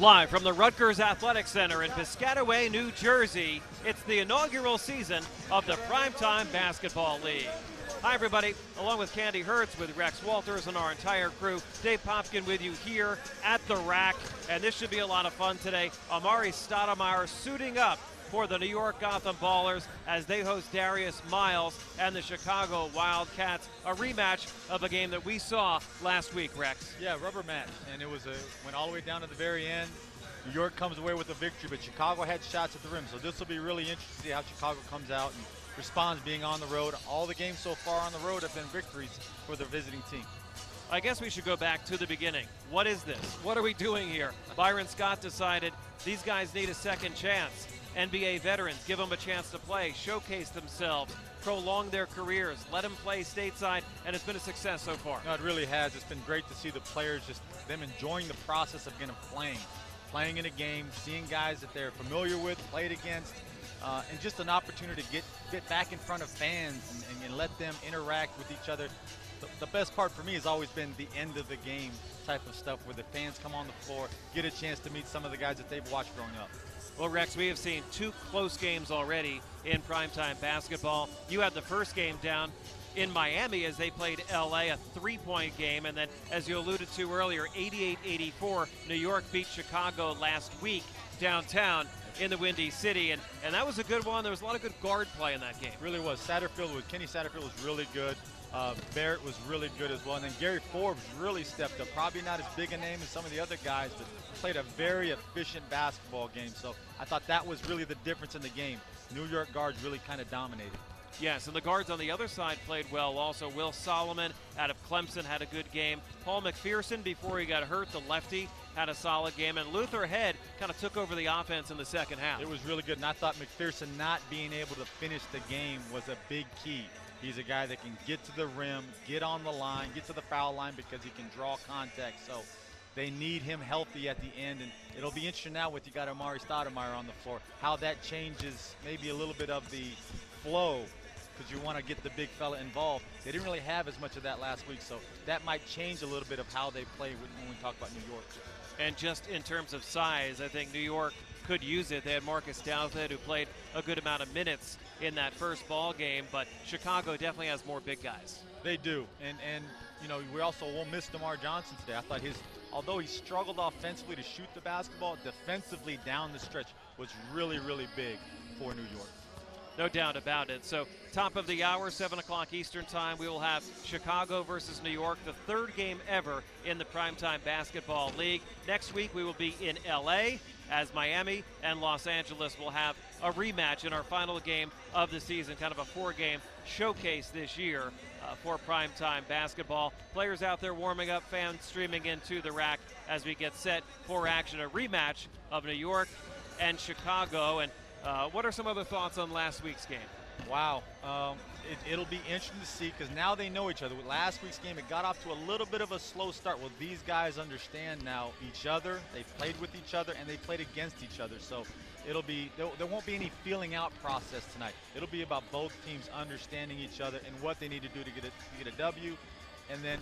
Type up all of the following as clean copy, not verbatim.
Live from the Rutgers Athletic Center in Piscataway, New Jersey, it's the inaugural season of the Primetime Basketball League. Hi, everybody. Along with Candy Hertz, with Rex Walters and our entire crew, Dave Popkin with you here at the rack. And this should be a lot of fun today. Amari Stoudemire suiting up for the New York Gotham Ballers as they host Darius Miles and the Chicago Wildcats. A rematch of a game that we saw last week, Rex. Yeah, rubber match, and it went all the way down to the very end. New York comes away with a victory, but Chicago had shots at the rim, so this will be really interesting to see how Chicago comes out and responds being on the road. All the games so far on the road have been victories for the visiting team. I guess we should go back to the beginning. What is this? What are we doing here? Byron Scott decided these guys need a second chance. NBA veterans, give them a chance to play, showcase themselves, prolong their careers, let them play stateside, and it's been a success so far. No, it really has. It's been great to see the players, just them enjoying the process of playing in a game, seeing guys that they're familiar with, played against, and just an opportunity to get back in front of fans and let them interact with each other. The best part for me has always been the end of the game type of stuff where the fans come on the floor, get a chance to meet some of the guys that they've watched growing up. Well, Rex, we have seen two close games already in primetime basketball. You had the first game down in Miami as they played LA, a three-point game, and then, as you alluded to earlier, 88-84, New York beat Chicago last week downtown in the Windy City, and that was a good one. There was a lot of good guard play in that game. Really was. Kenny Satterfield was really good. Barrett was really good as well. And then Gary Forbes really stepped up. Probably not as big a name as some of the other guys, but played a very efficient basketball game. So I thought that was really the difference in the game. New York guards really kind of dominated. Yes, and the guards on the other side played well also. Will Solomon out of Clemson had a good game. Paul McPherson, before he got hurt, the lefty, had a solid game. And Luther Head kind of took over the offense in the second half. It was really good, and I thought McPherson not being able to finish the game was a big key. He's a guy that can get to the rim, get on the line, get to the foul line because he can draw contact. So they need him healthy at the end, and it'll be interesting now with you got Amari Stoudemire on the floor, how that changes maybe a little bit of the flow because you want to get the big fella involved. They didn't really have as much of that last week, so that might change a little bit of how they play when we talk about New York. And just in terms of size, I think New York could use it. They had Marcus Douthat, who played a good amount of minutes in that first ball game, but Chicago definitely has more big guys. They do, and you know, we also won't miss DeMar Johnson today. I thought although he struggled offensively to shoot the basketball, defensively down the stretch was really, really big for New York. No doubt about it. So top of the hour, 7 o'clock Eastern time, we will have Chicago versus New York, the third game ever in the Primetime Basketball League. Next week we will be in LA as Miami and Los Angeles will have a rematch in our final game of the season, kind of a four-game showcase this year for Primetime Basketball. Players out there warming up, fans streaming into the rack as we get set for action, a rematch of New York and Chicago. And what are some other thoughts on last week's game? Wow, it'll be interesting to see because now they know each other. With last week's game, it got off to a little bit of a slow start. Well, these guys understand now each other. They played with each other and they played against each other. So there won't be any feeling out process tonight. It'll be about both teams understanding each other and what they need to do to get a W, and then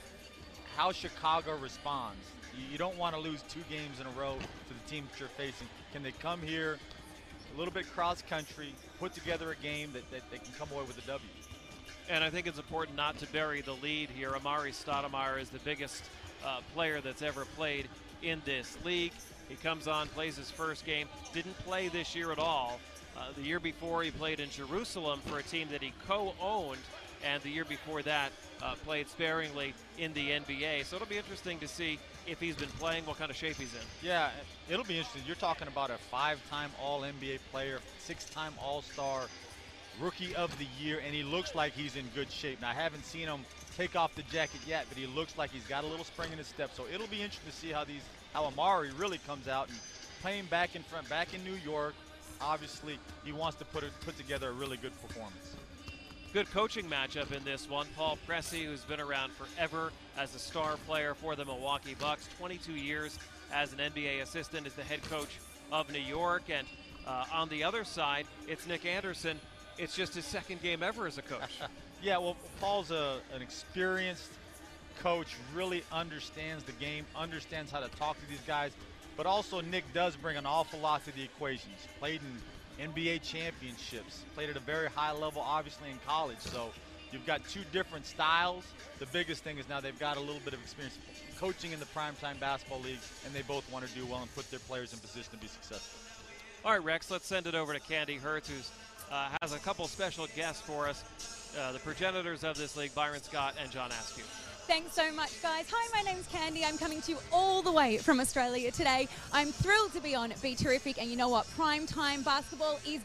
how Chicago responds. You don't want to lose two games in a row to the team that you're facing. Can they come here a little bit cross-country, put together a game that they can come away with a W? And I think it's important not to bury the lead here. Amari Stoudemire is the biggest player that's ever played in this league. He comes on, plays his first game, didn't play this year at all. The year before he played in Jerusalem for a team that he co-owned, and the year before that played sparingly in the NBA. So it'll be interesting to see if he's been playing, what kind of shape he's in. Yeah, it'll be interesting. You're talking about a 5-time All-NBA player, 6-time All-Star, Rookie of the Year, and he looks like he's in good shape. Now, I haven't seen him take off the jacket yet, but he looks like he's got a little spring in his step. So it'll be interesting to see how Amari really comes out and playing back in front, back in New York. Obviously, he wants to put together a really good performance. Good coaching matchup in this one. Paul Pressey, who's been around forever as a star player for the Milwaukee Bucks, 22 years as an NBA assistant, is the head coach of New York. And on the other side, it's Nick Anderson. It's just his second game ever as a coach. Yeah, well, Paul's an experienced coach, really understands the game, understands how to talk to these guys. But also Nick does bring an awful lot to the equation. He's played in NBA championships, played at a very high level, obviously in college. So you've got two different styles. The biggest thing is now they've got a little bit of experience coaching in the Primetime Basketball League, and they both want to do well and put their players in position to be successful. All right, Rex, let's send it over to Candy Hertz, who has a couple special guests for us, the progenitors of this league, Byron Scott and John Askew. Thanks so much, guys. Hi, my name's Candy. I'm coming to you all the way from Australia today. I'm thrilled to be on BeTerrific, and you know what? Primetime basketball is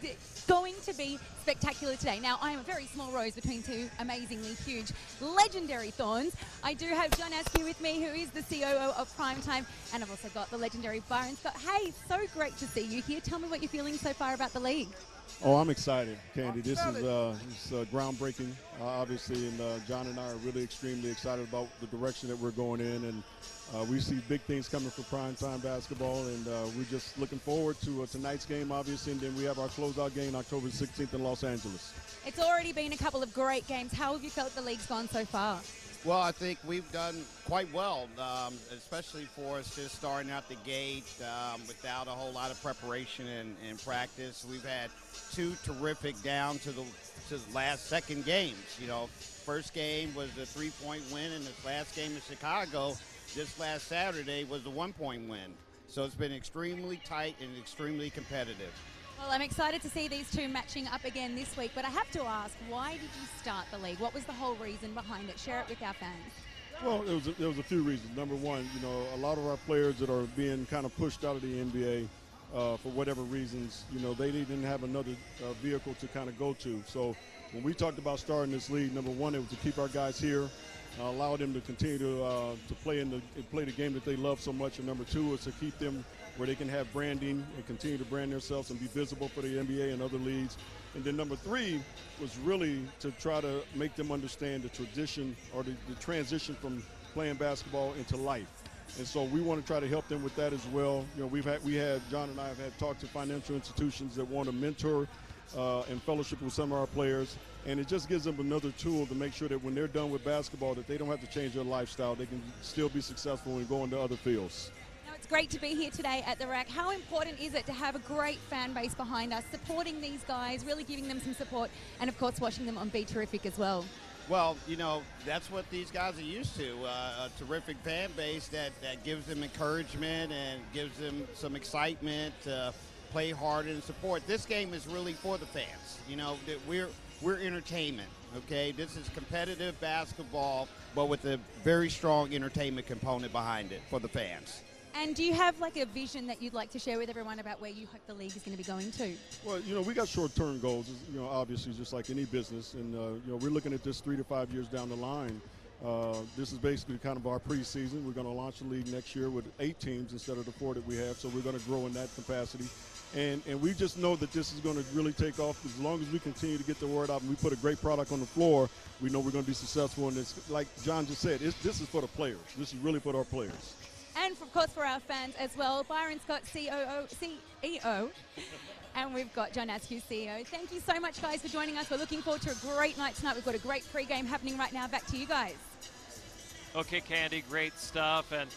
going to be spectacular today. Now, I am a very small rose between two amazingly huge, legendary thorns. I do have John Askew with me, who is the COO of Primetime, and I've also got the legendary Byron Scott. Hey, so great to see you here. Tell me what you're feeling so far about the league. Oh, I'm excited, Candy. This is groundbreaking, obviously, and John and I are really extremely excited about the direction that we're going in, and we see big things coming for primetime basketball, and we're just looking forward to tonight's game, obviously, and then we have our closeout game October 16th in Los Angeles. It's already been a couple of great games. How have you felt the league's gone so far? Well, I think we've done quite well, especially for us just starting out the gate without a whole lot of preparation and practice. We've had two terrific down to the last second games. You know, first game was a 3-point win, and this last game in Chicago this last Saturday was a 1-point win. So it's been extremely tight and extremely competitive. Well, I'm excited to see these two matching up again this week, but I have to ask, why did you start the league? What was the whole reason behind it? Share it with our fans. Well, there was a few reasons. Number one, you know, a lot of our players that are being kind of pushed out of the NBA for whatever reasons, you know, they didn't have another vehicle to kind of go to. So when we talked about starting this league, number one, it was to keep our guys here, allow them to continue to play the game that they love so much, and number two is to keep them where they can have branding and continue to brand themselves and be visible for the NBA and other leagues. And then number three was really to try to make them understand the tradition or the transition from playing basketball into life. And so we want to try to help them with that as well. You know, John and I have had talked to financial institutions that want to mentor and fellowship with some of our players, and it just gives them another tool to make sure that when they're done with basketball that they don't have to change their lifestyle. They can still be successful and go into other fields. It's great to be here today at the Rack. How important is it to have a great fan base behind us, supporting these guys, really giving them some support, and of course watching them on BeTerrific as well? Well, you know, that's what these guys are used to, a terrific fan base that gives them encouragement and gives them some excitement to play hard and support. This game is really for the fans. You know, that we're entertainment, okay? This is competitive basketball, but with a very strong entertainment component behind it for the fans. And do you have like a vision that you'd like to share with everyone about where you hope the league is going to be going to? Well, you know, we got short-term goals, you know, obviously just like any business. And, you know, we're looking at this 3 to 5 years down the line. This is basically kind of our preseason. We're going to launch the league next year with 8 teams instead of the 4 that we have. So we're going to grow in that capacity. And we just know that this is going to really take off. As long as we continue to get the word out and we put a great product on the floor, we know we're going to be successful. And it's like John just said, this is for the players. This is really for our players. And, of course, for our fans as well, Byron Scott, CEO, and we've got John Askew, CEO. Thank you so much, guys, for joining us. We're looking forward to a great night tonight. We've got a great pregame happening right now. Back to you guys. Okay, Candy, great stuff. And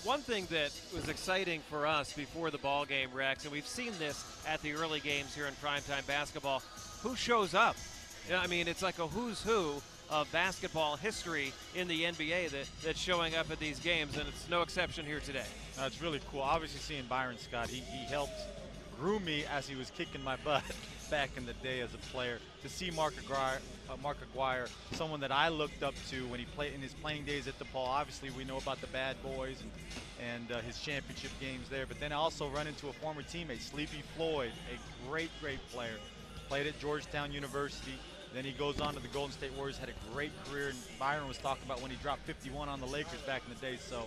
one thing that was exciting for us before the ball game, Rex, and we've seen this at the early games here in primetime basketball, who shows up? I mean, it's like a who's who of basketball history in the NBA that's showing up at these games, and it's no exception here today. It's really cool. Obviously, seeing Byron Scott, he helped groom me as he was kicking my butt back in the day as a player. To see Mark Aguirre, someone that I looked up to when he played in his playing days at DePaul. Obviously, we know about the Bad Boys and his championship games there, but then I also run into a former teammate, Sleepy Floyd, a great player. Played at Georgetown University. Then he goes on to the Golden State Warriors, had a great career, and Byron was talking about when he dropped 51 on the Lakers back in the day. So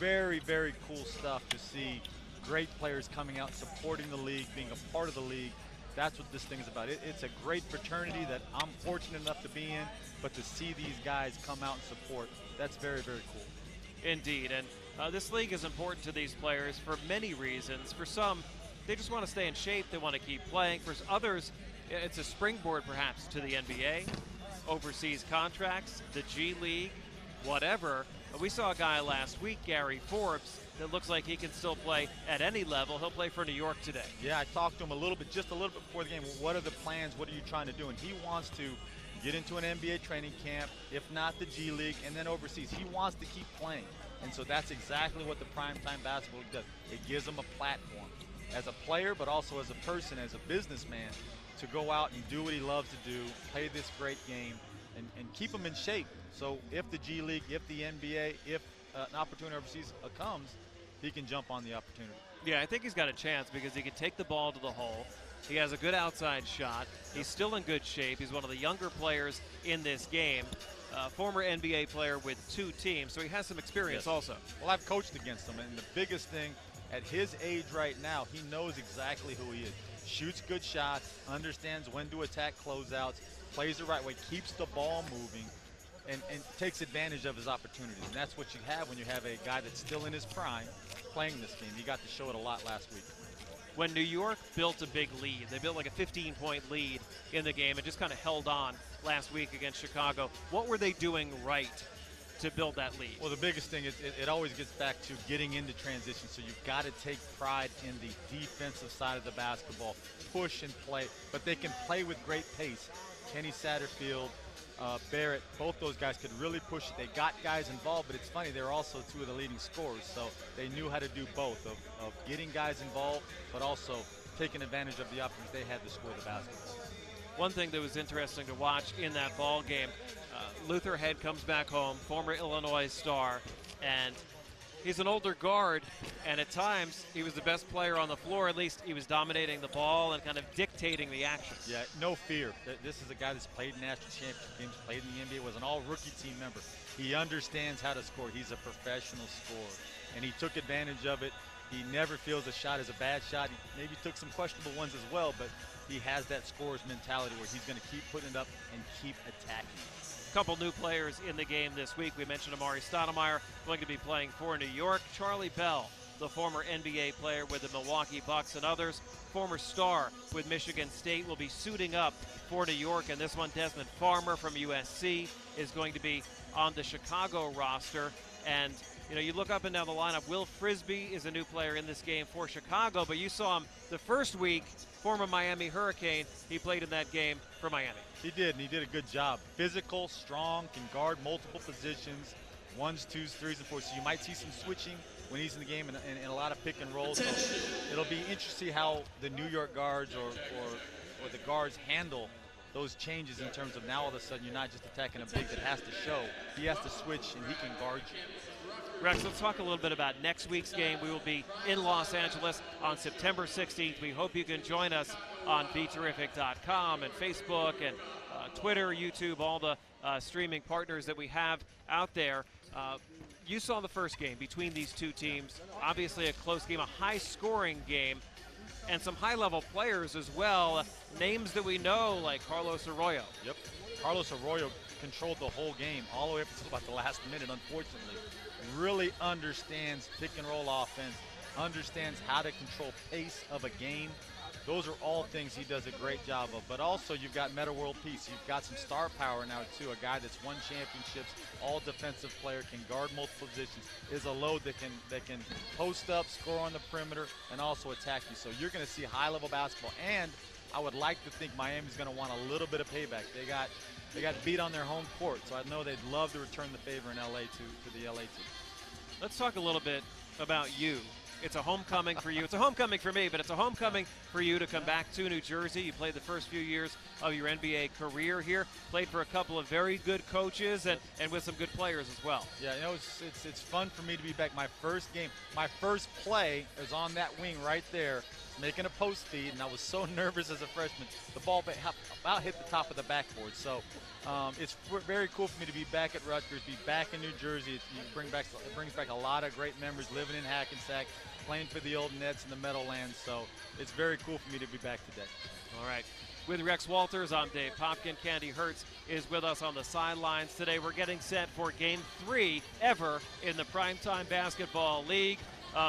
very cool stuff to see great players coming out, supporting the league, being a part of the league. That's what this thing is about. It's a great fraternity that I'm fortunate enough to be in, but to see these guys come out and support, that's very cool. Indeed, and this league is important to these players for many reasons. For some, they just want to stay in shape, they want to keep playing. For others, it's a springboard perhaps to the NBA, overseas contracts, the G League, whatever. We saw a guy last week, Gary Forbes, that looks like he can still play at any level. He'll play for New York today. Yeah, I talked to him just a little bit before the game. What are the plans? What are you trying to do? And he wants to get into an NBA training camp, if not the G League, and then overseas. He wants to keep playing. And so that's exactly what the Primetime Basketball League does. It gives him a platform as a player, but also as a person, as a businessman, to go out and do what he loves to do, play this great game, and keep him in shape. So if the G League, if the NBA, if an opportunity overseas comes, he can jump on the opportunity. Yeah, I think he's got a chance because he can take the ball to the hole. He has a good outside shot. He's still in good shape. He's one of the younger players in this game. Former NBA player with 2 teams, so he has some experience also. Well, I've coached against him, and the biggest thing at his age right now, he knows exactly who he is. Shoots good shots, understands when to attack closeouts, plays the right way, keeps the ball moving, and takes advantage of his opportunities. And that's what you have when you have a guy that's still in his prime playing this game. He got to show it a lot last week. When New York built a big lead, they built like a 15-point lead in the game and just kind of held on last week against Chicago. What were they doing right to build that lead? Well, the biggest thing is it always gets back to getting into transition. So you've got to take pride in the defensive side of the basketball, push and play, but they can play with great pace. Kenny Satterfield, Barrett, both those guys could really push it. They got guys involved, but it's funny, they're also 2 of the leading scorers, so they knew how to do both, of getting guys involved, but also taking advantage of the opportunities they had to score the basketball. One thing that was interesting to watch in that ball game, Luther Head comes back home, former Illinois star, and he's an older guard, and at times he was the best player on the floor. At least he was dominating the ball and kind of dictating the action. Yeah, no fear. This is a guy that's played national championship games, played in the NBA, was an all-rookie team member. He understands how to score. He's a professional scorer, and he took advantage of it. He never feels a shot is a bad shot. He maybe took some questionable ones as well, but he has that scorer's mentality where he's going to keep putting it up and keep attacking. Couple new players in the game this week. We mentioned Amari Stoudemire going to be playing for New York. Charlie Bell, the former NBA player with the Milwaukee Bucks and others, former star with Michigan State, will be suiting up for New York. And this one, Desmond Farmer from USC is going to be on the Chicago roster. And you know, you look up and down the lineup, Will Frisbee is a new player in this game for Chicago, but you saw him the first week, former Miami Hurricane. He played in that game for Miami. He did, and he did a good job. Physical, strong, can guard multiple positions, 1s, 2s, 3s, and 4s. So you might see some switching when he's in the game and a lot of pick and roll. So it'll be interesting to see how the New York guards or the guards handle those changes in terms of now all of a sudden you're not just attacking a big that has to show. He has to switch, and he can guard you. Rex, let's talk a little bit about next week's game. We will be in Los Angeles on September 16th. We hope you can join us on BeTerrific.com and Facebook and Twitter, YouTube, all the streaming partners that we have out there. You saw the first game between these 2 teams. Obviously a close game, a high-scoring game, and some high-level players as well. Names that we know, like Carlos Arroyo. Yep. Carlos Arroyo controlled the whole game all the way up until about the last minute, unfortunately. Really understands pick and roll offense, understands how to control pace of a game. Those are all things he does a great job of. But also you've got Meta World Peace. You've got some star power now too. A guy that's won championships, all defensive player, can guard multiple positions, is a load that can post up, score on the perimeter, and also attack you. So you're going to see high-level basketball. And I would like to think Miami's going to want a little bit of payback. They got beat on their home court, so I know they'd love to return the favor in LA to the LA team. Let's talk a little bit about you. It's a homecoming for you. It's a homecoming for me, but it's a homecoming for you to come back to New Jersey. You played the first few years of your NBA career here, played for a couple of very good coaches and with some good players as well. Yeah, you know, it's fun for me to be back. My first game, my first play is on that wing right there, making a post feed, and I was so nervous as a freshman. The ball about hit the top of the backboard. So it's very cool for me to be back at Rutgers, be back in New Jersey. It brings back a lot of great memories living in Hackensack, playing for the old Nets in the Meadowlands. So it's very cool for me to be back today. All right. With Rex Walters, I'm Dave Popkin. Candy Hertz is with us on the sidelines today. We're getting set for Game 3 ever in the Primetime Basketball League.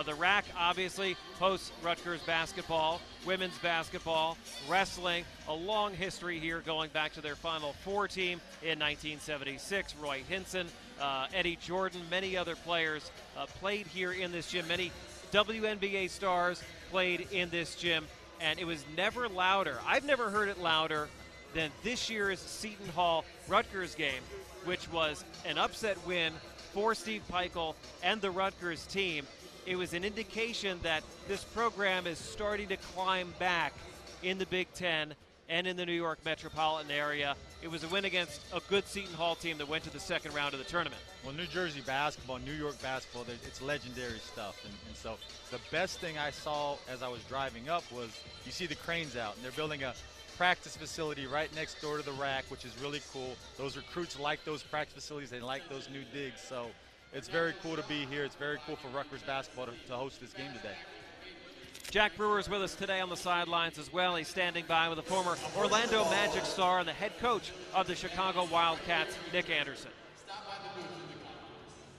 The RAC obviously hosts Rutgers basketball, women's basketball, wrestling, a long history here going back to their Final Four team in 1976. Roy Hinson Eddie Jordan, many other players played here in this gym. Many WNBA stars played in this gym, and it was never louder. I've never heard it louder than this year's Seton Hall Rutgers game, which was an upset win for Steve Peichel and the Rutgers team. It was an indication that this program is starting to climb back in the Big Ten and in the New York metropolitan area. It was a win against a good Seton Hall team that went to the second round of the tournament. Well, New Jersey basketball, New York basketball, it's legendary stuff. And so the best thing I saw as I was driving up was you see the cranes out, and they're building a practice facility right next door to the rack, which is really cool. Those recruits like those practice facilities. They like those new digs. So it's very cool to be here. It's very cool for Rutgers basketball to host this game today. Jack Brewer is with us today on the sidelines as well. He's standing by with a former Orlando Magic star and the head coach of the Chicago Wildcats, Nick Anderson.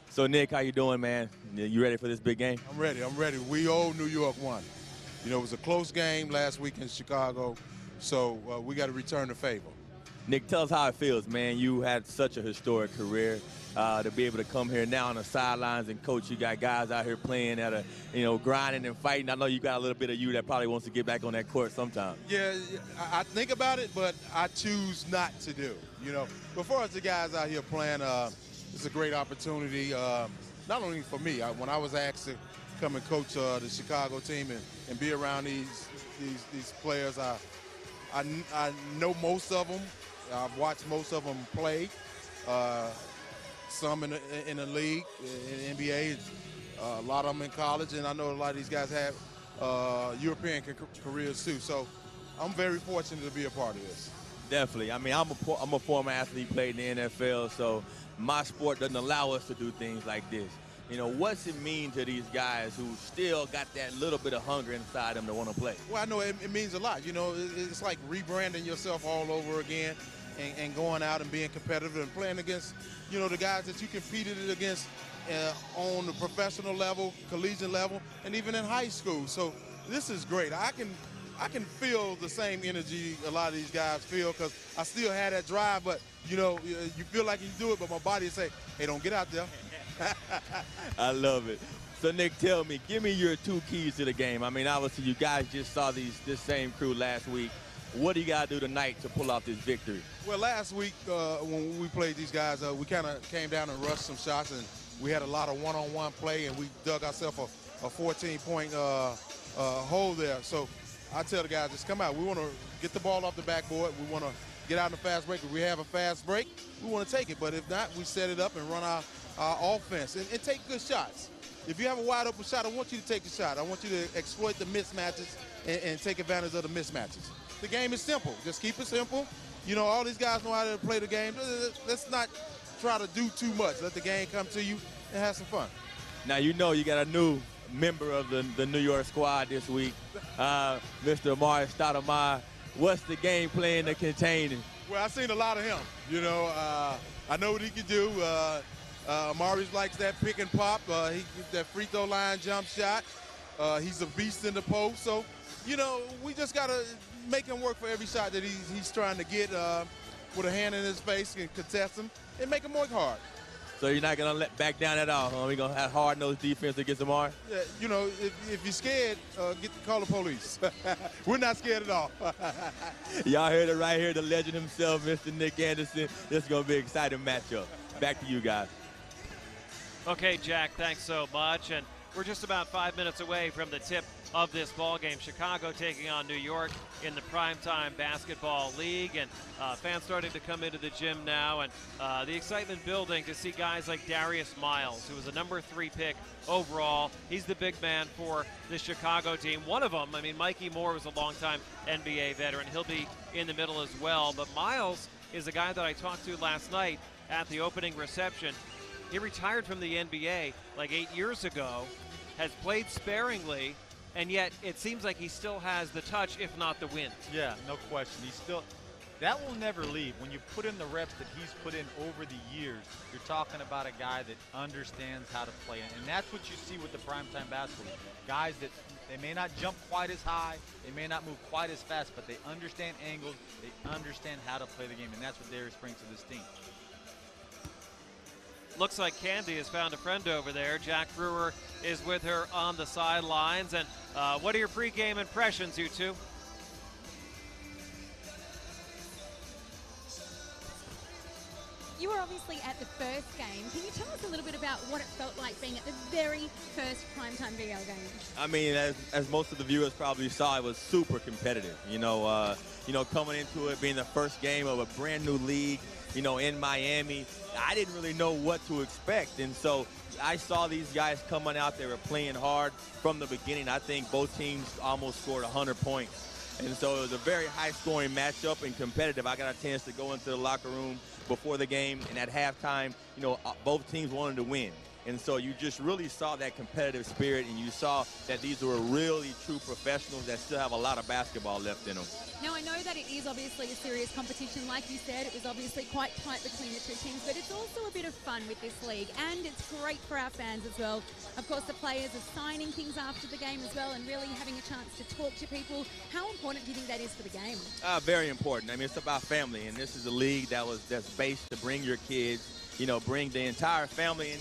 So, Nick, how you doing, man? You ready for this big game? I'm ready. We owe New York one. You know, it was a close game last week in Chicago, so we got to return the favor. Nick, tell us how it feels, man. You had such a historic career. To be able to come here now on the sidelines and coach, you got guys out here playing at a, grinding and fighting. I know you got a little bit of you that probably wants to get back on that court sometime. Yeah, I think about it, but I choose not to do. But for us, the guys out here playing, it's a great opportunity. Not only for me. When I was asked to come and coach the Chicago team and be around these players, I know most of them. I've watched most of them play. Some in the league, in the NBA, a lot of them in college, and I know a lot of these guys have European careers too. So I'm very fortunate to be a part of this. Definitely. I mean, I'm a former athlete, played in the NFL, so my sport doesn't allow us to do things like this. What's it mean to these guys who still got that little bit of hunger inside them to want to play? Well, I know it means a lot. It's like rebranding yourself all over again and going out and being competitive and playing against, the guys that you competed against on the professional level, collegiate level, and even in high school. So this is great. I can feel the same energy a lot of these guys feel because I still had that drive, but, you feel like you do it, but my body say, hey, don't get out there. I love it. So, Nick, tell me, give me your two keys to the game. I mean, obviously, you guys just saw this same crew last week. What do you got to do tonight to pull off this victory? Well, last week when we played these guys, we kind of came down and rushed some shots, and we had a lot of one-on-one play, and we dug ourselves a 14-point hole there. So I tell the guys, just come out. We want to get the ball off the backboard. We want to get out in the fast break. If we have a fast break, we want to take it. But if not, we set it up and run our offense and take good shots. If you have a wide-open shot, I want you to take the shot. I want you to exploit the mismatches and take advantage of the mismatches. The game is simple. Just keep it simple. All these guys know how to play the game. Let's not try to do too much. Let the game come to you and have some fun. Now, you got a new member of the New York squad this week, Mr. Amari Stoudemire. What's the game plan to contain him? Well, I've seen a lot of him. I know what he can do. Amari likes that pick and pop. He gets that free throw line jump shot. He's a beast in the post. So, we just got to make him work for every shot that he's trying to get with a hand in his face and contest him and make him work hard. So you're not going to let back down at all, huh? We're going to have hard-nosed defense against Amari? Yeah, if you're scared, call the police. We're not scared at all. Y'all heard it right here, the legend himself, Mr. Nick Anderson. This is going to be an exciting matchup. Back to you guys. Okay, Jack, thanks so much. And we're just about 5 minutes away from the tip of this ball game. Chicago taking on New York in the Primetime Basketball League, and fans starting to come into the gym now, and the excitement building to see guys like Darius Miles, who was a number 3 pick overall. He's the big man for the Chicago team. One of them, Mikey Moore was a longtime NBA veteran. He'll be in the middle as well, but Miles is a guy that I talked to last night at the opening reception. He retired from the NBA like 8 years ago, has played sparingly, and yet it seems like he still has the touch, if not the wind. Yeah, no question. That will never leave. When you put in the reps that he's put in over the years, you're talking about a guy that understands how to play. And that's what you see with the Primetime Basketball. Guys that they may not jump quite as high, they may not move quite as fast, but they understand angles, they understand how to play the game, and that's what Darius brings to this team. looks like Candy has found a friend over there. Jack Brewer is with her on the sidelines. And what are your pregame impressions, you two? You were obviously at the first game. Can you tell us a little bit about what it felt like being at the very first Primetime video game? I mean, as most of the viewers probably saw, it was super competitive. Coming into it being the first game of a brand new league, in Miami, I didn't really know what to expect. And so I saw these guys coming out. They were playing hard from the beginning. I think both teams almost scored 100 points. And so it was a very high-scoring matchup and competitive. I got a chance to go into the locker room before the game, and at halftime, both teams wanted to win. And so you just really saw that competitive spirit, and you saw that these were really true professionals that still have a lot of basketball left in them. Now, I know that it is obviously a serious competition. Like you said, it was obviously quite tight between the two teams, but it's also a bit of fun with this league, and it's great for our fans as well. Of course, the players are signing things after the game as well and really having a chance to talk to people. How important do you think that is for the game? Very important. I mean, it's about family, and this is a league that's based to bring your kids, bring the entire family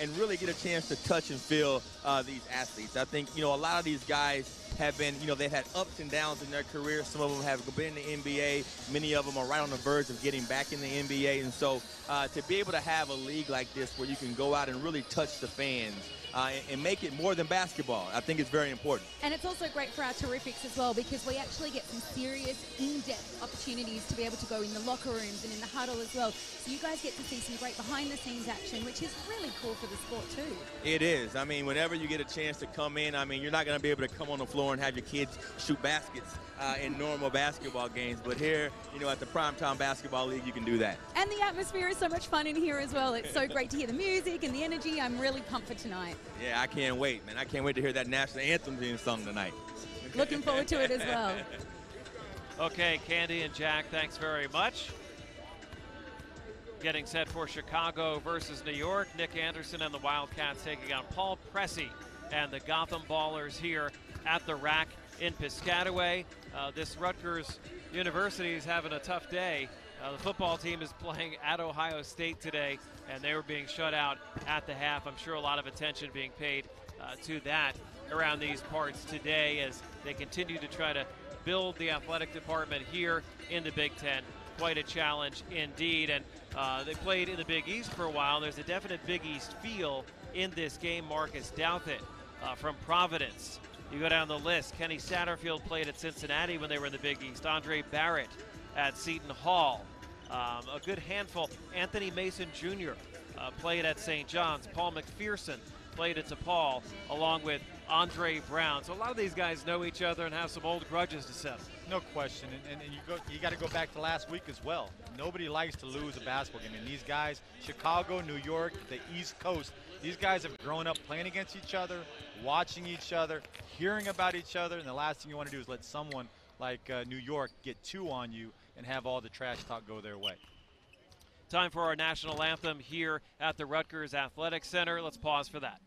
and really get a chance to touch and feel these athletes. I think, a lot of these guys have been, they've had ups and downs in their career. Some of them have been in the NBA. Many of them are right on the verge of getting back in the NBA. And so to be able to have a league like this where you can go out and really touch the fans and make it more than basketball, I think it's very important. And it's also great for our Terrifics as well, because we actually get some serious in-depth opportunities to be able to go in the locker rooms and in the huddle as well. So you guys get to see some great behind-the-scenes action, which is really cool for the sport too. It is. I mean, whenever you get a chance to come in, I mean, you're not going to be able to come on the floor and have your kids shoot baskets in normal basketball games. But here, at the Primetime Basketball League, you can do that. And the atmosphere is so much fun in here as well. It's so great to hear the music and the energy. I'm really pumped for tonight. Yeah, I can't wait, man. I can't wait to hear that national anthem being sung tonight. Looking forward to it as well. Okay, Candy and Jack, thanks very much. Getting set for Chicago versus New York. Nick Anderson and the Wildcats taking on Paul Pressey and the Gotham Ballers here at the Rack in Piscataway. This Rutgers University is having a tough day. The football team is playing at Ohio State today, and they were being shut out at the half. I'm sure a lot of attention being paid to that around these parts today as they continue to try to build the athletic department here in the Big Ten. Quite a challenge indeed, and they played in the Big East for a while. There's a definite Big East feel in this game. Marcus Douthit from Providence. You go down the list. Kenny Satterfield played at Cincinnati when they were in the Big East. Andre Barrett at Seton Hall. A good handful. Anthony Mason Jr. Played at St. John's. Paul McPherson played at DePaul along with Andre Brown. So a lot of these guys know each other and have some old grudges to settle. No question, and you got to go back to last week as well. Nobody likes to lose a basketball game, and these guys, Chicago, New York, the East Coast, these guys have grown up playing against each other, watching each other, hearing about each other, and the last thing you want to do is let someone like New York get two on you and have all the trash talk go their way. Time for our national anthem here at the Rutgers Athletic Center. Let's pause for that.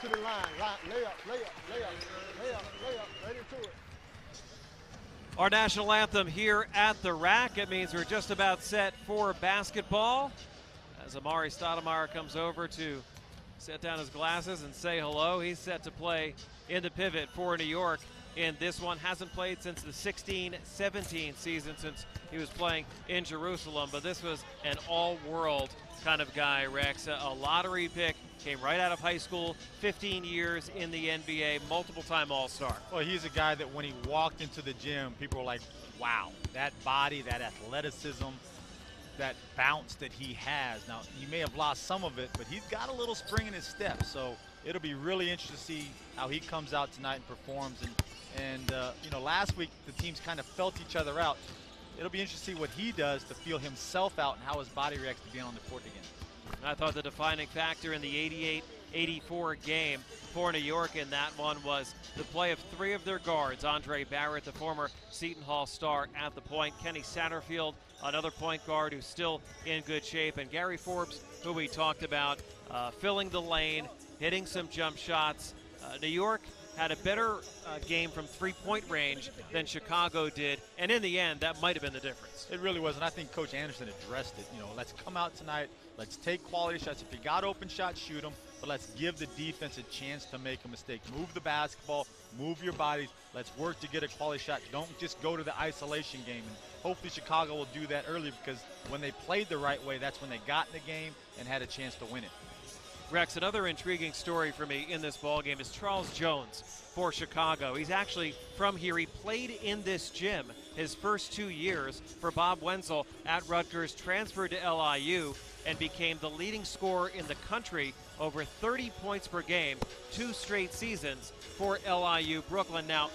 to the line. Layup, right into it. Our national anthem here at the rack. It means we're just about set for basketball. As Amari Stoudemire comes over to set down his glasses and say hello, he's set to play in the pivot for New York. And this one hasn't played since the 16-17 season, since he was playing in Jerusalem. But this was an all-world kind of guy, Rex. A lottery pick, came right out of high school, 15 years in the NBA, multiple-time All-Star. Well, he's a guy that when he walked into the gym, people were like, wow, that body, that athleticism, that bounce that he has. Now, he may have lost some of it, but he's got a little spring in his step. So it'll be really interesting to see how he comes out tonight and performs. And you know, last week the teams kind of felt each other out. It'll be interesting to see what he does to feel himself out and how his body reacts to being on the court again. I thought the defining factor in the 88-84 game for New York in that one was the play of three of their guards. Andre Barrett, the former Seton Hall star, at the point. Kenny Satterfield, another point guard who's still in good shape. And Gary Forbes, who we talked about, filling the lane, hitting some jump shots. New York had a better game from three-point range than Chicago did, and in the end, that might have been the difference. It really was, and I think Coach Anderson addressed it. You know, let's come out tonight, let's take quality shots. If you got open shots, shoot them, but let's give the defense a chance to make a mistake. Move the basketball, move your bodies. Let's work to get a quality shot. Don't just go to the isolation game, and hopefully Chicago will do that early, because when they played the right way, that's when they got in the game and had a chance to win it. Rex, another intriguing story for me in this ballgame is Charles Jones for Chicago. He's actually from here. He played in this gym his first 2 years for Bob Wenzel at Rutgers, transferred to LIU, and became the leading scorer in the country, over 30 points per game, 2 straight seasons for LIU Brooklyn. Now,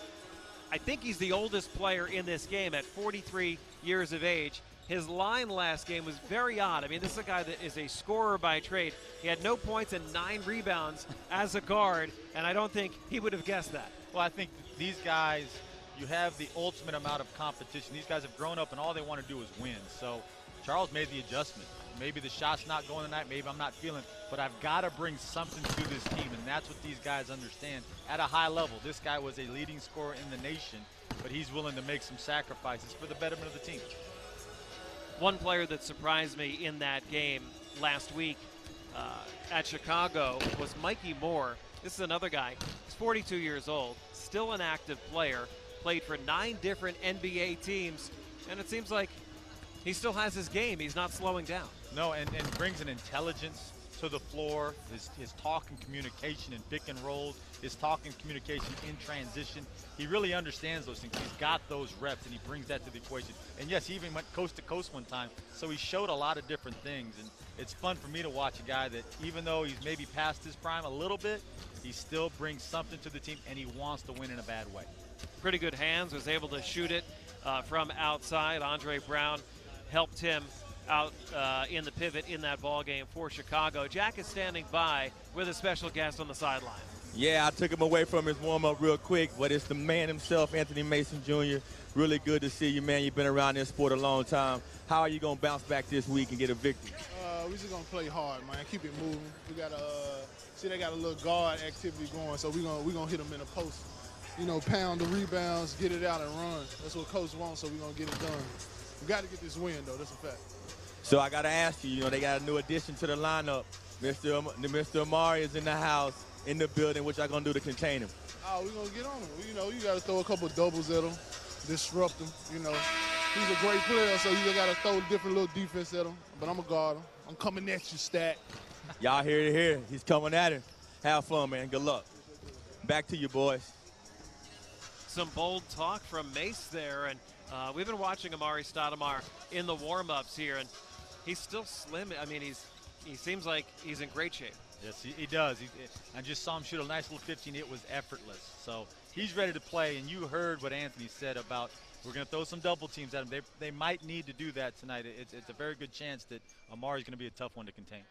I think he's the oldest player in this game at 43 years of age. His line last game was very odd. I mean, this is a guy that is a scorer by trade. He had no points and 9 rebounds as a guard, and I don't think he would have guessed that. Well, I think these guys, you have the ultimate amount of competition. These guys have grown up, and all they want to do is win. So Charles made the adjustment. Maybe the shot's not going tonight, maybe I'm not feeling, but I've got to bring something to this team, and that's what these guys understand at a high level. This guy was a leading scorer in the nation, but he's willing to make some sacrifices for the betterment of the team. One player that surprised me in that game last week at Chicago was Mikey Moore. This is another guy. He's 42 years old, still an active player, played for 9 different NBA teams, and it seems like he still has his game. He's not slowing down. No, and brings an intelligence to the floor, his talk and communication in pick and rolls, his talk and communication in transition. He really understands those things. He's got those reps, and he brings that to the equation. And yes, he even went coast to coast one time, so he showed a lot of different things. And it's fun for me to watch a guy that, even though he's maybe past his prime a little bit, he still brings something to the team, and he wants to win in a bad way. Pretty good hands, was able to shoot it from outside. Andre Brown helped him out in the pivot in that ball game for Chicago. Jack is standing by with a special guest on the sideline. Yeah, I took him away from his warm-up real quick, but it's the man himself, Anthony Mason Jr. Really good to see you, man. You've been around this sport a long time. How are you going to bounce back this week and get a victory? We just going to play hard, man. Keep it moving. We got see they got a little guard activity going, so we gonna hit them in the post. You know, pound the rebounds, get it out and run. That's what coach wants, so we're going to get it done. We got to get this win, though. That's a fact. So I got to ask you, you know, they got a new addition to the lineup. Mr. Amari is in the house, in the building. What y'all going to do to contain him? Oh, we're going to get on him. You know, you got to throw a couple of doubles at him, disrupt him, you know. He's a great player, so you got to throw different little defense at him. But I'm going to guard him. I'm coming at you, Stat. Y'all hear it here. He's coming at him. Have fun, man. Good luck. Back to you, boys. Some bold talk from Mace there, and we've been watching Amari Stoudemire in the warm-ups here, and he's still slim. I mean, he seems like he's in great shape. Yes, he does. I just saw him shoot a nice little 15. It was effortless. So he's ready to play, and you heard what Anthony said about we're going to throw some double teams at him. They might need to do that tonight. It's a very good chance that Amari's going to be a tough one to contain.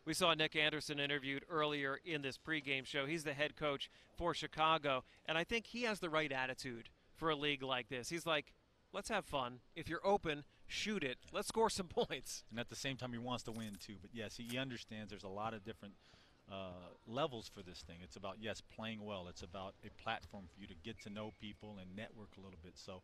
We saw Nick Anderson interviewed earlier in this pregame show. He's the head coach for Chicago, and I think he has the right attitude for a league like this. He's like, let's have fun. If you're open, shoot it. Let's score some points. And at the same time, he wants to win, too. But, yes, he understands there's a lot of different levels for this thing. It's about, yes, playing well. It's about a platform for you to get to know people and network a little bit. So,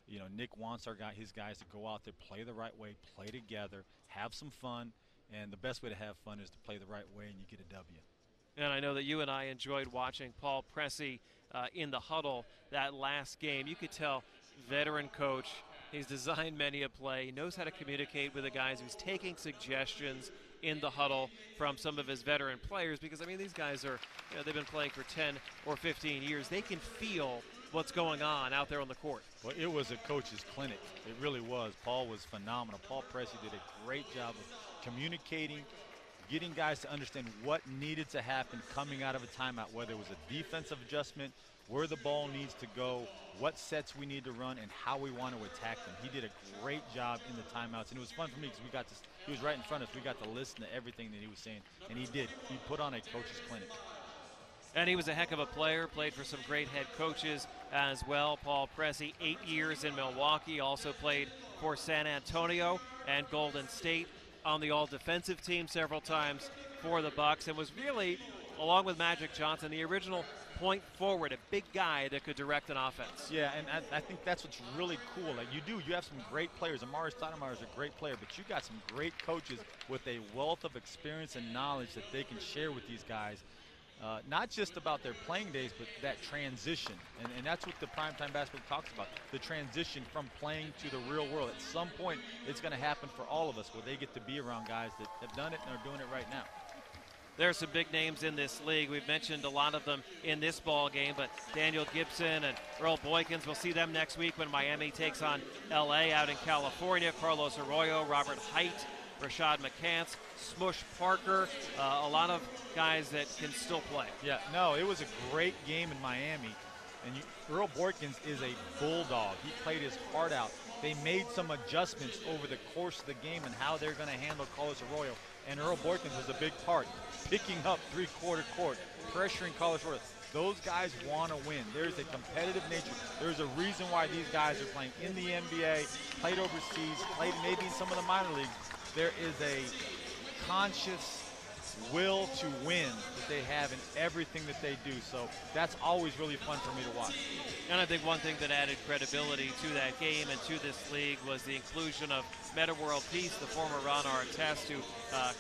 you know, Nick wants his guys to go out there, play the right way, play together, have some fun, and the best way to have fun is to play the right way, and you get a W. And I know that you and I enjoyed watching Paul Pressey in the huddle that last game. You could tell, veteran coach, he's designed many a play, he knows how to communicate with the guys, he's taking suggestions in the huddle from some of his veteran players, because, I mean, these guys are, you know, they've been playing for 10 or 15 years. They can feel what's going on out there on the court. Well, it was a coach's clinic. It really was. Paul was phenomenal. Paul Pressey did a great job of communicating, getting guys to understand what needed to happen coming out of a timeout, whether it was a defensive adjustment, where the ball needs to go, what sets we need to run, and how we want to attack them. He did a great job in the timeouts, and it was fun for me because he was right in front of us. We got to listen to everything that he was saying, and he did. He put on a coach's clinic. And he was a heck of a player, played for some great head coaches as well. Paul Pressey, 8 years in Milwaukee, also played for San Antonio and Golden State on the all-defensive team several times for the Bucks, and was really, along with Magic Johnson, the original point forward, a big guy that could direct an offense. Yeah, and I think that's what's really cool. Like you have some great players. Amari Stoudemire is a great player, but you got some great coaches with a wealth of experience and knowledge that they can share with these guys. Not just about their playing days, but that transition. And that's what the Primetime Basketball talks about, the transition from playing to the real world. At some point, it's going to happen for all of us where they get to be around guys that have done it and are doing it right now. There are some big names in this league. We've mentioned a lot of them in this ball game, but Daniel Gibson and Earl Boykins, we'll see them next week when Miami takes on L.A. out in California. Carlos Arroyo, Robert Height, Rashad McCants, Smush Parker, a lot of guys that can still play. Yeah, no, it was a great game in Miami. And Earl Boykins is a bulldog. He played his heart out. They made some adjustments over the course of the game and how they're going to handle Carlos Arroyo. And Earl Boykins was a big part, picking up three-quarter court, pressuring Carlos Arroyo. Those guys want to win. There's a competitive nature. There's a reason why these guys are playing in the NBA, played overseas, played maybe in some of the minor leagues. There is a conscious will to win that they have in everything that they do. So that's always really fun for me to watch. And I think one thing that added credibility to that game and to this league was the inclusion of Meta World Peace, the former Ron Artest, who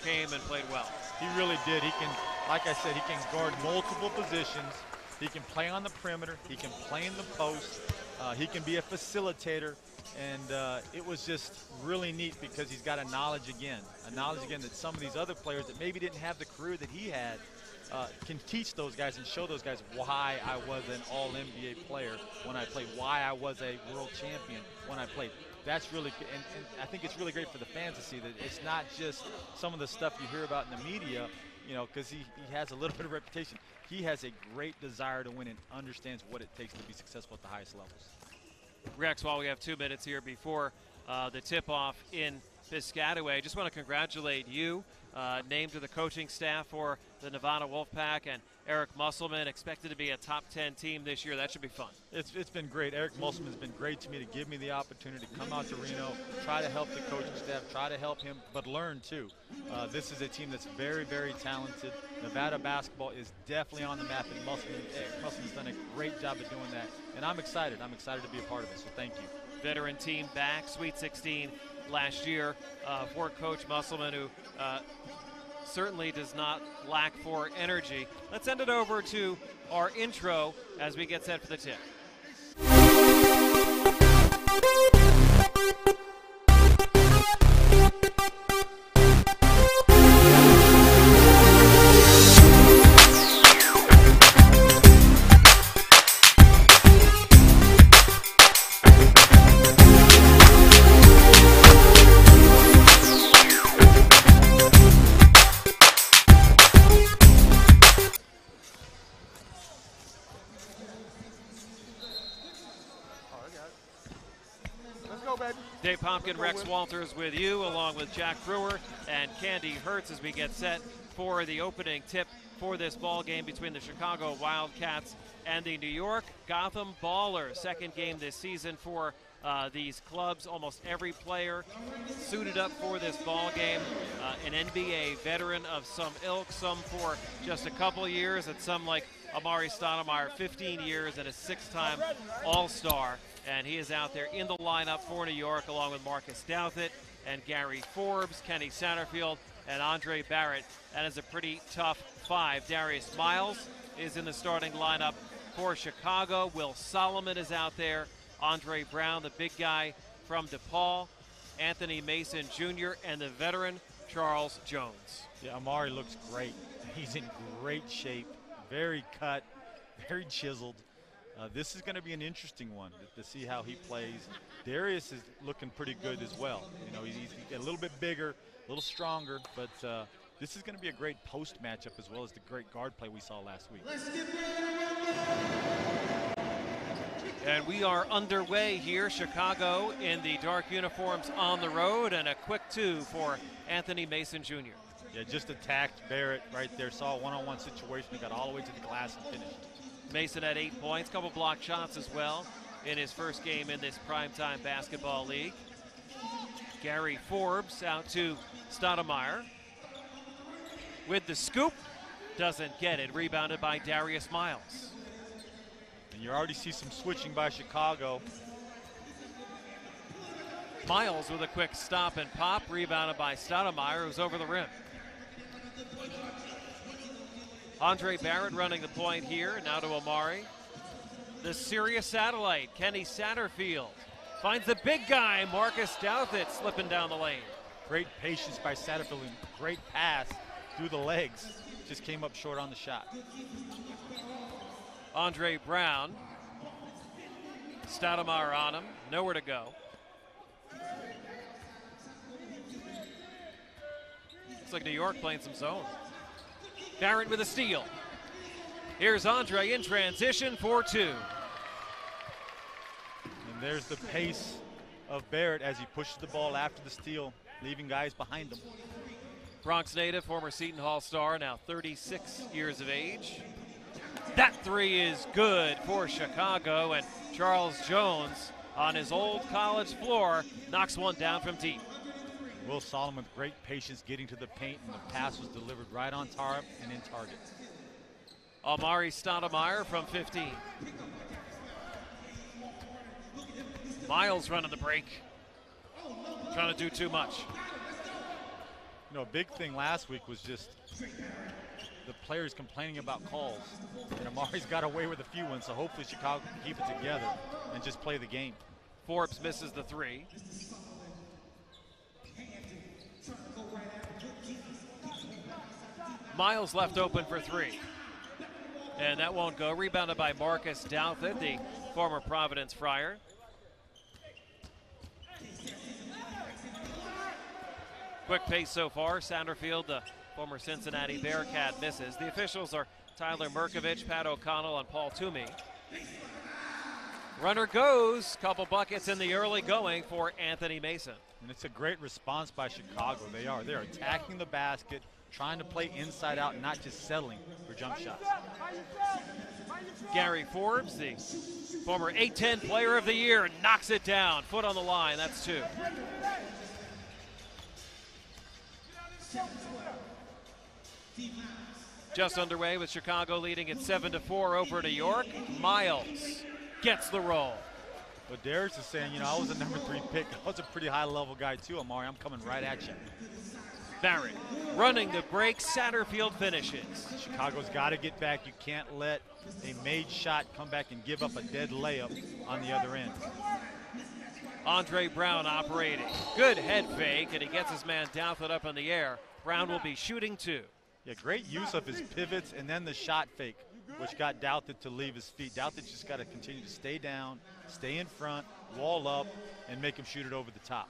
came and played well. He really did. He can, like I said, he can guard multiple positions. He can play on the perimeter. He can play in the post. He can be a facilitator. And it was just really neat because he's got a knowledge again that some of these other players that maybe didn't have the career that he had can teach those guys and show those guys why I was an all-NBA player when I played, why I was a world champion when I played. That's really, and I think it's really great for the fans to see that it's not just some of the stuff you hear about in the media, you know, because he has a little bit of reputation. He has a great desire to win and understands what it takes to be successful at the highest levels. Rex, while we have 2 minutes here before the tip-off in Piscataway, I just want to congratulate you, named to the coaching staff for the Nevada Wolfpack, and Eric Musselman, expected to be a top 10 team this year. That should be fun. It's been great. Eric Musselman has been great to me to give me the opportunity to come out to Reno, try to help the coaching staff, try to help him, but learn too. This is a team that's very, very talented. Nevada basketball is definitely on the map, and Musselman's done a great job of doing that. And I'm excited. I'm excited to be a part of it, so thank you. Veteran team back, Sweet 16 last year for Coach Musselman, who certainly does not lack for energy. Let's send it over to our intro as we get set for the tip. Dave Pumpkin, Rex Walters with you, along with Jack Brewer and Candy Hertz as we get set for the opening tip for this ball game between the Chicago Wildcats and the New York Gotham Ballers. Second game this season for these clubs. Almost every player suited up for this ball game. An NBA veteran of some ilk, some for just a couple of years, and some like Amari Stoudemire, 15 years and a 6-time All-Star. And he is out there in the lineup for New York, along with Marcus Douthit and Gary Forbes, Kenny Satterfield, and Andre Barrett. That is a pretty tough 5. Darius Miles is in the starting lineup for Chicago. Will Solomon is out there. Andre Brown, the big guy from DePaul. Anthony Mason Jr. and the veteran Charles Jones. Yeah, Amari looks great. He's in great shape. Very cut, very chiseled. This is going to be an interesting one to see how he plays. Darius is looking pretty good as well. You know, he's a little bit bigger, a little stronger, but this is going to be a great post matchup as well as the great guard play we saw last week. And we are underway here. Chicago in the dark uniforms on the road, and a quick 2 for Anthony Mason Jr. Yeah, just attacked Barrett right there. Saw a one-on-one situation and got all the way to the glass and finished. Mason had 8 points, couple blocked shots as well in his first game in this Primetime Basketball League. Gary Forbes out to Stoudemire with the scoop. Doesn't get it. Rebounded by Darius Miles. And you already see some switching by Chicago. Miles with a quick stop and pop. Rebounded by Stoudemire, who's over the rim. Andre Barrett running the point here. Now to Amari. The Sirius satellite, Kenny Satterfield. Finds the big guy, Marcus Douthit, slipping down the lane. Great patience by Satterfield. Great pass through the legs. Just came up short on the shot. Andre Brown. Stoudemire on him. Nowhere to go. Looks like New York playing some zone. Barrett with a steal. Here's Andre in transition for 2. And there's the pace of Barrett as he pushes the ball after the steal, leaving guys behind him. Bronx native, former Seton Hall star, now 36 years of age. That 3 is good for Chicago, and Charles Jones on his old college floor knocks one down from deep. Will Solomon with great patience getting to the paint, and the pass was delivered right on target and in target. Amari Stoudemire from 15. Miles running the break. Trying to do too much. You know, a big thing last week was just the players complaining about calls. And Amari's got away with a few ones, so hopefully Chicago can keep it together and just play the game. Forbes misses the 3. Miles left open for 3. And that won't go. Rebounded by Marcus Douthit, the former Providence Friar. Quick pace so far. Satterfield, the former Cincinnati Bearcat, misses. The officials are Tyler Merkovich, Pat O'Connell, and Paul Toomey. Runner goes. Couple buckets in the early going for Anthony Mason. And it's a great response by Chicago. They're attacking the basket, trying to play inside out, not just settling for jump shots. Gary Forbes, the former A-10 player of the year, knocks it down. Foot on the line, that's 2. Just underway with Chicago leading at 7-4 over New York. Miles gets the roll. But Darius is saying, you know, I was a number 3 pick. I was a pretty high-level guy too, Amari. I'm coming right at you. Barrett running the break. Satterfield finishes. Chicago's got to get back. You can't let a made shot come back and give up a dead layup on the other end. Andre Brown operating. Good head fake, and he gets his man Douthit up in the air. Brown will be shooting 2. Yeah, great use of his pivots and then the shot fake, which got Douthit to leave his feet. Douthit just got to continue to stay down, stay in front, wall up, and make him shoot it over the top.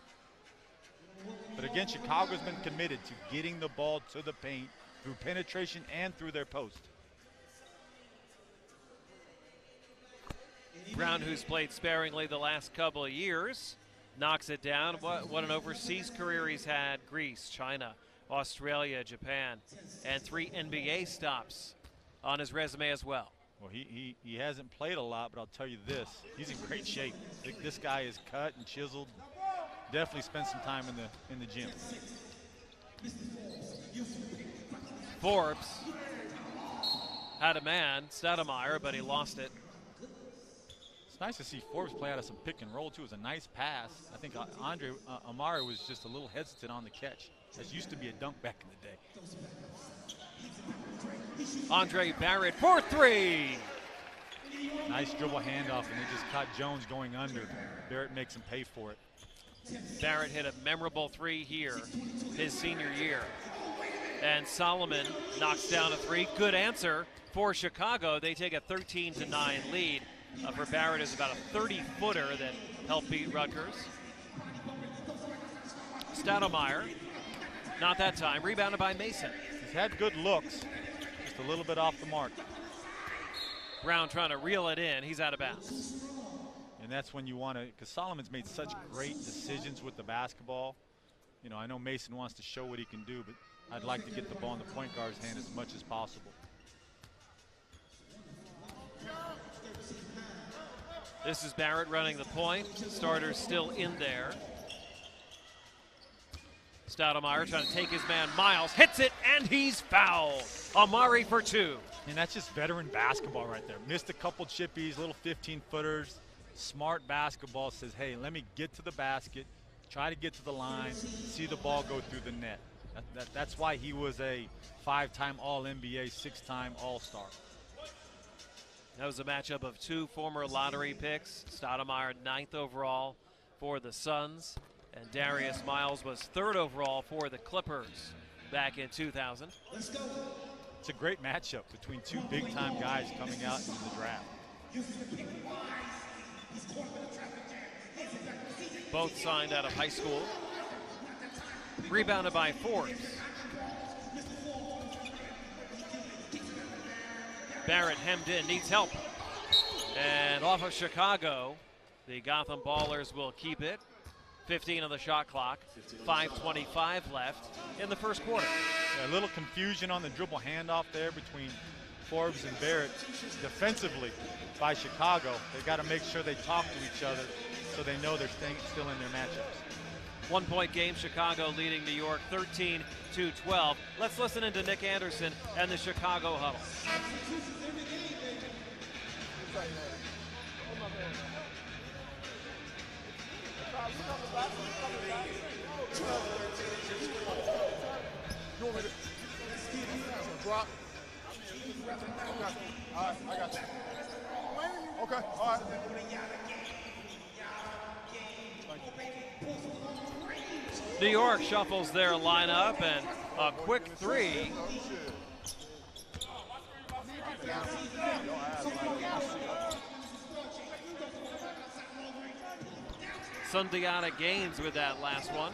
But again, Chicago's been committed to getting the ball to the paint through penetration and through their post. Brown, who's played sparingly the last couple of years, knocks it down. What an overseas career he's had. Greece, China, Australia, Japan, and 3 NBA stops on his resume as well. Well, he hasn't played a lot, but I'll tell you this, he's in great shape. This guy is cut and chiseled. Definitely spent some time in the gym. Forbes had a man, Stoudemire, but he lost it. It's nice to see Forbes play out of some pick and roll, too. It was a nice pass. I think Andre Amari was just a little hesitant on the catch. That used to be a dunk back in the day. Andre Barrett for three. Nice dribble handoff, and they just caught Jones going under. Barrett makes him pay for it. Barrett hit a memorable three here his senior year. And Solomon knocks down a three. Good answer for Chicago. They take a 13-9 lead. For Barrett is about a 30-footer that helped beat Rutgers. Stoudemire, not that time, rebounded by Mason. He's had good looks, just a little bit off the mark. Brown trying to reel it in, he's out of bounds. And that's when you want to, because Solomon's made such great decisions with the basketball. You know, I know Mason wants to show what he can do, but I'd like to get the ball in the point guard's hand as much as possible. This is Barrett running the point. Starter's still in there. Stoudemire trying to take his man Miles, hits it, and he's fouled. Amari for two. And that's just veteran basketball right there. Missed a couple chippies, little 15-footers. Smart basketball says, hey, let me get to the basket, try to get to the line, see the ball go through the net. That's why he was a 5-time All-NBA, 6-time All-Star. That was a matchup of two former lottery picks. Stoudemire 9th overall for the Suns, and Darius Miles was 3rd overall for the Clippers back in 2000. It's a great matchup between two big-time guys coming out in the draft. Both signed out of high school. Rebounded by Forbes. Barrett hemmed in, needs help. And off of Chicago, the Gotham Ballers will keep it. 15 on the shot clock, 5:25 left in the first quarter. Yeah, a little confusion on the dribble handoff there between Forbes and Barrett. Defensively by Chicago, they got to make sure they talk to each other so they know they're still in their matchups. 1-point game, Chicago leading New York 13-12. Let's listen into Nick Anderson and the Chicago huddle. You want me to drop? Okay. All right, I got you. Okay, all right. New York shuffles their lineup, and a quick three. Sundiata Gaines with that last one.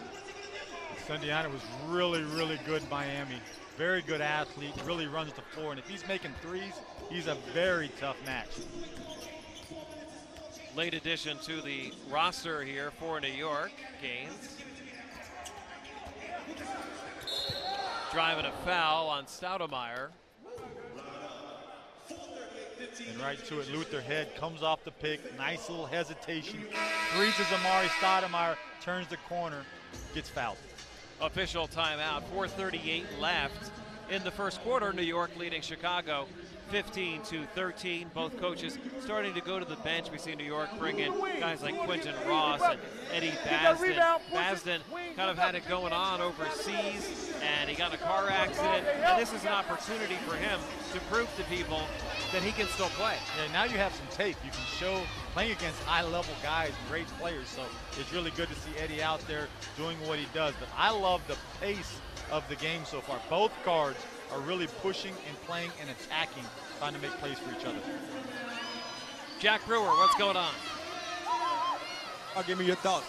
Sundiata was really, really good in Miami. Very good athlete, really runs the floor, and if he's making threes, he's a very tough match. Late addition to the roster here for New York, Gaines. Driving a foul on Stoudemire. And right to it, Luther Head comes off the pick, nice little hesitation, freezes Amari Stoudemire, turns the corner, gets fouled. Official timeout, 4:38 left in the first quarter. New York leading Chicago 15-13. Both coaches starting to go to the bench. We see New York bring in guys like Quentin Ross and Eddie Basden. Basden kind of had it going on overseas, and he got in a car accident. And this is an opportunity for him to prove to people that he can still play. Yeah, now you have some tape. You can show playing against high-level guys, great players. So it's really good to see Eddie out there doing what he does. But I love the pace of the game so far. Both guards are really pushing and playing and attacking, trying to make plays for each other. Jack Brewer, what's going on? Give me your thoughts.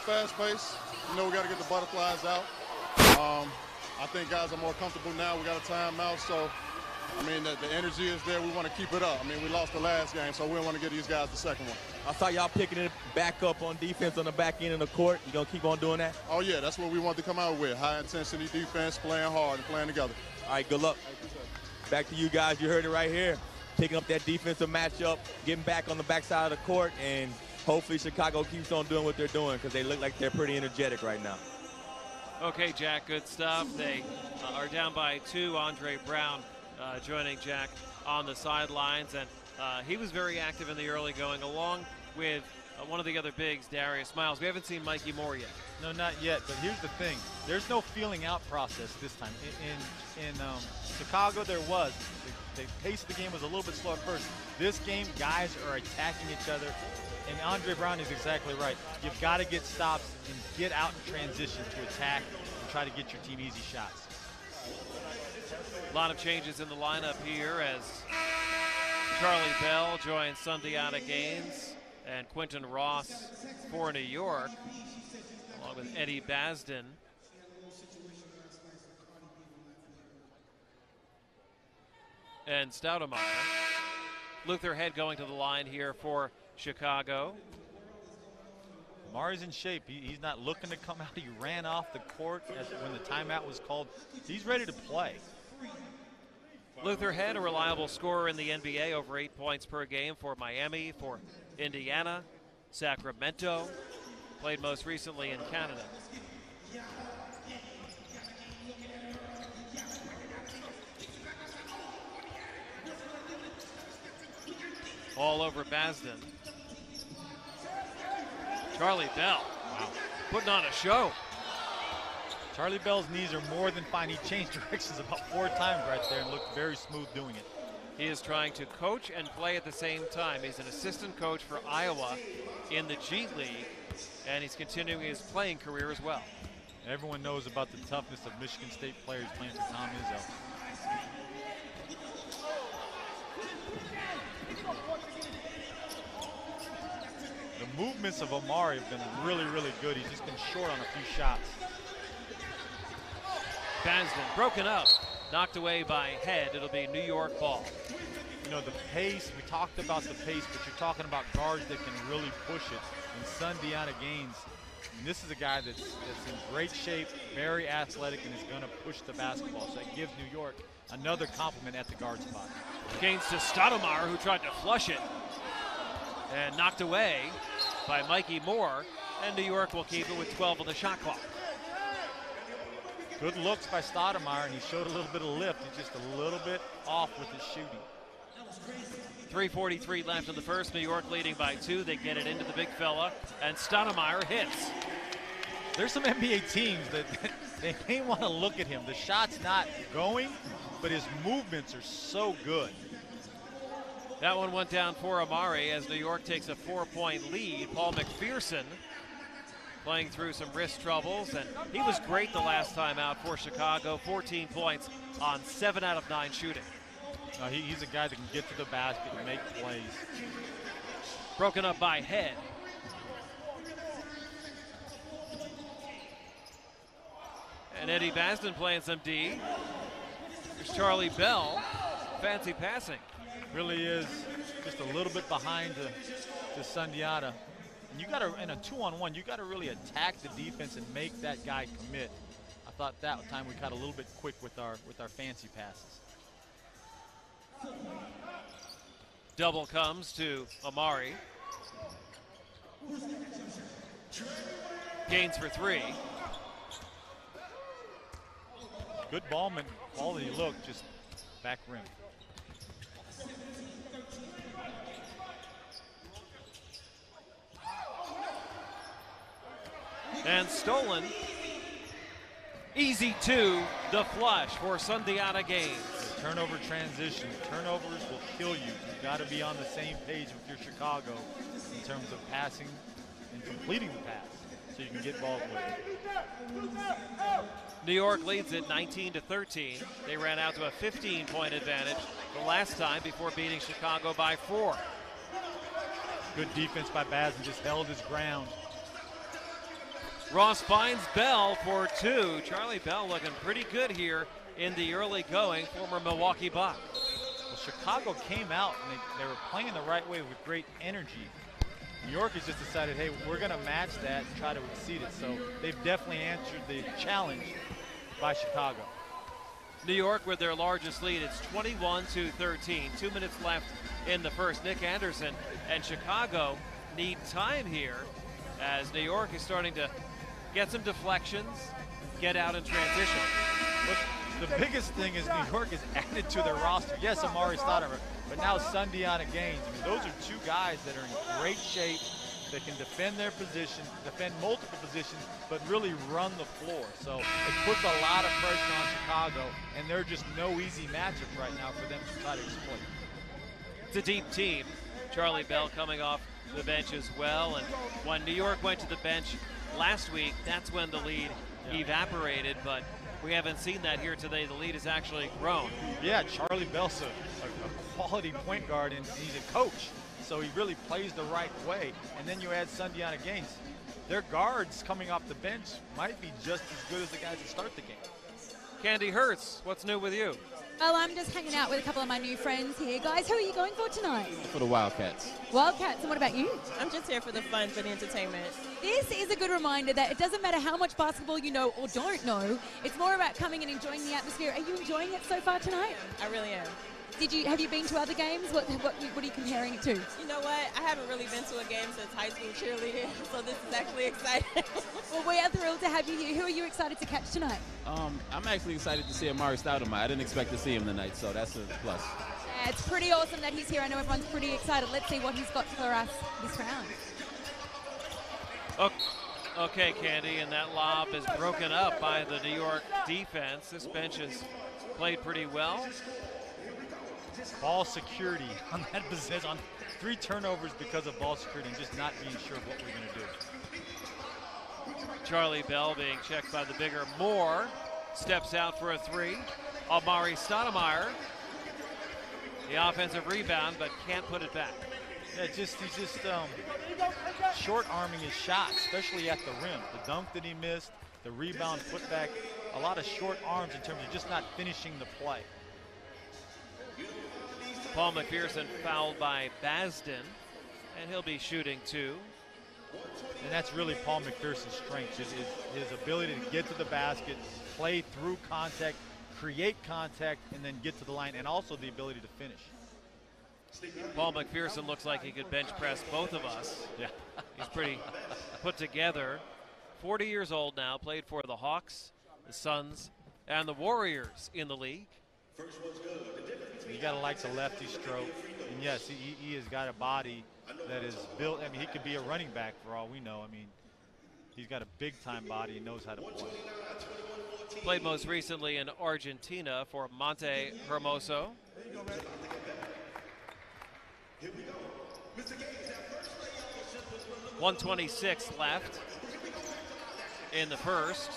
Fast pace. You know, we got to get the butterflies out. I think guys are more comfortable now. We got a timeout, so I mean, the energy is there. We want to keep it up. I mean, we lost the last game, so we don't want to get these guys the second one. I saw y'all picking it back up on defense on the back end of the court. You gonna keep on doing that? Oh yeah, that's what we want to come out with. High intensity defense, playing hard and playing together. All right, good luck. back to you guys. You heard it right here. Picking up that defensive matchup, getting back on the backside of the court, and hopefully Chicago keeps on doing what they're doing because they look like they're pretty energetic right now. Okay, Jack, good stuff. They are down by 2. Andre Brown joining Jack on the sidelines, and he was very active in the early going, along with one of the other bigs, Darius Miles. We haven't seen Mikey Moore yet. No, not yet, but here's the thing. There's no feeling out process this time. In Chicago, there was. The pace of the game was a little bit slow at first. This game, guys are attacking each other, and Andre Brown is exactly right. You've got to get stops and get out in transition to attack and try to get your team easy shots. A lot of changes in the lineup here as Charlie Bell joins Sundiata Gaines and Quentin Ross for New York, along with Eddie Basden. And Stoudemire. Luther Head going to the line here for Chicago. Amari's in shape. He's not looking to come out. He ran off the court when the timeout was called. He's ready to play. Luther Head, a reliable scorer in the NBA, over 8 points per game for Miami, for Indiana, Sacramento. Played most recently in Canada. All over Basden. Charlie Bell, wow, putting on a show. Charlie Bell's knees are more than fine. He changed directions about 4 times right there and looked very smooth doing it. He is trying to coach and play at the same time. He's an assistant coach for Iowa in the G League, and he's continuing his playing career as well. Everyone knows about the toughness of Michigan State players playing for Tom Izzo. The movements of Amari have been really, really good. He's just been short on a few shots. Basden broken up, knocked away by Head. It'll be New York ball. You know, the pace, we talked about the pace, but you're talking about guards that can really push it. And Sundiata Gaines, and this is a guy that's in great shape, very athletic, and is going to push the basketball. So that gives New York another compliment at the guard spot. Gaines to Stoudemire, who tried to flush it and knocked away by Mikey Moore, and New York will keep it with 12 on the shot clock. Good looks by Stoudemire, and he showed a little bit of lift. He's just a little bit off with his shooting. 3:43 left in the first. New York leading by 2. They get it into the big fella, and Stoudemire hits. There's some NBA teams that they may want to look at him. The shot's not going, but his movements are so good. That one went down for Amari as New York takes a 4-point lead. Paul McPherson playing through some wrist troubles, and he was great the last time out for Chicago. 14 points on 7 out of 9 shooting. He's a guy that can get to the basket and make plays. Broken up by Head. And Eddie Basden playing some D. There's Charlie Bell. Fancy passing. Really is just a little bit behind to Sundiata. And you got to, in a 2-on-1, you got to really attack the defense and make that guy commit. I thought that time we got a little bit quick with our fancy passes. Double comes to Amari. Gaines for 3. Good ballman, quality look, just back rim. And stolen. Easy 2, the flush for Sundiata Gaines. Turnover transition. Turnovers will kill you. You've got to be on the same page with your Chicago in terms of passing and completing the pass so you can get balls with it. New York leads it 19-13. They ran out to a 15-point advantage the last time before beating Chicago by 4. Good defense by Basden, just held his ground. Ross finds Bell for 2. Charlie Bell looking pretty good here in the early going, former Milwaukee Buck. Well, Chicago came out and they were playing the right way with great energy. New York has just decided, hey, we're going to match that and try to exceed it. So they've definitely answered the challenge by Chicago. New York with their largest lead. It's 21-13. 2 minutes left in the first. Nick Anderson and Chicago need time here as New York is starting to get some deflections, get out in transition. The biggest thing is New York is added to their roster. Yes, Amari Stoudemire, but now Sundiana Gaines. I mean, those are two guys that are in great shape, that can defend their position, defend multiple positions, but really run the floor. So it puts a lot of pressure on Chicago, and they're just no easy matchup right now for them to try to exploit. It's a deep team. Charlie Bell coming off the bench as well. And when New York went to the bench last week, that's when the lead evaporated, but we haven't seen that here today. The lead has actually grown. Yeah, Charlie Bell's a quality point guard, and he's a coach, so he really plays the right way. And then you add Sundiana Gaines. Their guards coming off the bench might be just as good as the guys that start the game. Candy Hertz, what's new with you? Well, I'm just hanging out with a couple of my new friends here. Guys, who are you going for tonight? For the Wildcats. Wildcats, and what about you? I'm just here for the fun, for the entertainment. This is a good reminder that it doesn't matter how much basketball you know or don't know. It's more about coming and enjoying the atmosphere. Are you enjoying it so far tonight? I really am. Have you been to other games? What are you comparing it to? You know what? I haven't really been to a game since high school cheerleading, so this is actually exciting. Well, we are thrilled to have you here. Who are you excited to catch tonight? I'm actually excited to see Amari Stoudemire. I didn't expect to see him tonight, so that's a plus. Yeah, it's pretty awesome that he's here. I know everyone's pretty excited. Let's see what he's got for us this round. Okay, Candy, and that lob is broken up by the New York defense. This bench has played pretty well. Ball security on that possession, on 3 turnovers because of ball security and just not being sure of what we're going to do. Charlie Bell being checked by the bigger Moore. Steps out for a 3. Amari Stoudemire. The offensive rebound, but can't put it back. Yeah, he's just short-arming his shot, especially at the rim. The dunk that he missed, the rebound, put back, a lot of short arms in terms of just not finishing the play. Paul McPherson fouled by Basden, and he'll be shooting 2. And that's really Paul McPherson's strength, his ability to get to the basket, play through contact, create contact, and then get to the line, and also the ability to finish. Paul McPherson looks like he could bench press both of us. Yeah. He's pretty put together. 40 years old now, played for the Hawks, the Suns, and the Warriors in the league. You got to like the lefty stroke. And yes, he has got a body that is built. I mean, he could be a running back for all we know. I mean, he's got a big-time body and knows how to play. Played most recently in Argentina for Monte Hermoso. Here we go. 126 left in the first.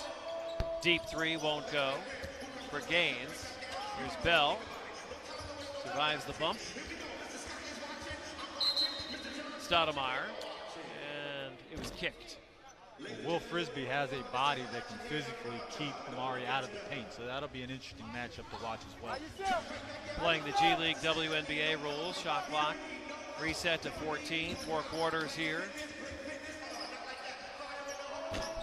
Deep 3 won't go for Gaines. Here's Bell. Survives the bump. Stoudemire. And it was kicked. Will Frisbee has a body that can physically keep Amari out of the paint, so that'll be an interesting matchup to watch as well. Playing the G League WNBA rules, shot clock reset to 14, 4 quarters here.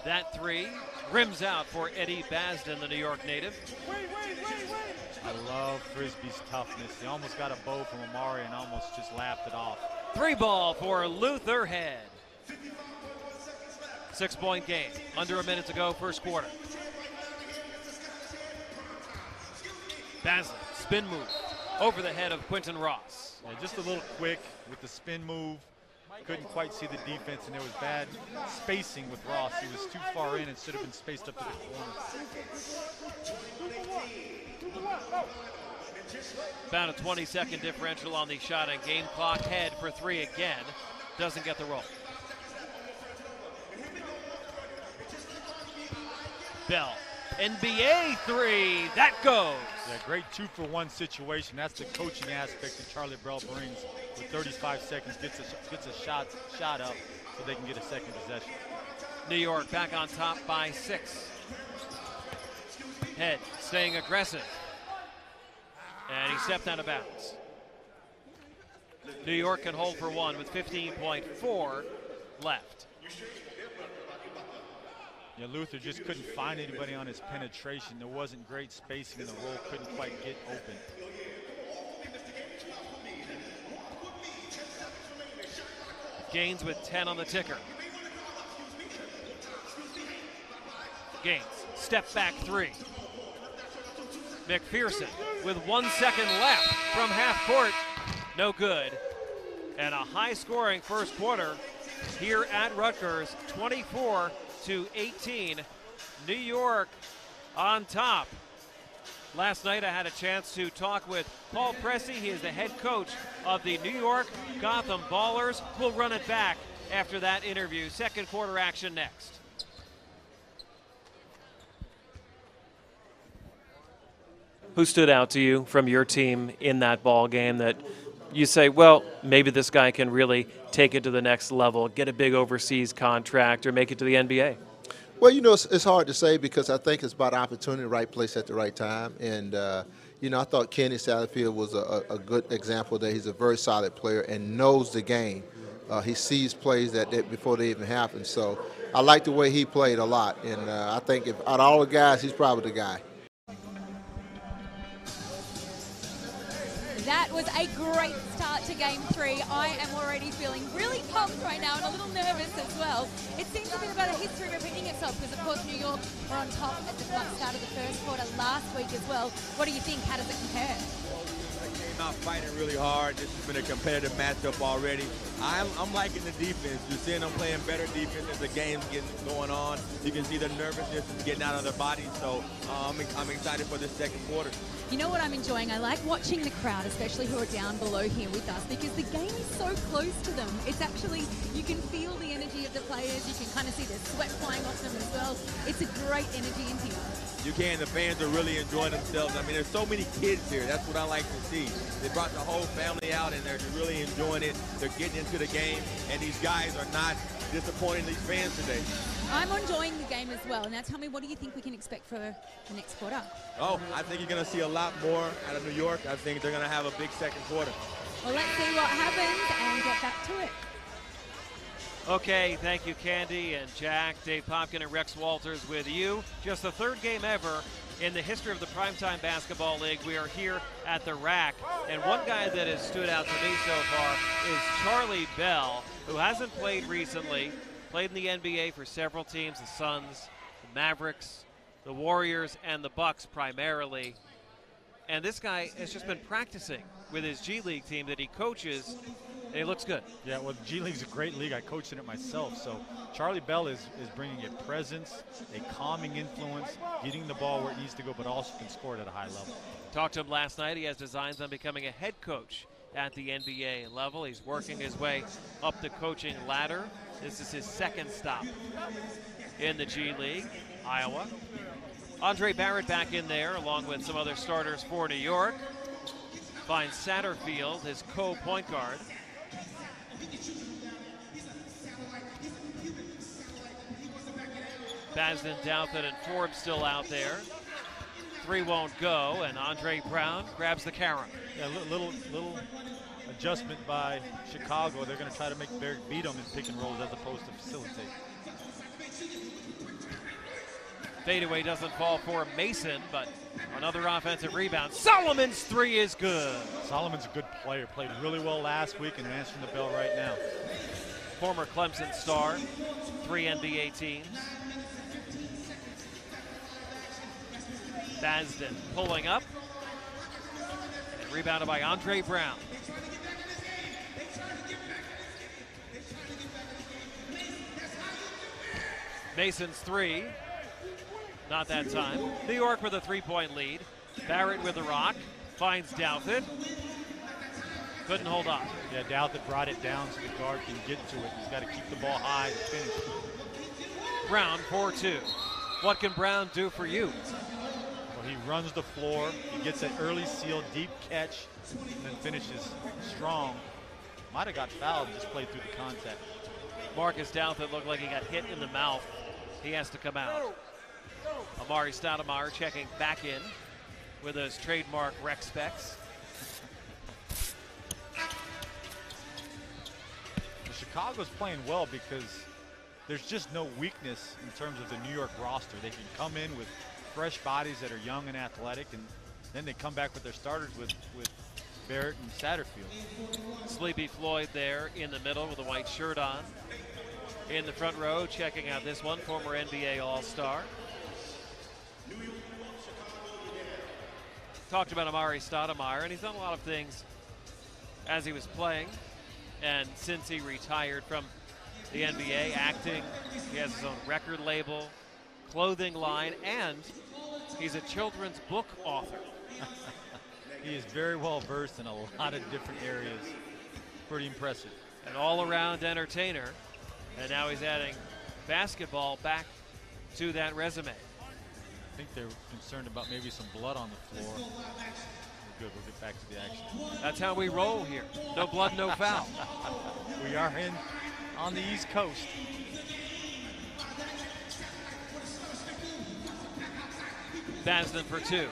That 3 rims out for Eddie Basden, the New York native. I love Frisbee's toughness. He almost got a bow from Amari and almost just laughed it off. 3 ball for Luther Head. 6-point game. Under a minute to go, first quarter. Basden, spin move over the head of Quentin Ross. Yeah, just a little quick with the spin move. Couldn't quite see the defense, and there was bad spacing with Ross. He was too far in and should have been spaced up to the corner. About a 20-second differential on the shot and game clock. Head for 3 again. Doesn't get the roll. Bell, NBA 3, that goes. Yeah, great 2-for-1 situation. That's the coaching aspect that Charlie Bell brings. With 35 seconds, gets a shot up so they can get a second possession. New York back on top by 6. Head staying aggressive. And he stepped out of bounds. New York can hold for 1 with 15.4 left. Yeah, Luther just couldn't find anybody on his penetration. There wasn't great spacing in the roll, couldn't quite get open. Gaines with 10 on the ticker. Gaines, step back three. McPherson with 1 second left from half court. No good. And a high-scoring first quarter here at Rutgers, 24-18. New York on top. Last night I had a chance to talk with Paul Pressey. He is the head coach of the New York Gotham Ballers. We'll run it back after that interview. Second quarter action next. Who stood out to you from your team in that ball game that you say, well, maybe this guy can really take it to the next level, get a big overseas contract, or make it to the NBA? Well, you know, it's hard to say because I think it's about opportunity, right place at the right time. And, you know, I thought Kenny Satterfield was a good example that he's a very solid player and knows the game. He sees plays that before they even happen. So I like the way he played a lot. And I think out of all the guys, he's probably the guy. That was a great start to Game 3. I am already feeling really pumped right now and a little nervous as well. It seems a bit about a history repeating itself because, of course, New York were on top at the start of the first quarter last week as well. What do you think? How does it compare? I came out fighting really hard. This has been a competitive matchup already. I'm liking the defense. You're seeing them playing better defense as the game's going on. You can see the nervousness is getting out of their bodies. So I'm excited for the second quarter. You know what I'm enjoying? I like watching the crowd, especially who are down below here with us, because the game is so close to them. It's actually, you can feel the energy of the players. You can kind of see the sweat flying off them as well. It's a great energy in here. You can. The fans are really enjoying themselves. I mean, there's so many kids here. That's what I like to see. They brought the whole family out, and they're really enjoying it. They're getting into the game, and these guys are not disappointing these fans today. I'm enjoying the game as well. Now tell me, what do you think we can expect for the next quarter? Oh, I think you're going to see a lot more out of New York. I think they're going to have a big second quarter. Well, let's see what happens and get back to it. Okay, thank you, Candy and Jack. Dave Popkin and Rex Walters with you. Just the third game ever in the history of the Primetime Basketball League. We are here at the rack. And one guy that has stood out to me so far is Charlie Bell, who hasn't played recently. Played in the NBA for several teams, the Suns, the Mavericks, the Warriors, and the Bucks primarily. And this guy has just been practicing with his G League team that he coaches, and he looks good. Yeah, well, G League's a great league. I coached in it myself. So Charlie Bell is bringing a presence, a calming influence, getting the ball where it needs to go, but also can score it at a high level. Talked to him last night. He has designs on becoming a head coach at the NBA level. He's working his way up the coaching ladder. This is his second stop in the G League, Iowa. Andre Barrett back in there, along with some other starters for New York. Finds Satterfield, his co-point guard. Basden, Douthit, and Forbes still out there. Three won't go, and Andre Brown grabs the carom. Yeah, little adjustment by Chicago. They're going to try to make Barrett beat them in pick and rolls as opposed to facilitate. Fadeaway doesn't fall for Mason, but another offensive rebound. Solomon's three is good. Solomon's a good player. Played really well last week and answering the bell right now. Former Clemson star, 3 NBA teams. Basden pulling up. And rebounded by Andre Brown. Mason's three. Not that time. New York with a 3-point lead. Barrett with the rock. Finds Douthit. Couldn't hold on. Yeah, Douthit brought it down so the guard can get to it. He's got to keep the ball high to finish. Brown 4-2. What can Brown do for you? Well, he runs the floor. He gets an early seal, deep catch, and then finishes strong. Might have got fouled and just played through the contact. Marcus Douthit looked like he got hit in the mouth. He has to come out. Amari Stoudemire checking back in with those trademark rec specs. Chicago's playing well because there's just no weakness in terms of the New York roster. They can come in with fresh bodies that are young and athletic, and then they come back with their starters with Barrett and Satterfield. Sleepy Floyd there in the middle with a white shirt on. In the front row, checking out this one, former NBA All-Star. Talked about Amari Stoudemire, and he's done a lot of things as he was playing. And since he retired from the NBA, acting, he has his own record label, clothing line, and he's a children's book author. He is very well versed in a lot of different areas. Pretty impressive. An all-around entertainer. And now he's adding basketball back to that resume. I think they're concerned about maybe some blood on the floor. We're good, we'll get back to the action. That's how we roll here. No blood, no foul. We are on the East Coast. Basden for two.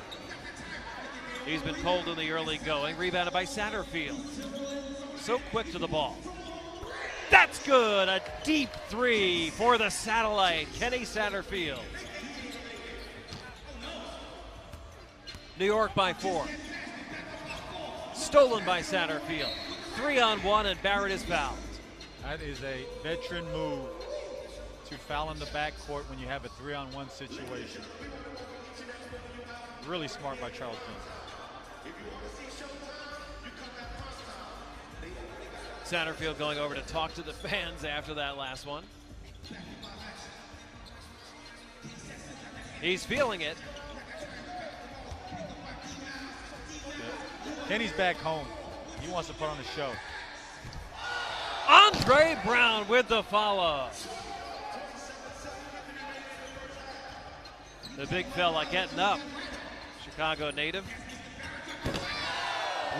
He's been cold in the early going. Rebounded by Satterfield. So quick to the ball. That's good. A deep three for the satellite, Kenny Satterfield. New York by 4. Stolen by Satterfield. 3-on-1, and Barrett is fouled. That is a veteran move to foul in the backcourt when you have a 3-on-1 situation. Really smart by Charles Benson. Satterfield going over to talk to the fans after that last one. He's feeling it. Kenny's back home. He wants to put on a show. Andre Brown with the follow. The big fella getting up. Chicago native.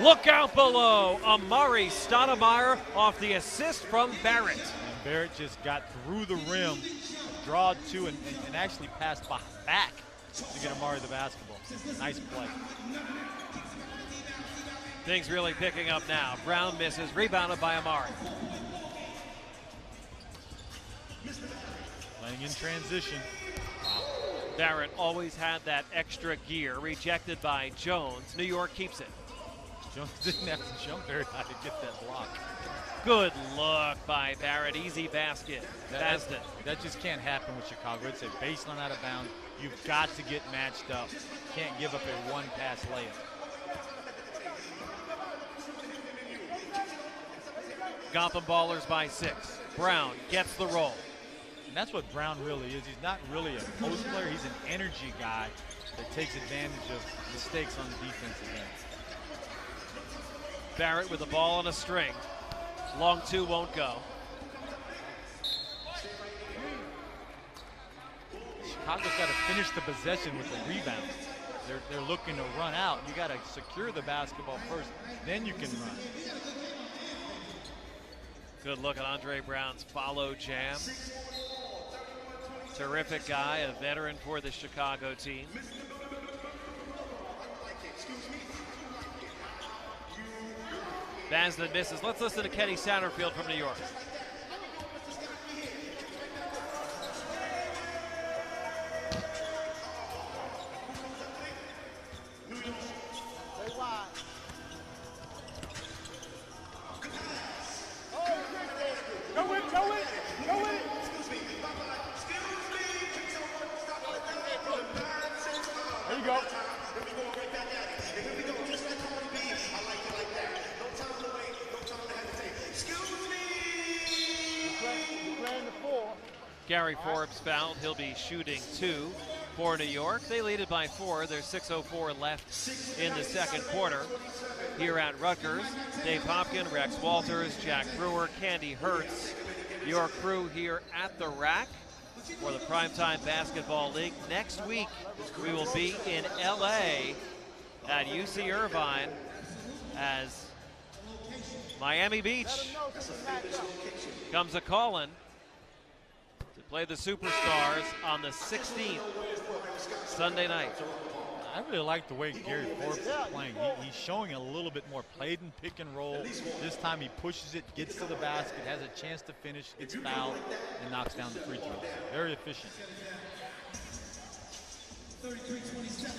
Look out below. Amari Stoudemire off the assist from Barrett. And Barrett just got through the rim, drawed two, and actually passed back to get Amari the basketball. Nice play. Things really picking up now. Brown misses, rebounded by Amari. Playing in transition. Barrett always had that extra gear, rejected by Jones. New York keeps it. Jones didn't have to jump very high to get that block. Good look by Barrett. Easy basket. Basden. That just can't happen with Chicago. It's a baseline out of bounds. You've got to get matched up. Can't give up a one-pass layup. Gotham Ballers by 6. Brown gets the roll. And that's what Brown really is. He's not really a post player. He's an energy guy that takes advantage of mistakes on the defensive end. Barrett with the ball on a string. Long two won't go. Chicago's got to finish the possession with the rebound. They're looking to run out. You got to secure the basketball first, then you can run. Good look at Andre Brown's follow jam. Terrific guy, a veteran for the Chicago team. Basden misses. Let's listen to Kenny Satterfield from New York. There you go. Gary Forbes fouled. He'll be shooting 2 for New York. They lead it by 4. There's 6:04 left in the second quarter. Here at Rutgers, Dave Hopkins, Rex Walters, Jack Brewer, Candy Hertz, your crew here at the rack for the Primetime Basketball League. Next week, we will be in LA at UC Irvine as Miami Beach comes a call-in to play the Superstars on the 16th, Sunday night. I really like the way Gary Forbes is playing. He's showing a little bit more played in pick and roll. This time he pushes it, gets to the basket, has a chance to finish, gets fouled, and knocks down the free throws. Very efficient.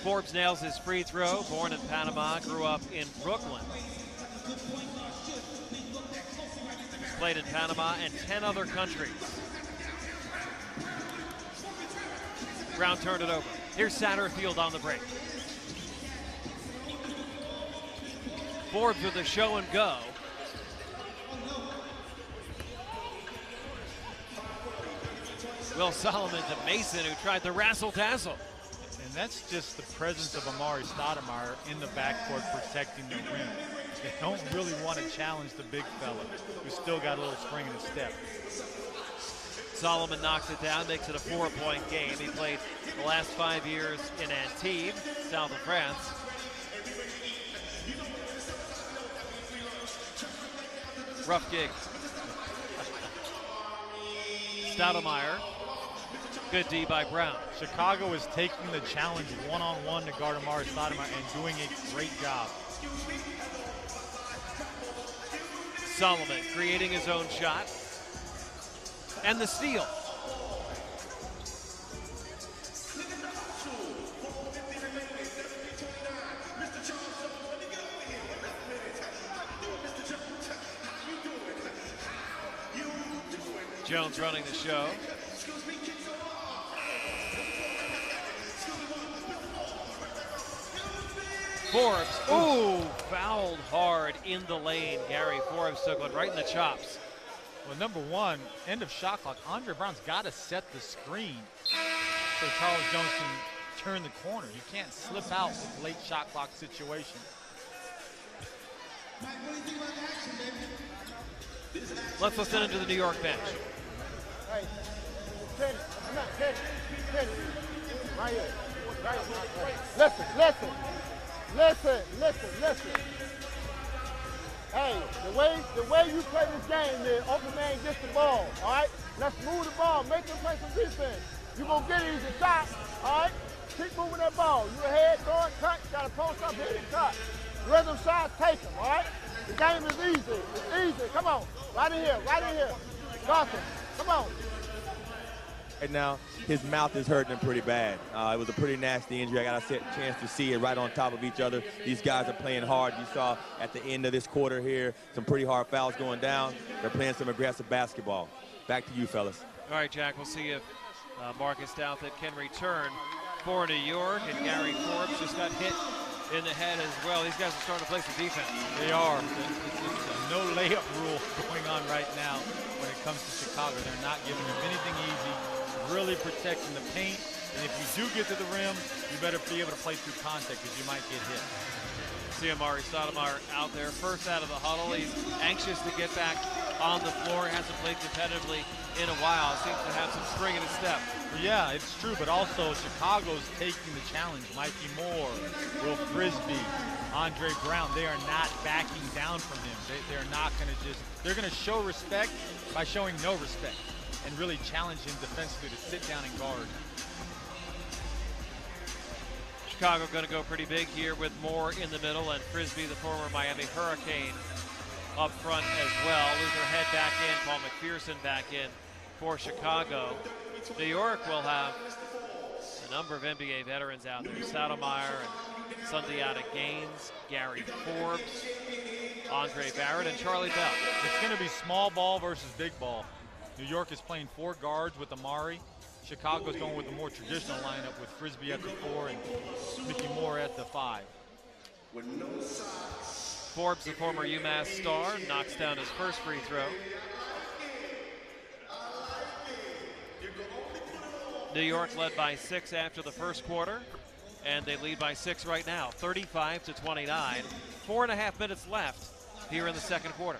Forbes nails his free throw. Born in Panama, grew up in Brooklyn. He's played in Panama and 10 other countries. Brown turned it over. Here's Satterfield on the break. Forbes with a show and go. Will Solomon to Mason, who tried the razzle-dazzle. And that's just the presence of Amari Stoudemire in the backcourt protecting the rim. They don't really want to challenge the big fella, who's still got a little spring in his step. Solomon knocks it down, makes it a 4-point game. He played the last 5 years in Antibes, south of France. Rough gig. Stoudemire. Good D by Brown. Chicago is taking the challenge one-on-one to guard Amari Stoudemire and doing a great job. Solomon creating his own shot. And the steal. Jones running the show. Forbes, ooh, fouled hard in the lane. Gary Forbes took one right in the chops. Well, number one, end of shot clock. Andre Brown's got to set the screen so Charles Jones can turn the corner. You can't slip out with late shot clock situation. Let's listen into the New York bench. Hey, Kenny. Right here. Listen. Hey, the way you play this game is open man gets the ball, all right? Let's move the ball, make them play some defense. You're going to get easy shots, all right? Keep moving that ball. You ahead, throw it, cut, got to post up, hit it, cut. Rhythm shots, take them, all right? The game is easy. It's easy. Come on. Right in here. Gotham, come on. Right now, his mouth is hurting him pretty bad. It was a pretty nasty injury. I got a chance to see it right on top of each other. These guys are playing hard. You saw at the end of this quarter here, some pretty hard fouls going down. They're playing some aggressive basketball. Back to you, fellas. All right, Jack, we'll see if Marcus Douthit can return for New York. And Gary Forbes just got hit in the head as well. These guys are starting to play some defense. They are. It's a no layup rule going on right now when it comes to Chicago. They're not giving them anything easy. Really protecting the paint, and if you do get to the rim, you better be able to play through contact because you might get hit. See Amari Stoudemire out there, first out of the huddle. He's anxious to get back on the floor. Hasn't played competitively in a while. Seems to have some spring in his step. Yeah, it's true, but also Chicago's taking the challenge. Mikey Moore, Will Frisbee, Andre Brown, they are not backing down from him. They're not going to they're going to show respect by showing no respect and really challenge him defensively to sit down and guard. Chicago going to go pretty big here with Moore in the middle and Frisbee, the former Miami Hurricane, up front as well. Luther Head back in, Paul McPherson back in for Chicago. New York will have a number of NBA veterans out there. Stoudemire and Sundiata Gaines, Gary Forbes, Andre Barrett, and Charlie Bell. It's going to be small ball versus big ball. New York is playing 4 guards with Amari. Chicago's going with a more traditional lineup with Frisbee at the 4 and Mickey Moore at the 5. Forbes, the former UMass star, knocks down his first free throw. New York led by 6 after the first quarter, and they lead by 6 right now, 35-29. 4.5 minutes left here in the second quarter.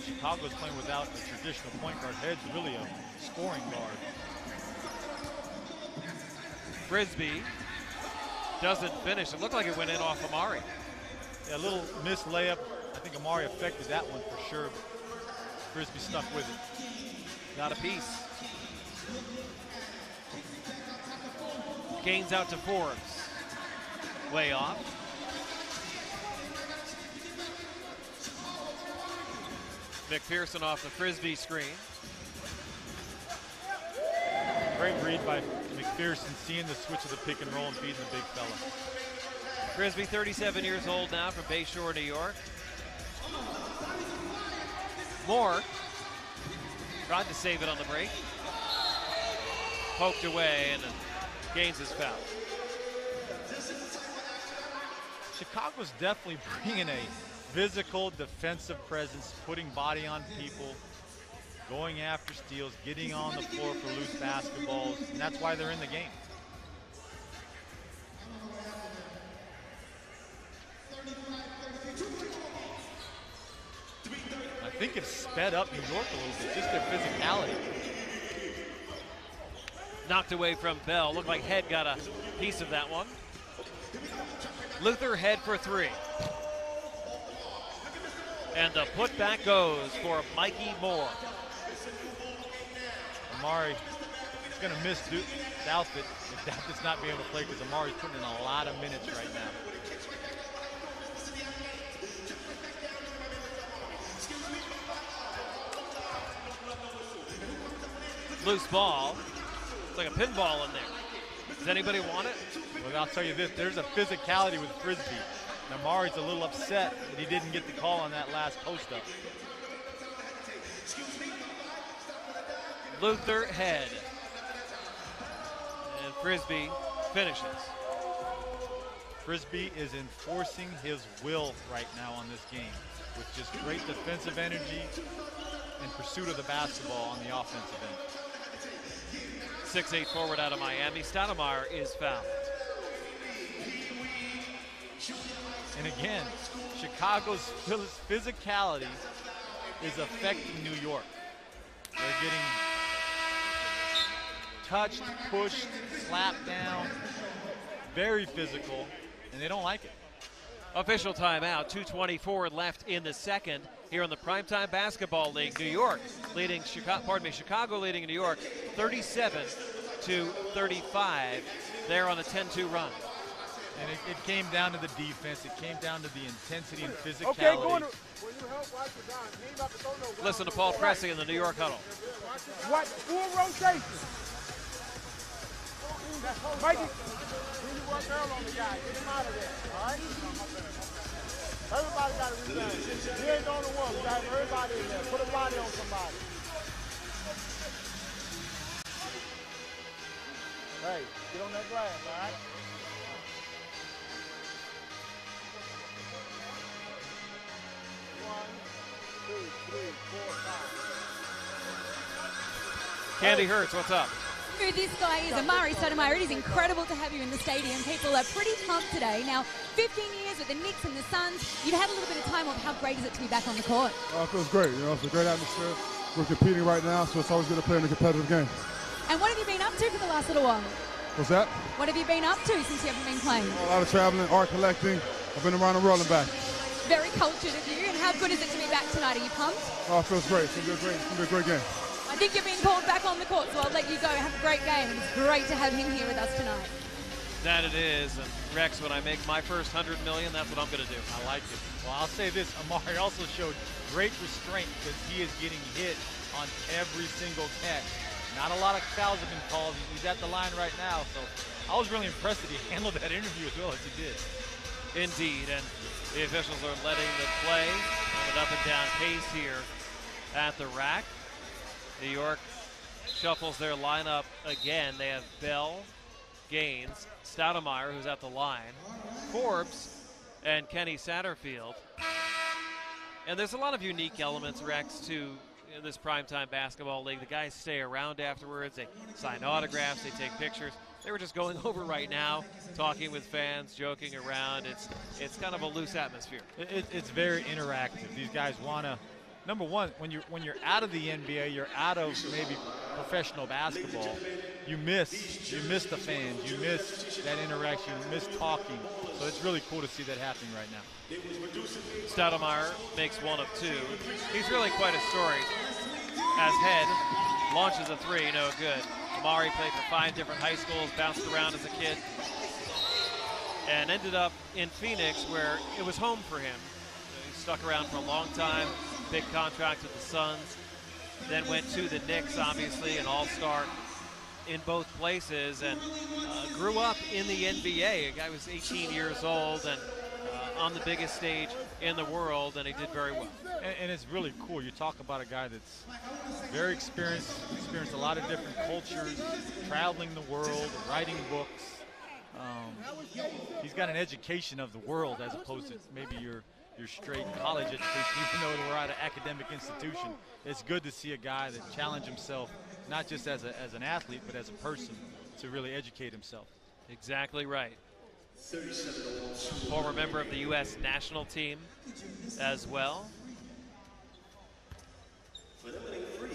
Chicago's playing without a traditional point guard. Head's really a scoring guard. Frisbee doesn't finish. It looked like it went in off Amari. Yeah, a little missed layup. I think Amari affected that one for sure. Frisbee stuck with it. Got a piece. Gaines out to Forbes. Way off. McPherson off the Frisbee screen. Great read by McPherson, seeing the switch of the pick and roll and beating the big fella. Frisbee, 37 years old now, from Bayshore, New York. Moore tried to save it on the break. Poked away, and Gaines is fouled. Chicago's definitely bringing a physical defensive presence, putting body on people, going after steals, getting on the floor for loose basketballs, and that's why they're in the game. I think it's sped up New York a little bit, just their physicality. Knocked away from Bell. Looked like Head got a piece of that one. Luther Head for three. And the putback goes for Mikey Moore. Amari is going to miss Douthit if Douthit's not being able to play, because Amari's putting in a lot of minutes right now. Loose ball. It's like a pinball in there. Does anybody want it? Well, I'll tell you this, there's a physicality with Frisbee. And Amari's a little upset that he didn't get the call on that last post-up. Luther Head. And Frisbee finishes. Frisbee is enforcing his will right now on this game with just great defensive energy and pursuit of the basketball on the offensive end. 6'8" forward out of Miami. Stoudemire is fouled. And again, Chicago's physicality is affecting New York. They're getting touched, pushed, slapped down, very physical, and they don't like it. Official timeout, 2:24 left in the second here in the Primetime Basketball League. New York leading Chicago leading New York 37-35. They're on a 10-2 run. And it came down to the defense. It came down to the intensity and physicality. Okay, when you help, watch the down. You ain't about to throw no Listen to Paul Pressey in the New York huddle. What? Full rotation. Make it. When you work early on the guy, get him out of there. All right? Everybody got to rebound. You ain't the only one. We got everybody in there. Put a body on somebody. Hey, get on that glass, all right? Candy Hurts, what's up? Who this guy is, Amari Stoudemire. It is incredible to have you in the stadium. People are pretty pumped today. Now, 15 years with the Knicks and the Suns, you've had a little bit of time off. How great is it to be back on the court? Oh, it feels great. You know, it's a great atmosphere. We're competing right now, so it's always good to play in a competitive game. And what have you been up to for the last little while? What's that? What have you been up to since you haven't been playing? A lot of traveling, art collecting. I've been around the world and back. Very cultured of you. And how good is it to be back tonight? Are you pumped? Oh, it feels great. It's going to be a great game. I think you're being called back on the court, so I'll let you go. Have a great game. It's great to have him here with us tonight. That it is. And Rex, when I make my first $100 million, that's what I'm going to do. I like it. Well, I'll say this. Amari also showed great restraint because he is getting hit on every single catch. Not a lot of fouls have been called. He's at the line right now, so I was really impressed that he handled that interview as well as he did. Indeed, and the officials are letting the play on an up and down pace here at the rack. New York shuffles their lineup again. They have Bell, Gaines, Stoudemire, who's at the line, Forbes, and Kenny Satterfield. And there's a lot of unique elements, Rex, to this Primetime Basketball League. The guys stay around afterwards. They sign autographs. They take pictures. They were just going over right now, talking with fans, joking around. It's kind of a loose atmosphere. It's very interactive. These guys want to, number one, when you're out of the NBA, you're out of maybe professional basketball. You miss the fans. You miss that interaction. You miss talking. So it's really cool to see that happening right now. Stoudemire makes one of two. He's really quite a story. As Head launches a three, no good. Amari played for 5 different high schools, bounced around as a kid, and ended up in Phoenix where it was home for him. He stuck around for a long time, big contract with the Suns, then went to the Knicks, obviously, an all-star in both places, and grew up in the NBA. A guy was 18 years old and on the biggest stage in the world, and he did very well. And it's really cool. You talk about a guy that's very experienced a lot of different cultures, traveling the world, writing books. He's got an education of the world as opposed to maybe your straight college education, even though we're at an academic institution. It's good to see a guy that challenged himself, not just as an athlete, but as a person, to really educate himself. Exactly right. Former member of the U.S. national team as well.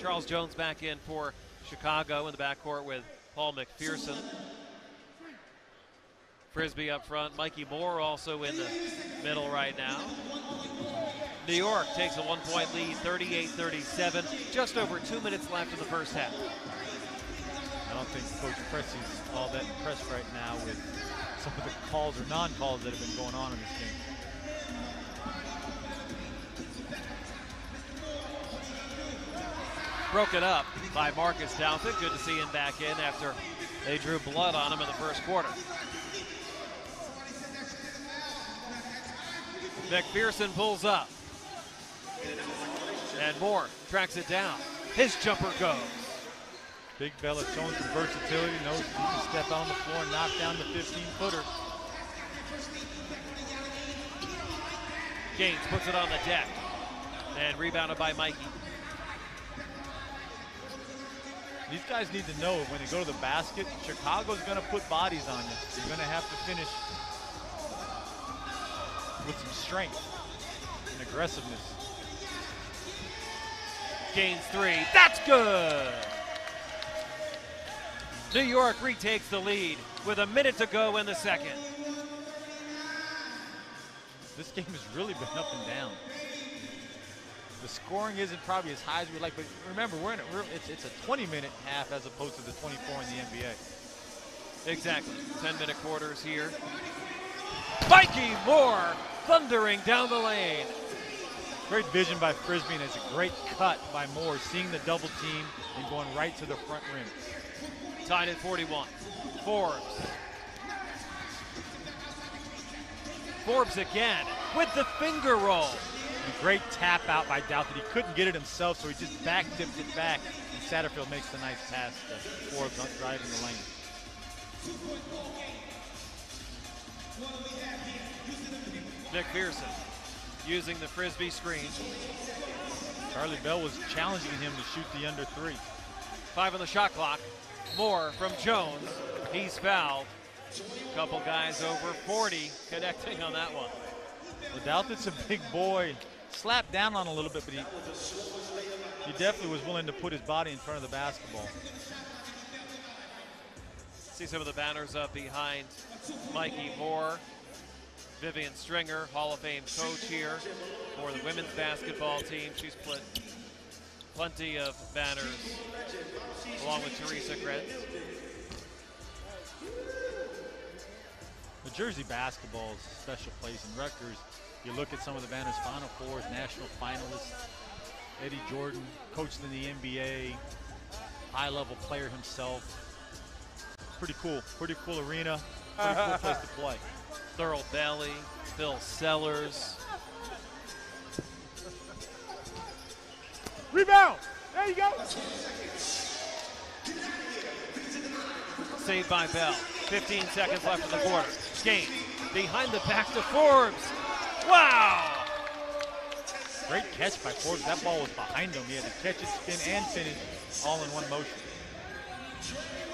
Charles Jones back in for Chicago in the backcourt with Paul McPherson. Frisbee up front. Mikey Moore also in the middle right now. New York takes a 1-point lead, 38-37. Just over 2 minutes left in the first half. I don't think Coach Pressey's all that impressed right now with some of the calls or non-calls that have been going on in this game. Broken up by Marcus Douthit. Good to see him back in after they drew blood on him in the first quarter. McPherson pulls up. And Moore tracks it down. His jumper goes. Big Bella showing some versatility, knows he can step on the floor and knock down the 15-footer. Gaines puts it on the deck. And rebounded by Mikey. These guys need to know when they go to the basket, Chicago's going to put bodies on you. You're going to have to finish with some strength and aggressiveness. Gaines 3. That's good! New York retakes the lead with a minute to go in the second. This game has really been up and down. The scoring isn't probably as high as we'd like, but remember, it's a 20-minute half as opposed to the 24 in the NBA. Exactly. 10-minute quarters here. Mikey Moore thundering down the lane. Great vision by Frisbee, and it's a great cut by Moore, seeing the double team and going right to the front rim. Tied at 41. Forbes again with the finger roll. A great tap out by Douthit. He couldn't get it himself, so he just back tipped it back. And Satterfield makes the nice pass to Forbes on driving the lane. McPherson using the Frisbee screen. Charlie Bell was challenging him to shoot the under 3. 5 on the shot clock. Moore from Jones. He's fouled. Couple guys over 40 connecting on that one. Well, Douthit's a big boy. Slapped down on a little bit, but he definitely was willing to put his body in front of the basketball. See some of the banners up behind Mikey Moore. Vivian Stringer, Hall of Fame coach here for the women's basketball team. She's put plenty of banners along with Teresa Gretz. The Jersey basketball is a special place in Rutgers. You look at some of the banners, Final Fours, national finalists. Eddie Jordan, coached in the NBA, high-level player himself. Pretty cool arena, pretty cool place to play. Thurl Bailey, Phil Sellers. Rebound! There you go! Saved by Bell. 15 seconds left in the quarter. Gaines behind the back to Forbes. Wow! Great catch by Forbes. That ball was behind him. He had to catch it, spin, and finish all in one motion.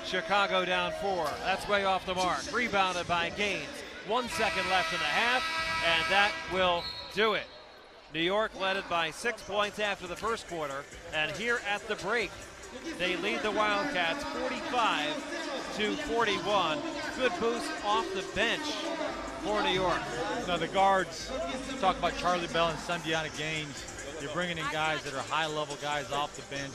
Chicago down 4. That's way off the mark. Rebounded by Gaines. 1 second left in the half, and that will do it. New York led it by 6 points after the first quarter, and here at the break, they lead the Wildcats 45-41. Good boost off the bench for New York. Now the guards, talk about Charlie Bell and Sundiana Gaines. You're bringing in guys that are high-level guys off the bench.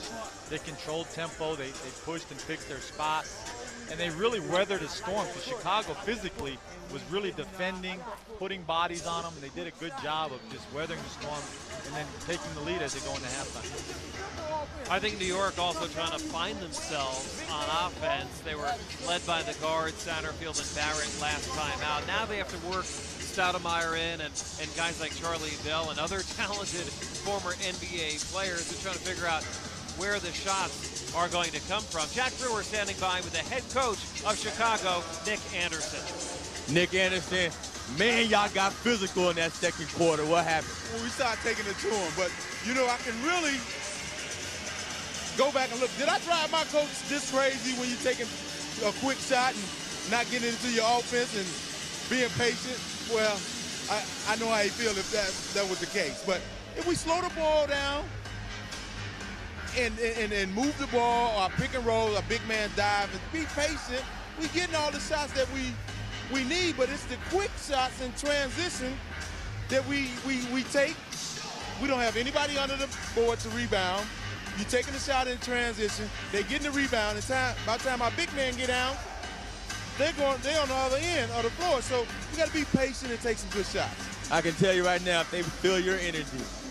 They controlled tempo. They pushed and fixed their spots. And they really weathered a storm because Chicago physically was really defending, putting bodies on them. They did a good job of just weathering the storm and then taking the lead as they go into halftime. I think New York also trying to find themselves on offense. They were led by the guards, Satterfield and Barrett last time out. Now they have to work Stoudemire in and guys like Charlie Bell and other talented former NBA players to try to figure out where the shots are going to come from. Jack Brewer standing by with the head coach of Chicago, Nick Anderson. Nick Anderson, man, y'all got physical in that second quarter. What happened? Well, we started taking it to him, but, you know, I can really go back and look. Did I drive my coach this crazy when you're taking a quick shot and not getting into your offense and being patient? Well, I know how you feel if that was the case. But if we slow the ball down and move the ball, or pick and roll, a big man dive, and be patient, we getting all the shots that we need, but it's the quick shots in transition that we take. We don't have anybody under the board to rebound. You're taking a shot in transition, they getting the rebound, and by the time our big man get down, they're on the other end of the floor. So you got to be patient and take some good shots. I can tell you right now, if they feel your energy,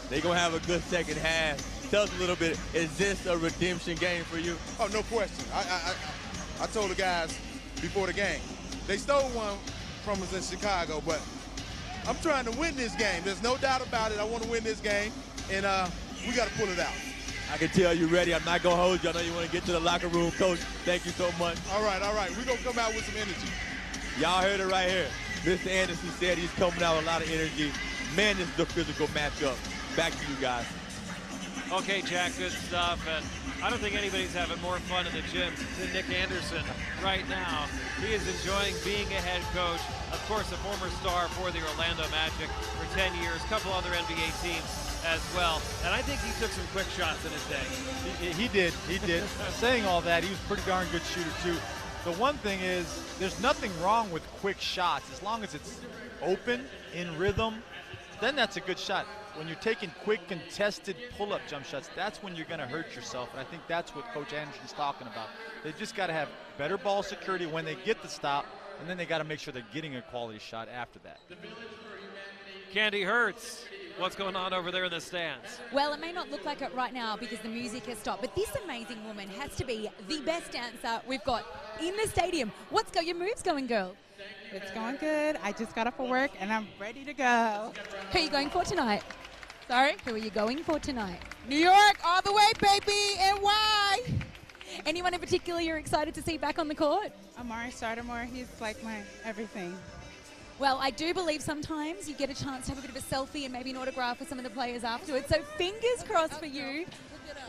they're going to have a good second half. Tell us a little bit, is this a redemption game for you? Oh, no question. I told the guys before the game, they stole one from us in Chicago, but I'm trying to win this game. There's no doubt about it. I want to win this game, and we got to pull it out. I can tell you're ready. I'm not going to hold you. I know you want to get to the locker room, Coach. Thank you so much. All right. We're going to come out with some energy. Y'all heard it right here. Mr. Anderson said he's coming out with a lot of energy. Man, this is the physical matchup. Back to you guys. Okay, Jack, good stuff. And I don't think anybody's having more fun in the gym than Nick Anderson right now. He is enjoying being a head coach. Of course, a former star for the Orlando Magic for 10 years, a couple other NBA teams as well. And I think he took some quick shots in his day. He did. Saying all that, he was a pretty darn good shooter, too. The one thing is, there's nothing wrong with quick shots. As long as it's open, in rhythm, then that's a good shot. When you're taking quick, contested pull-up jump shots, that's when you're going to hurt yourself. And I think that's what Coach Anderson's talking about. They just got to have better ball security when they get the stop, and then they got to make sure they're getting a quality shot after that. Candy Hurts, what's going on over there in the stands? Well, it may not look like it right now because the music has stopped, but this amazing woman has to be the best dancer we've got in the stadium. What's your moves going, girl? It's going good. I just got off of work, and I'm ready to go. Who are you going for tonight? Sorry? Who are you going for tonight? New York, all the way, baby, and why? Anyone in particular you're excited to see back on the court? Amari Stoudemire, he's like my everything. Well, I do believe sometimes you get a chance to have a bit of a selfie and maybe an autograph for some of the players afterwards. So fingers crossed for you.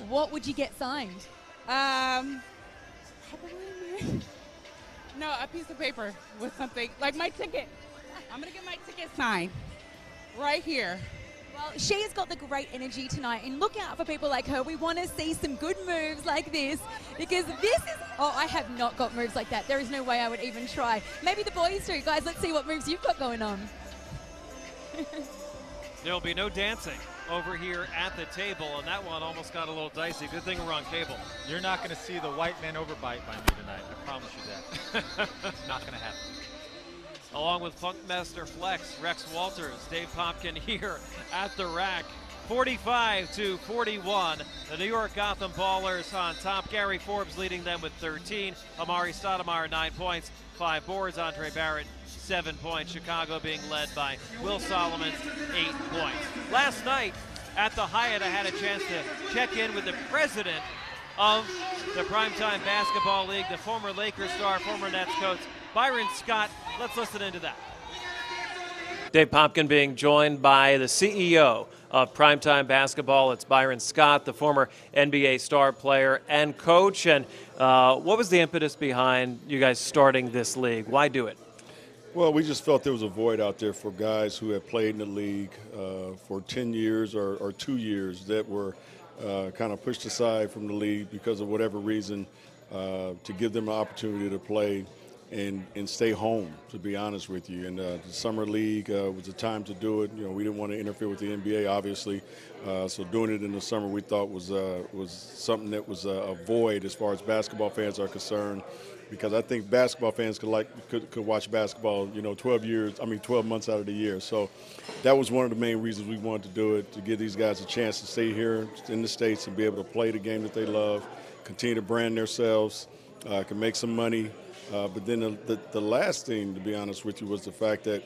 What would you get signed? Probably no, a piece of paper with something, like my ticket. I'm going to get my ticket signed right here. Well, she has got the great energy tonight, and look out for people like her. We want to see some good moves like this, because this is, I have not got moves like that. There is no way I would even try. Maybe the boys do. Guys, let's see what moves you've got going on. There'll be no dancing over here at the table, and that one almost got a little dicey. Good thing we're on cable. You're not going to see the white man overbite by me tonight. I promise you that. Not going to happen. Along with Funkmaster Flex, Rex Walters, Dave Popkin here at the rack. 45-41. The New York Gotham Ballers on top. Gary Forbes leading them with 13. Amari Stoudemire 9 points, 5 boards. Andre Barrett 7 points. Chicago being led by Will Solomon 8 points. Last night at the Hyatt, I had a chance to check in with the president of the Primetime Basketball League, the former Lakers star, former Nets coach, Byron Scott. Let's listen into that. Dave Popkin being joined by the CEO of Primetime Basketball. It's Byron Scott, the former NBA star player and coach. And what was the impetus behind you guys starting this league? Why do it? Well, we just felt there was a void out there for guys who had played in the league for 10 years or 2 years that were kind of pushed aside from the league because of whatever reason, to give them an opportunity to play. and stay home, to be honest with you. And the summer league was the time to do it. We didn't want to interfere with the NBA, obviously. So doing it in the summer we thought was something that was a void as far as basketball fans are concerned, because I think basketball fans could watch basketball, 12 months out of the year. So that was one of the main reasons we wanted to do it, to give these guys a chance to stay here in the States and be able to play the game that they love, continue to brand themselves, can make some money. But then the last thing, to be honest with you, was the fact that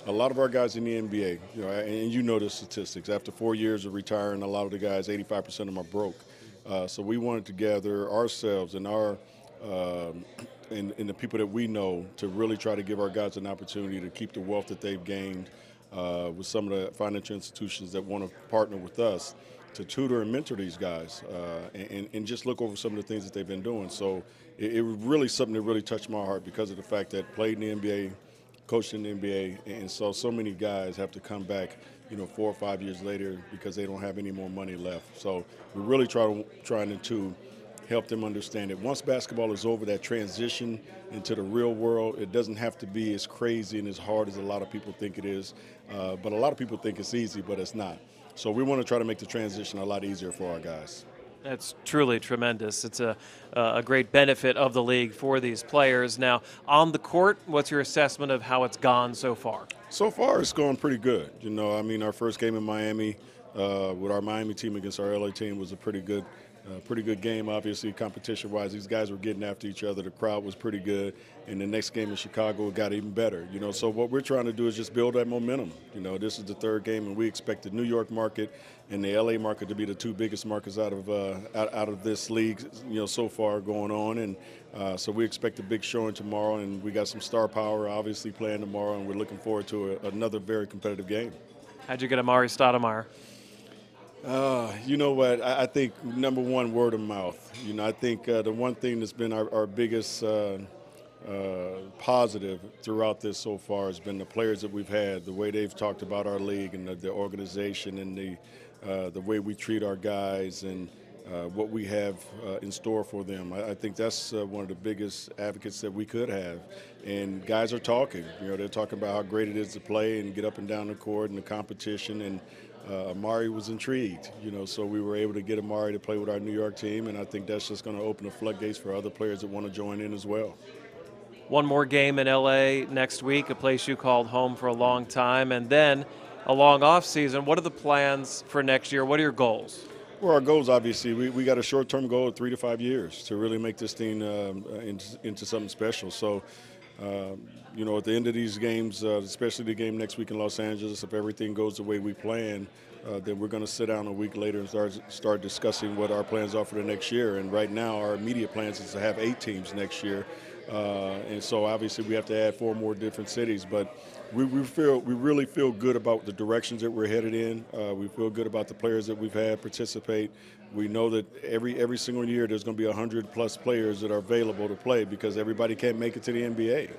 a lot of our guys in the NBA, and the statistics, after 4 years of retiring, a lot of the guys, 85% of them are broke. So we wanted to gather ourselves and and the people that we know to really try to give our guys an opportunity to keep the wealth that they've gained with some of the financial institutions that want to partner with us to tutor and mentor these guys and just look over some of the things that they've been doing. So it was really something that really touched my heart because of the fact that played in the NBA, coached in the NBA, and so many guys have to come back, 4 or 5 years later because they don't have any more money left. So we're really trying to help them understand that once basketball is over, that transition into the real world, it doesn't have to be as crazy and as hard as a lot of people think it is. But a lot of people think it's easy, but it's not. So we want to try to make the transition a lot easier for our guys. That's truly tremendous. It's a great benefit of the league for these players. Now, on the court, what's your assessment of how it's gone so far? So far, it's going pretty good. Our first game in Miami with our Miami team against our LA team was a pretty good game, obviously, competition-wise. These guys were getting after each other. The crowd was pretty good. And the next game in Chicago got even better. So what we're trying to do is just build that momentum. This is the third game, and we expect the New York market and the LA market to be the two biggest markets out of this league, so far going on. And so we expect a big showing tomorrow, and we got some star power, obviously, playing tomorrow, and we're looking forward to another very competitive game. How'd you get Amari Stoudemire? You know what? I think, number one, word of mouth. I think the one thing that's been our biggest positive throughout this so far has been the players that we've had, the way they've talked about our league and the organization and the way we treat our guys and what we have in store for them. I think that's one of the biggest advocates that we could have. And guys are talking. They're talking about how great it is to play and get up and down the court and the competition. And Amari was intrigued, so we were able to get Amari to play with our New York team, and I think that's just going to open the floodgates for other players that want to join in as well. One more game in LA next week, a place you called home for a long time, and then a long off season. What are the plans for next year? What are your goals? Well, our goals, obviously, we got a short-term goal of 3 to 5 years to really make this thing into something special. So, at the end of these games, especially the game next week in Los Angeles, if everything goes the way we plan, then we're going to sit down a week later and start discussing what our plans are for the next year. And right now, our immediate plans is to have 8 teams next year. And so obviously we have to add 4 more different cities, but we really feel good about the directions that we're headed in. We feel good about the players that we've had participate. We know that every single year there's going to be 100+ players that are available to play because everybody can't make it to the NBA.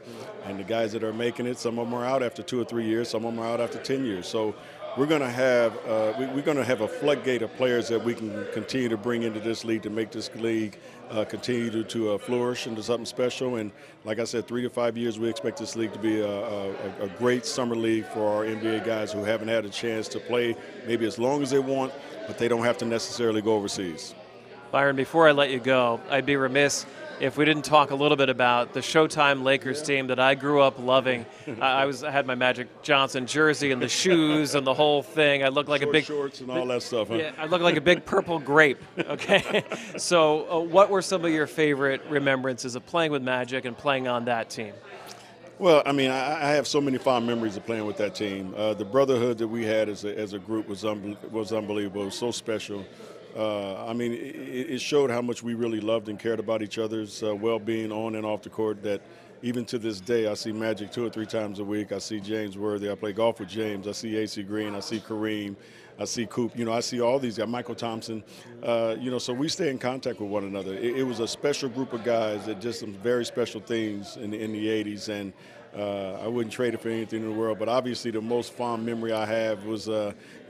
And the guys that are making it, some of them are out after 2 or 3 years, some of them are out after 10 years. So we're going to have a floodgate of players that we can continue to bring into this league to make this league continue to flourish into something special. And like I said, 3 to 5 years, we expect this league to be a great summer league for our NBA guys who haven't had a chance to play maybe as long as they want, but they don't have to necessarily go overseas. Byron, before I let you go, I'd be remiss if we didn't talk a little bit about the Showtime Lakers team that I grew up loving. I had my Magic Johnson jersey and the shoes and the whole thing. I looked like a big shorts and all that stuff. Huh? Yeah, I looked like a big purple grape. Okay, so what were some of your favorite remembrances of playing with Magic and playing on that team? Well, I mean, I have so many fond memories of playing with that team. The brotherhood that we had as a group was unbelievable. It was so special. I mean, it showed how much we really loved and cared about each other's well-being on and off the court, that even to this day, I see Magic 2 or 3 times a week. I see James Worthy. I play golf with James. I see AC Green. I see Kareem. I see Coop. I see all these guys, Michael Thompson. So we stay in contact with one another. It was a special group of guys that did some very special things in the 80s. And I wouldn't trade it for anything in the world. But obviously the most fond memory I have was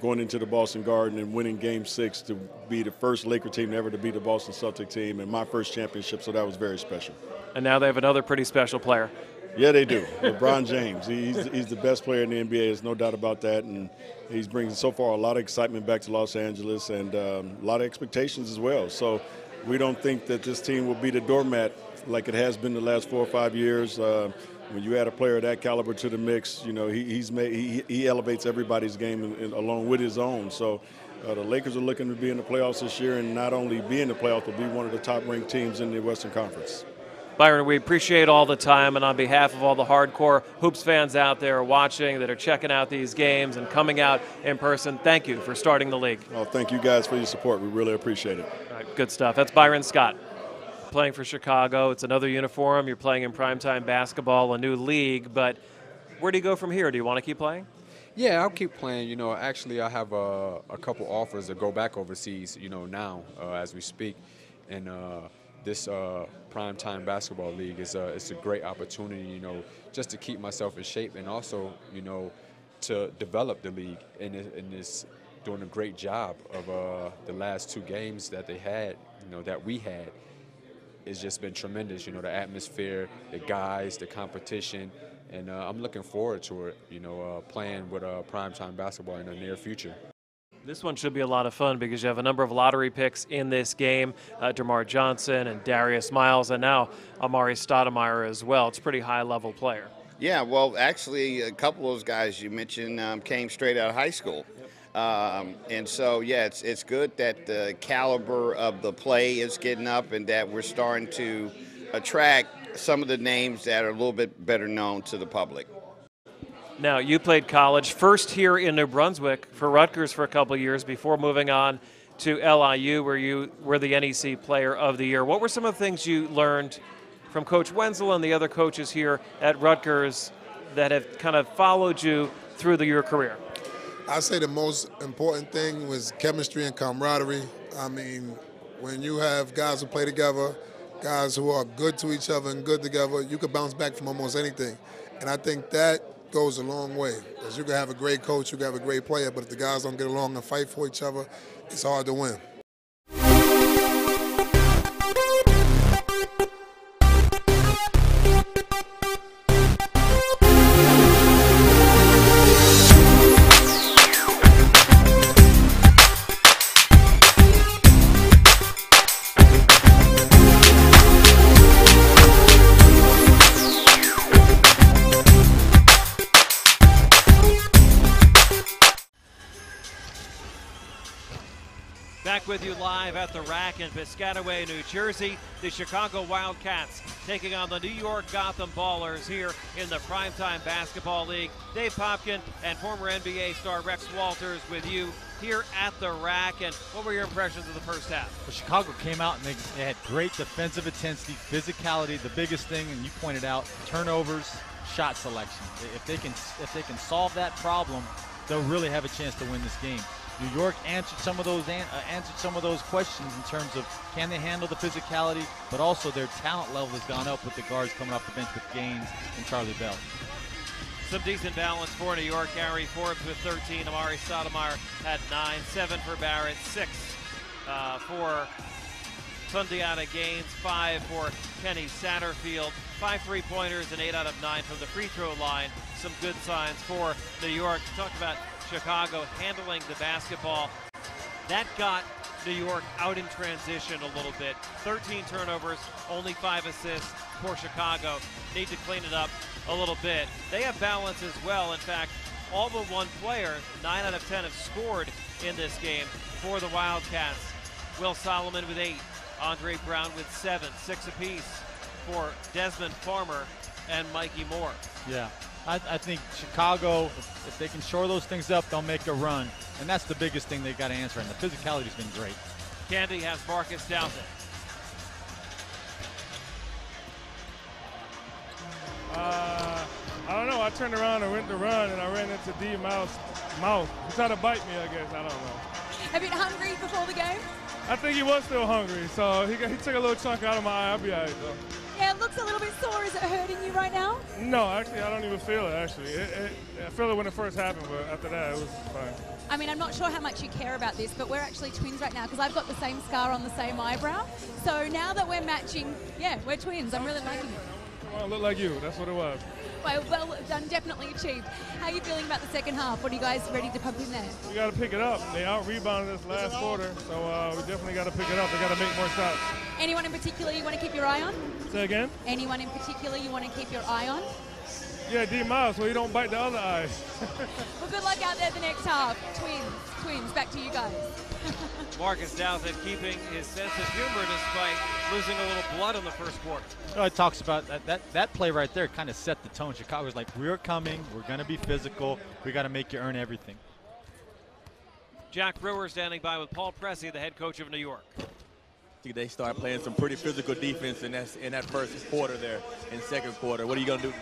going into the Boston Garden and winning Game 6 to be the first Laker team ever to beat the Boston Celtic team and my first championship, so that was very special. And now they have another pretty special player. Yeah, they do. LeBron James. He's the best player in the NBA. There's no doubt about that. And he's bringing so far a lot of excitement back to Los Angeles and a lot of expectations as well. So we don't think that this team will be the doormat like it has been the last 4 or 5 years. When you add a player of that caliber to the mix, you know, he elevates everybody's game along with his own. So the Lakers are looking to be in the playoffs this year and not only be in the playoffs, but be one of the top-ranked teams in the Western Conference. Byron, we appreciate all the time, and on behalf of all the hardcore Hoops fans out there watching that are checking out these games and coming out in person, thank you for starting the league. Oh, thank you guys for your support. We really appreciate it. All right, good stuff. That's Byron Scott playing for Chicago. It's another uniform. You're playing in primetime basketball, a new league, but where do you go from here? Do you want to keep playing? Yeah, I'll keep playing. You know, actually I have a couple offers to go back overseas, you know, now as we speak. And this primetime basketball league is it's a great opportunity, you know, just to keep myself in shape and also, you know, to develop the league. And it's doing a great job of the last 2 games that they had, you know, that we had. It's just been tremendous, you know, the atmosphere, the guys, the competition, and I'm looking forward to it, you know, playing with primetime basketball in the near future. This one should be a lot of fun because you have a number of lottery picks in this game, DeMar Johnson and Darius Miles, and now Amari Stoudemire as well. It's a pretty high-level player. Yeah, well, actually, a couple of those guys you mentioned came straight out of high school. And so, yeah, it's good that the caliber of the play is getting up and that we're starting to attract some of the names that are a little bit better known to the public. Now, you played college first here in New Brunswick for Rutgers for a couple of years before moving on to LIU, where you were the NEC Player of the Year. What were some of the things you learned from Coach Wenzel and the other coaches here at Rutgers that have kind of followed you through your career? I'd say the most important thing was chemistry and camaraderie. I mean, when you have guys who play together, guys who are good to each other and good together, you could bounce back from almost anything. And I think that goes a long way. Because you can have a great coach, you can have a great player, but if the guys don't get along and fight for each other, it's hard to win. Back with you live at the Rack in Piscataway, New Jersey. The Chicago Wildcats taking on the New York Gotham Ballers here in the Primetime Basketball League. Dave Popkin and former NBA star Rex Walters with you here at the Rack. And what were your impressions of the first half? Well, Chicago came out and they had great defensive intensity, physicality. The biggest thing, and you pointed out, turnovers, shot selection. If they can solve that problem, they'll really have a chance to win this game. New York answered some of those questions in terms of can they handle the physicality, but also their talent level has gone up with the guards coming off the bench with Gaines and Charlie Bell. Some decent balance for New York. Gary Forbes with 13. Amari Stoudemire had 9. 7 for Barrett. 6 for Sundiata Gaines. 5 for Kenny Satterfield. 5 3-pointers and 8 out of 9 from the free throw line. Some good signs for New York. Talk about Chicago handling the basketball. That got New York out in transition a little bit. 13 turnovers, only 5 assists for Chicago. Need to clean it up a little bit. They have balance as well. In fact, all but one player, 9 out of 10 have scored in this game for the Wildcats. Will Solomon with 8, Andre Brown with 7, 6 apiece for Desmond Farmer and Mikey Moore. Yeah. I think Chicago, if they can shore those things up, they'll make a run. And that's the biggest thing they've got to answer. And the physicality's been great. Candy has Marcus Downton. I don't know. I turned around and went to run, and I ran into D mouth. He tried to bite me, I guess. I don't know. A bit hungry before the game? I think he was still hungry, so he took a little chunk out of my eye. I'll be all right, though. Yeah, it looks a little bit sore? Is it hurting you right now? No, actually, I don't even feel it, actually. I feel it when it first happened, but after that, it was fine. I mean, I'm not sure how much you care about this, but we're actually twins right now because I've got the same scar on the same eyebrow. So now that we're matching, yeah, we're twins. I'm really liking it. Come on, look like you. That's what it was. Well done, definitely achieved. How are you feeling about the second half? What are you guys ready to pump in there? We got to pick it up. They out-rebounded us last quarter, so we definitely got to pick it up. They got to make more shots. Anyone in particular you want to keep your eye on? Say again? Anyone in particular you want to keep your eye on? Yeah, D Miles, so he don't bite the other eye. Well, good luck out there the next half. Twins, back to you guys. Marcus Douthit keeping his sense of humor despite losing a little blood in the first quarter. It talks about that play right there kind of set the tone. Chicago's like, we're coming, we're going to be physical, we got to make you earn everything. Jack Brewer standing by with Paul Pressey, the head coach of New York. I think they start playing some pretty physical defense in that first quarter there, in second quarter. What are you going to do?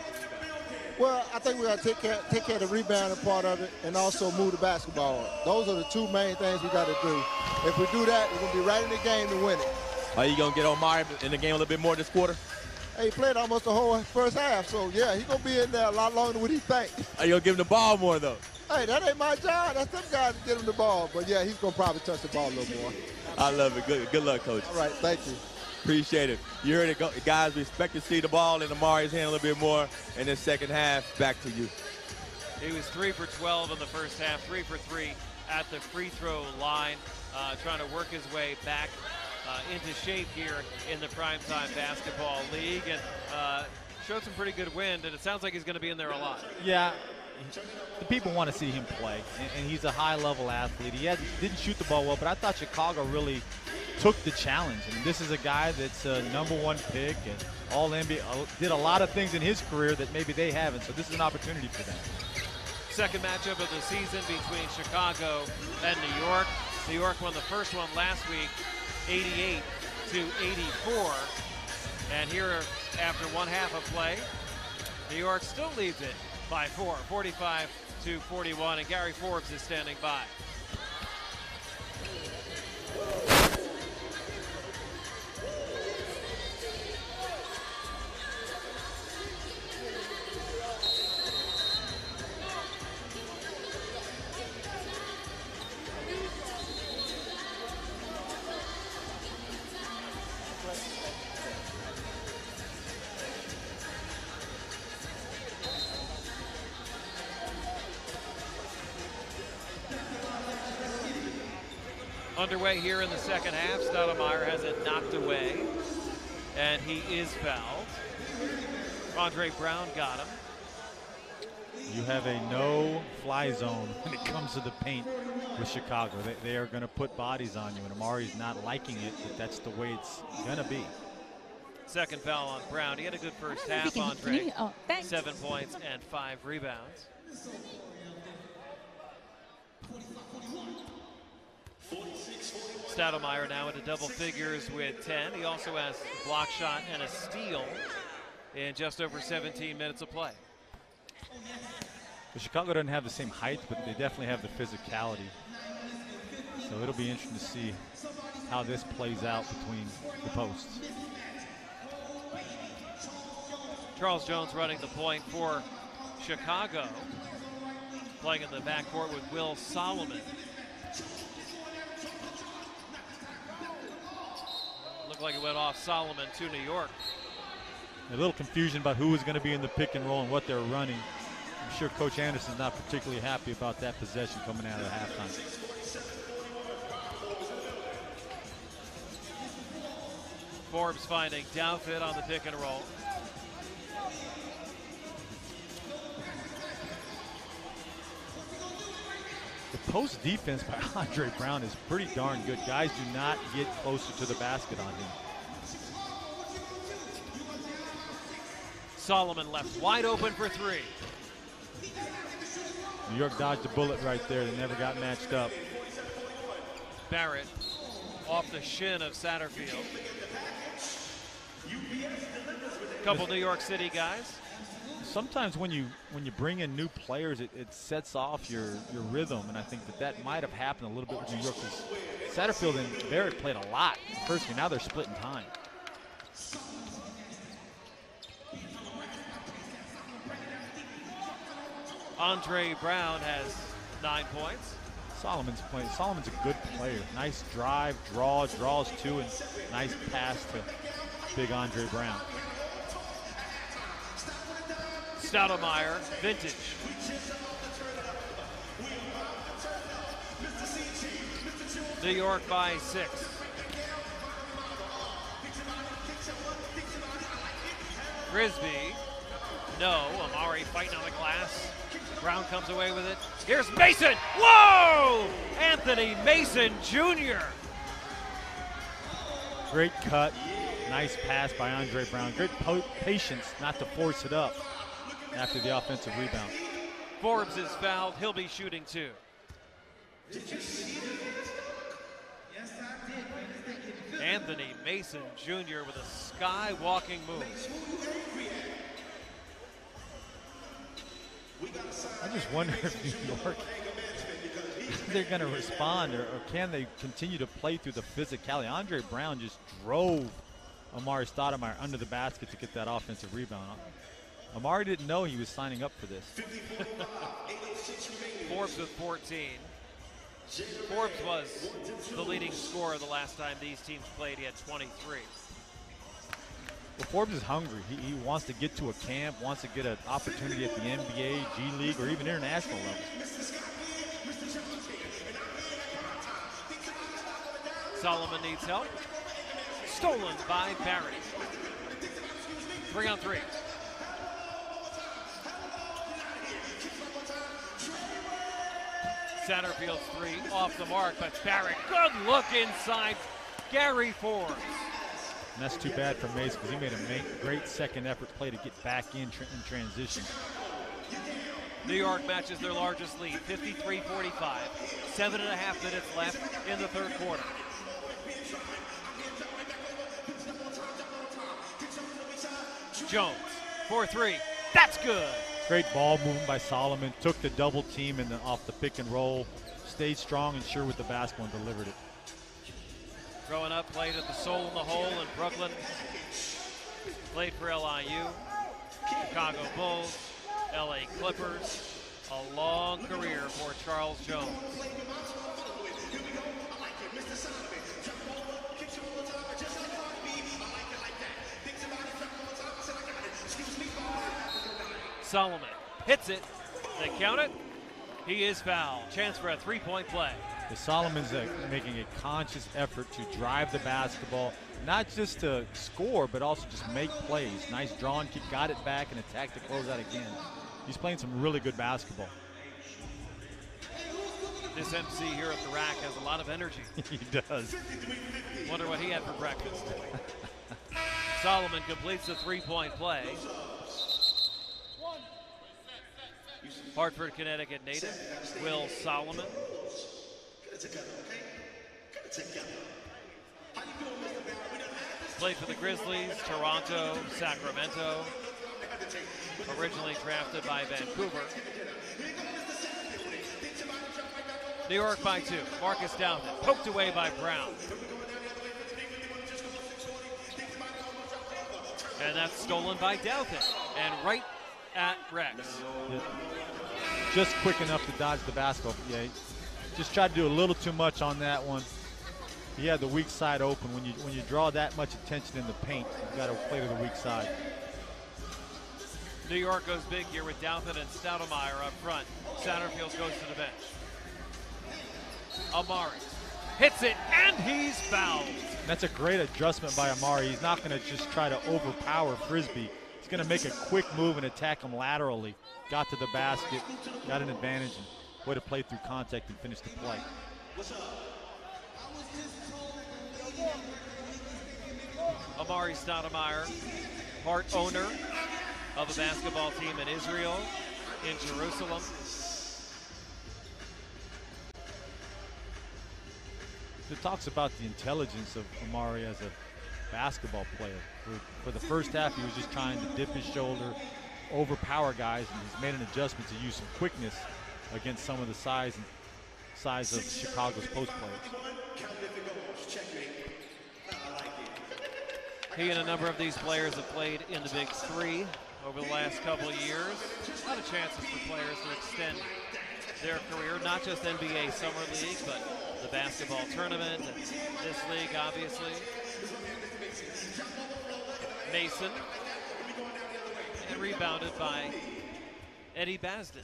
Well, I think we got to take care of the rebounding part of it and also move the basketball. Those are the two main things we got to do. If we do that, we're going to be right in the game to win it. Are you going to get Omari in the game a little bit more this quarter? Hey, he played almost the whole first half, so yeah, he's going to be in there a lot longer than what he thinks. Are you going to give him the ball more, though? Hey, that ain't my job. That's them guys to get him the ball. But yeah, he's going to probably touch the ball a little more. I love it. Good luck, Coach. All right, thank you. Appreciate it. You heard it, guys. We expect to see the ball in Amari's hand a little bit more in the second half. Back to you. He was 3 for 12 in the first half, 3 for 3 at the free throw line, trying to work his way back into shape here in the Primetime Basketball League, and showed some pretty good wind, and it sounds like he's going to be in there a lot. Yeah, the people want to see him play, and he's a high-level athlete. He didn't shoot the ball well, but I thought Chicago really took the challenge. I mean, this is a guy that's a #1 pick and All-NBA, did a lot of things in his career that maybe they haven't, so this is an opportunity for them. Second matchup of the season between Chicago and New York. New York won the first one last week, 88-84. And here, after one half of play, New York still leads it by 4, 45-41, and Gary Forbes is standing by. Underway here in the second half. Stoudemire has it knocked away, and he is fouled. Andre Brown got him. You have a no-fly zone when it comes to the paint with Chicago. They are going to put bodies on you, and Amari's not liking it, but that's the way it's going to be. Second foul on Brown. He had a good first half, Andre. 7 points and 5 rebounds. Stoudemire now into double figures with 10. He also has a block shot and a steal in just over 17 minutes of play. Well, Chicago doesn't have the same height, but they definitely have the physicality. So it'll be interesting to see how this plays out between the posts. Charles Jones running the point for Chicago, playing in the backcourt with Will Solomon. Looked like it went off Solomon to New York. A little confusion about who was going to be in the pick and roll and what they're running. I'm sure Coach Anderson's not particularly happy about that possession coming out of the halftime. Forbes finding Douthit on the pick and roll. The post defense by Andre Brown is pretty darn good. Guys do not get closer to the basket on him. Solomon left wide open for 3. New York dodged a bullet right there. They never got matched up. Barrett off the shin of Satterfield. Couple New York City guys. Sometimes when you bring in new players, it sets off your rhythm, and I think that might have happened a little bit with New York. Satterfield and Barrett played a lot first game. Now they're splitting time. Andre Brown has 9 points. Solomon's playing. Solomon's a good player. Nice drive, draws 2, and nice pass to big Andre Brown. Stoudemire, vintage. New York by 6. Frisbee, no. Amari fighting on the glass. Brown comes away with it. Here's Mason. Whoa! Anthony Mason Jr. Great cut. Nice pass by Andre Brown. Great patience not to force it up after the offensive rebound. Forbes is fouled. He'll be shooting 2. Anthony Mason Jr. with a skywalking move. I just wonder if New York, they're going to respond, or can they continue to play through the physicality? Andre Brown just drove Amari Stoudemire under the basket to get that offensive rebound. Amari didn't know he was signing up for this. Forbes with 14. Forbes was the leading scorer the last time these teams played. He had 23. Well, Forbes is hungry. He wants to get to a camp, wants to get an opportunity at the NBA, G League, or even international level. Solomon needs help. Stolen by Barry. 3-on-3. Satterfield's 3 off the mark, but Barrett, good look inside Gary Forbes. And that's too bad for Mason because he made a great second effort play to get back in transition. New York matches their largest lead, 53-45. 7.5 minutes left in the third quarter. Jones, 4-3, that's good. Great ball movement by Solomon, took the double team off the pick and roll, stayed strong and sure with the basketball and delivered it. Growing up, played at the Soul in the Hole in Brooklyn. Played for LIU, Chicago Bulls, LA Clippers. A long career for Charles Jones. Solomon hits it. They count it. He is fouled. Chance for a three-point play. Solomon's making a conscious effort to drive the basketball, not just to score, but also just make plays. Nice drawn kick, got it back, and attacked to close out again. He's playing some really good basketball. This MC here at the rack has a lot of energy. He does. Wonder what he had for breakfast. Solomon completes the three-point play. Hartford, Connecticut native, Will Solomon. Played for the Grizzlies, Toronto, Sacramento. Originally drafted by Vancouver. New York by 2. Marcus Downton poked away by Brown. And that's stolen by Downton. And right at Rex. Yeah. Just quick enough to dodge the basketball. Yeah, just tried to do a little too much on that one. He had the weak side open. When you draw that much attention in the paint, you've got to play to the weak side. New York goes big here with Downton and Stoudemire up front. Satterfield goes to the bench. Amari hits it, and he's fouled. That's a great adjustment by Amari. He's not going to just try to overpower Frisbee. He's going to make a quick move and attack him laterally. Got to the basket, got an advantage, and way to play through contact and finish the play. Amari Stoudemire, part owner of a basketball team in Israel, in Jerusalem. It talks about the intelligence of Amari as a basketball player. For the first half, he was just trying to dip his shoulder, overpower guys, and he's made an adjustment to use some quickness against some of the size of Chicago's post players. He and a number of these players have played in the Big Three over the last couple of years. A lot of chances for players to extend their career, not just NBA Summer League, but the basketball tournament and this league, obviously. Mason, and rebounded by Eddie Basden.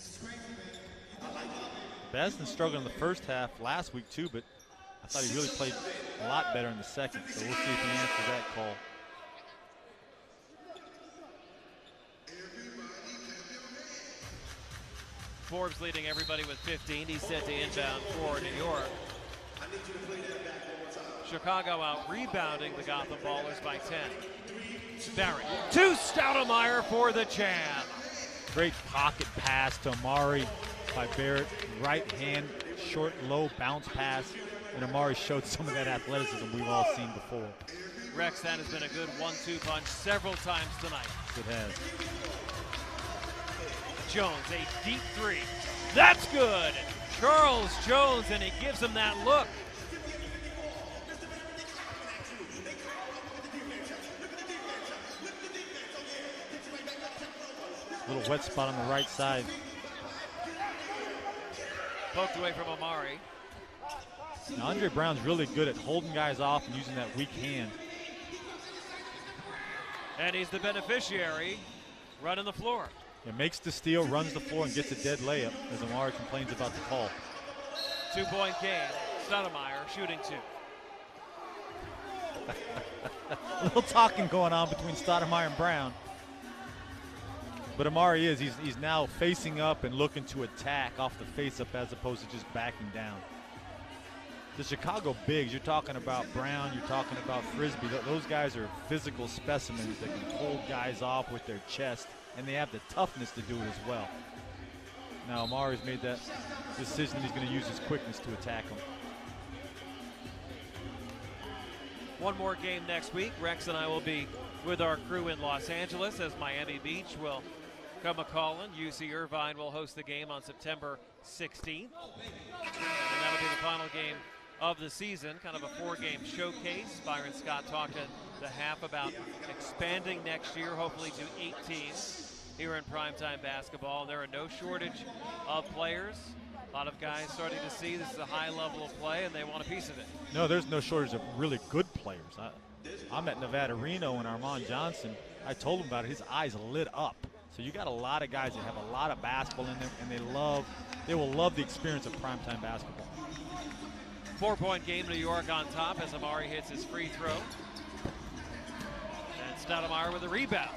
Basden struggled in the first half last week too, but I thought he really played a lot better in the second, so we'll see if he answers that call. Forbes leading everybody with 15. He's set to inbound for New York. Chicago out rebounding the Gotham Ballers by 10. Barrett to Stoudemire for the jam. Great pocket pass to Amari by Barrett. Right hand, short, low bounce pass. And Amari showed some of that athleticism we've all seen before. Rex, that has been a good 1-2 punch several times tonight. It has. Jones, a deep three. That's good. Charles Jones, and he gives him that look. Little wet spot on the right side. Poked away from Amari. Now, Andre Brown's really good at holding guys off and using that weak hand. And he's the beneficiary, running the floor. It makes the steal, runs the floor, and gets a dead layup, as Amari complains about the call. 2-point game. Stoudemire shooting 2. A little talking going on between Stoudemire and Brown. But Amari he's now facing up and looking to attack off the face-up as opposed to just backing down. The Chicago bigs, you're talking about Brown, you're talking about Frisbee. Those guys are physical specimens that can hold guys off with their chest, and they have the toughness to do it as well. Now Amari's made that decision that he's going to use his quickness to attack him. One more game next week. Rex and I will be with our crew in Los Angeles as Miami Beach will come a-calling. UC Irvine will host the game on September 16th. And that'll be the final game of the season, kind of a 4-game showcase. Byron Scott talked at the half about expanding next year, hopefully to 8 teams here in primetime basketball. There are no shortage of players. A lot of guys starting to see this is a high level of play, and they want a piece of it. No, there's no shortage of really good players. I'm at Nevada Reno and Armand Johnson. I told him about it. His eyes lit up. So you got a lot of guys that have a lot of basketball in them, and they will love the experience of primetime basketball. 4-point game, New York on top as Amari hits his free throw. And Stoudemire with a rebound.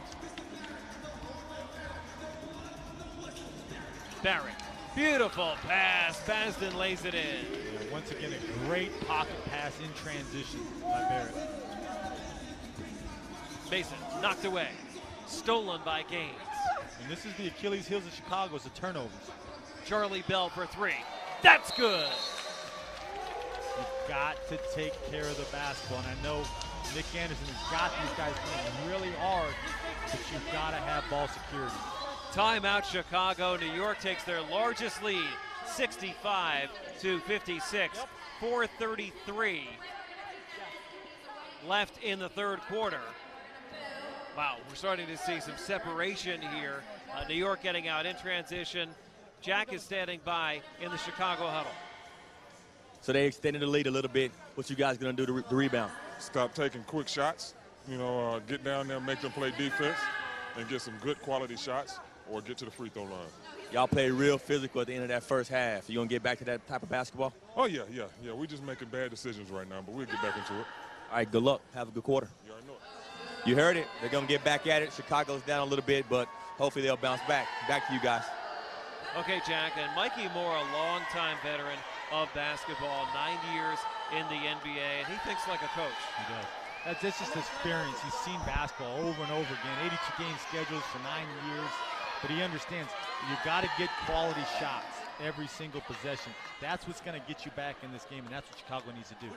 Barrett, beautiful pass. Basden lays it in. Yeah, once again, a great pocket pass in transition by Barrett. Mason knocked away. Stolen by Gaines. And this is the Achilles heels of Chicago, is the turnovers. Charlie Bell for 3. That's good. You've got to take care of the basketball. And I know Nick Anderson has got these guys playing really hard, but you've got to have ball security. Timeout Chicago. New York takes their largest lead, 65-56. 4:33 left in the third quarter. Wow, we're starting to see some separation here. New York getting out in transition. Jack is standing by in the Chicago huddle. So they extended the lead a little bit. What you guys going to do to rebound? Stop taking quick shots. Get down there, make them play defense, and get some good quality shots, or get to the free throw line. Y'all played real physical at the end of that first half. You going to get back to that type of basketball? Oh, yeah. We're just making bad decisions right now, but we'll get back into it. All right, good luck. Have a good quarter. You already know it. You heard it. They're going to get back at it. Chicago's down a little bit, but hopefully they'll bounce back. Back to you guys. Okay, Jack, and Mikey Moore, a longtime veteran of basketball, 9 years in the NBA, and he thinks like a coach. He does. That's just his experience. He's seen basketball over and over again, 82-game schedules for 9 years, but he understands you got to get quality shots every single possession. That's what's going to get you back in this game, and that's what Chicago needs to do.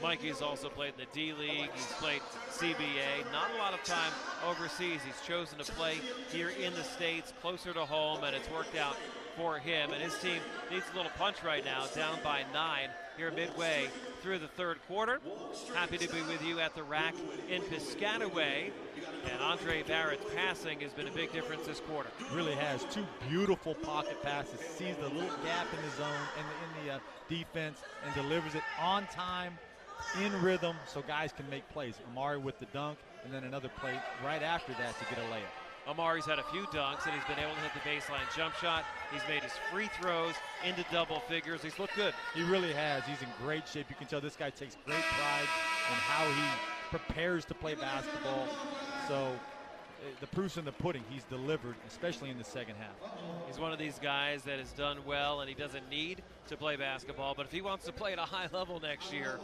Mikey's also played in the D-League. He's played CBA. Not a lot of time overseas. He's chosen to play here in the States, closer to home, and it's worked out for him, and his team needs a little punch right now, down by 9 here midway through the third quarter. Happy to be with you at the rack in Piscataway, and Andre Barrett's passing has been a big difference this quarter. Really has. 2 beautiful pocket passes, sees the little gap in the zone and in the defense, and delivers it on time, in rhythm, so guys can make plays. Amari with the dunk, and then another play right after that to get a layup. Amari's had a few dunks, and he's been able to hit the baseline jump shot. He's made his free throws into double figures. He's looked good. He really has. He's in great shape. You can tell this guy takes great pride in how he prepares to play basketball. So the proof's in the pudding. He's delivered, especially in the second half. He's one of these guys that has done well, and he doesn't need to play basketball, but if he wants to play at a high level this year,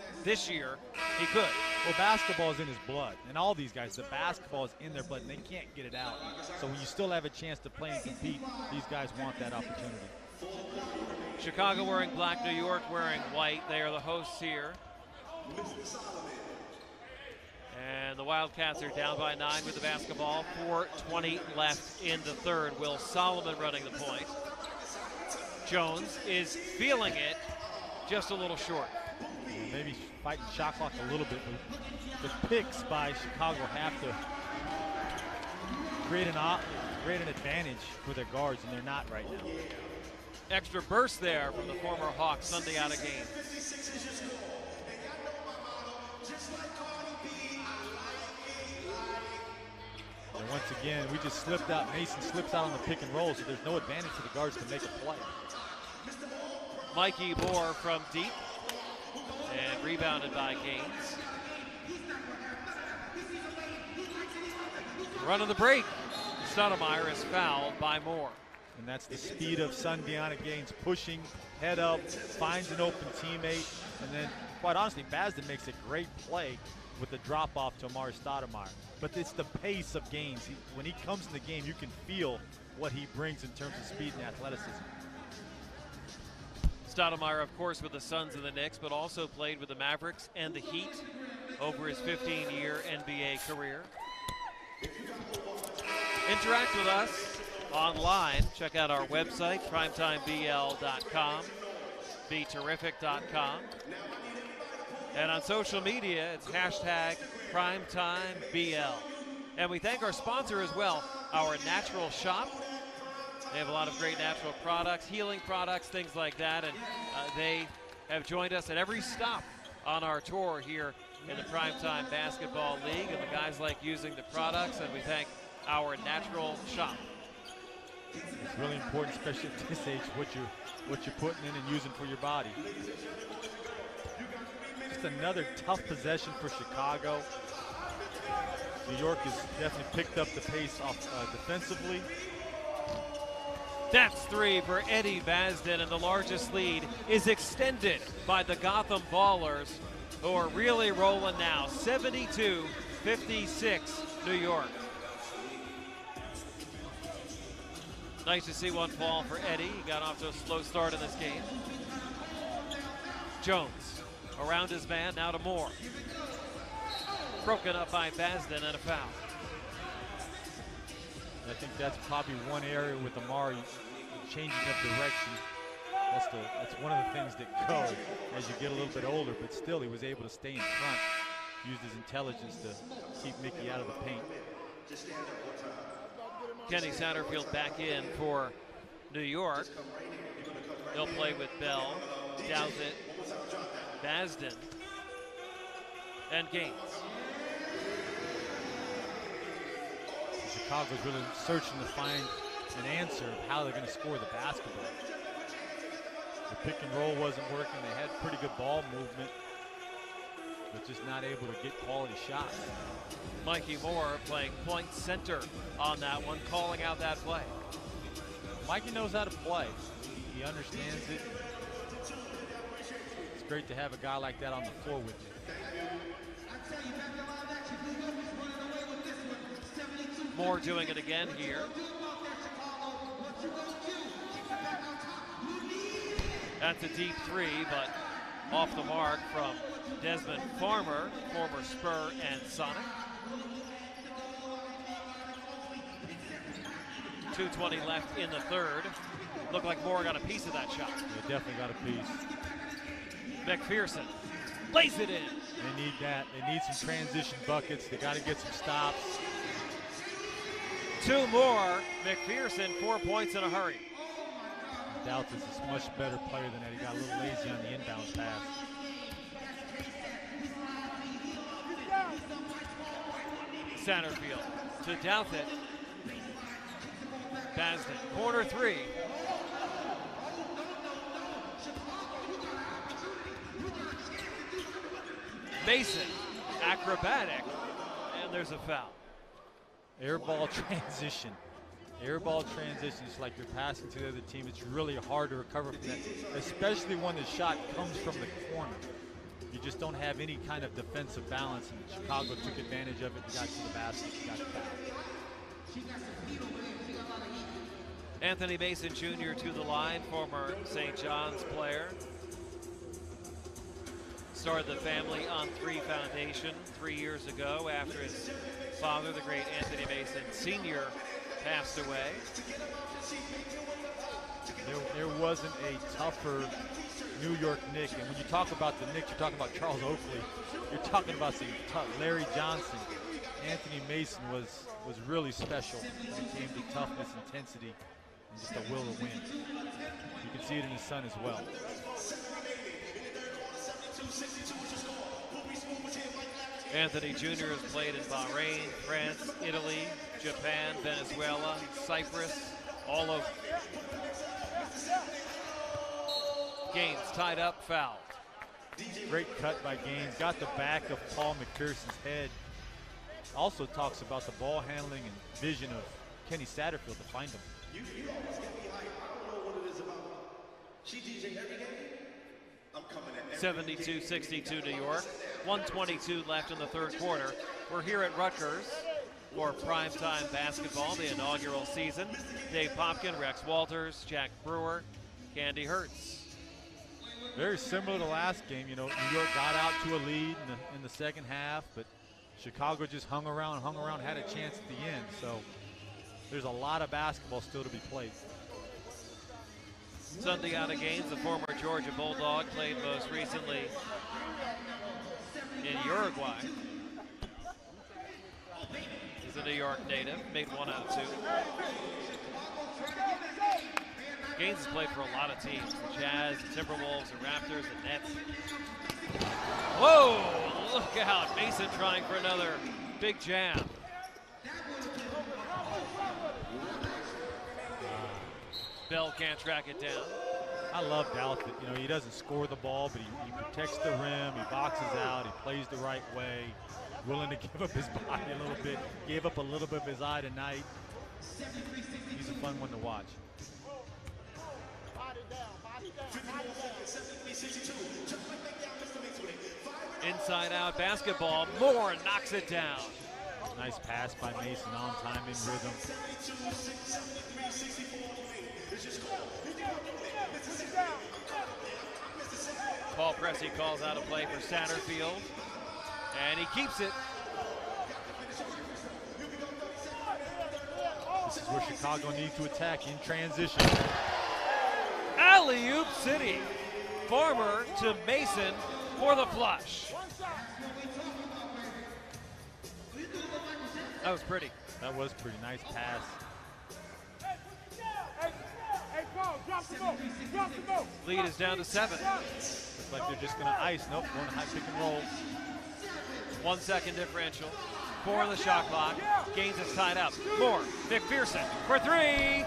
he could. Well, basketball is in his blood, and all these guys, the basketball is in their blood, and they can't get it out. So when you still have a chance to play and compete, these guys want that opportunity. Chicago wearing black, New York wearing white. They are the hosts here. And the Wildcats are down by 9 with the basketball. 4:20 left in the third. Will Solomon running the point. Jones is feeling it, just a little short. Maybe fighting shot clock a little bit, but the picks by Chicago have to create an advantage for their guards, and they're not right now. Extra burst there from the former Hawks Sunday out of game. And once again, we just slipped out. Mason slips out on the pick and roll, so there's no advantage for the guards to make a play. Mikey Moore from deep, and rebounded by Gaines. Run of the break. Stoudemire is fouled by Moore. And that's the speed of Sundiana Gaines, pushing, head up, finds an open teammate, and then, quite honestly, Basden makes a great play with the drop-off to Amari Stoudemire. But it's the pace of Gaines. When he comes in the game, you can feel what he brings in terms of speed and athleticism. Stoudemire, of course, with the Suns and the Knicks, but also played with the Mavericks and the Heat over his 15-year NBA career. Interact with us online. Check out our website, primetimebl.com, BeTerrific.com. And on social media, it's hashtag PrimetimeBL. And we thank our sponsor as well, Our Natural Shop. They have a lot of great natural products, healing products, things like that. And they have joined us at every stop on our tour here in the Primetime Basketball League. And the guys like using the products, and we thank Our Natural Shop. It's really important, especially at this age, what you're putting in and using for your body. Just another tough possession for Chicago. New York has definitely picked up the pace off defensively. That's 3 for Eddie Basden, and the largest lead is extended by the Gotham Ballers, who are really rolling now. 72-56 New York. Nice to see one fall for Eddie. He got off to a slow start in this game. Jones around his man, now to Moore. Broken up by Basden and a foul. I think that's probably one area with Amari changing of direction. That's one of the things that go as you get a little bit older, but still he was able to stay in front, used his intelligence to keep Mickey out of the paint. Kenny Satterfield back in for New York. They'll play with Bell, Dowsett, Basden, and Gaines. Chicago's really searching to find an answer of how they're going to score the basketball. The pick and roll wasn't working. They had pretty good ball movement, but just not able to get quality shots. Mikey Moore playing point center on that one, calling out that play. Mikey knows how to play. He understands it. It's great to have a guy like that on the floor with you. Moore doing it again here. That's a deep 3, but off the mark from Desmond Farmer, former Spur and Sonic. 2:20 left in the third. Looked like Moore got a piece of that shot. They definitely got a piece. McPherson lays it in. They need that. They need some transition buckets. They got to get some stops. 2 more. McPherson, 4 points in a hurry. Doubt is a much better player than that. He got a little lazy on the inbound pass. Satterfield to Douthit. Basden, corner 3. Mason, acrobatic, and there's a foul. Air ball transition. Air ball transition is like you're passing to the other team. It's really hard to recover from that, especially when the shot comes from the corner. You just don't have any kind of defensive balance, and Chicago took advantage of it. You got to the basket, you got fouled. Anthony Mason Jr. to the line, former St. John's player. Started the Family on 3 Foundation 3 years ago after his father, the great Anthony Mason Sr., passed away. There wasn't a tougher New York Knick, and when you talk about the Knicks, you're talking about Charles Oakley. You're talking about some tough Larry Johnson. Anthony Mason was really special when it came to toughness, intensity, and just a will to win. You can see it in his son as well. Anthony Jr. has played in Bahrain, France, Italy, Japan, Venezuela, Cyprus, all over. Gaines tied up, fouled. Great cut by Gaines. Got the back of Paul McPherson's head. Also talks about the ball handling and vision of Kenny Satterfield to find him. 72-62 New York. 1:22 left in the third quarter. We're here at Rutgers for Primetime Basketball, the inaugural season. Dave Popkin, Rex Walters, Jack Brewer, Candy Hertz. Very similar to last game. You know, New York got out to a lead in the second half, but Chicago just hung around, had a chance at the end. So there's a lot of basketball still to be played. Sundiata Gaines, the former Georgia Bulldog, played most recently in Uruguay. He's a New York native, made 1 out of 2. Gaines has played for a lot of teams, the Jazz, the Timberwolves, the Raptors, the Nets. Whoa, look out, Mason trying for another big jam. Bell can't track it down. I love Douthit. You know, he doesn't score the ball, but he protects the rim, he boxes out, he plays the right way, willing to give up his body a little bit, gave up a little bit of his eye tonight. He's a fun one to watch. Inside out basketball, Moore knocks it down. Nice pass by Mason, on time, in rhythm. Paul Pressey calls out a play for Satterfield, and he keeps it. This is where Chicago needs to attack in transition. Alley-oop City. Farmer to Mason for the flush. That was pretty. That was pretty. Nice pass. Lead is down to 7. Looks like they're just going to ice. Nope, going to high pick and roll. 1 second differential. 4 on the shot clock. Gaines is tied up. Moore, McPherson for 3.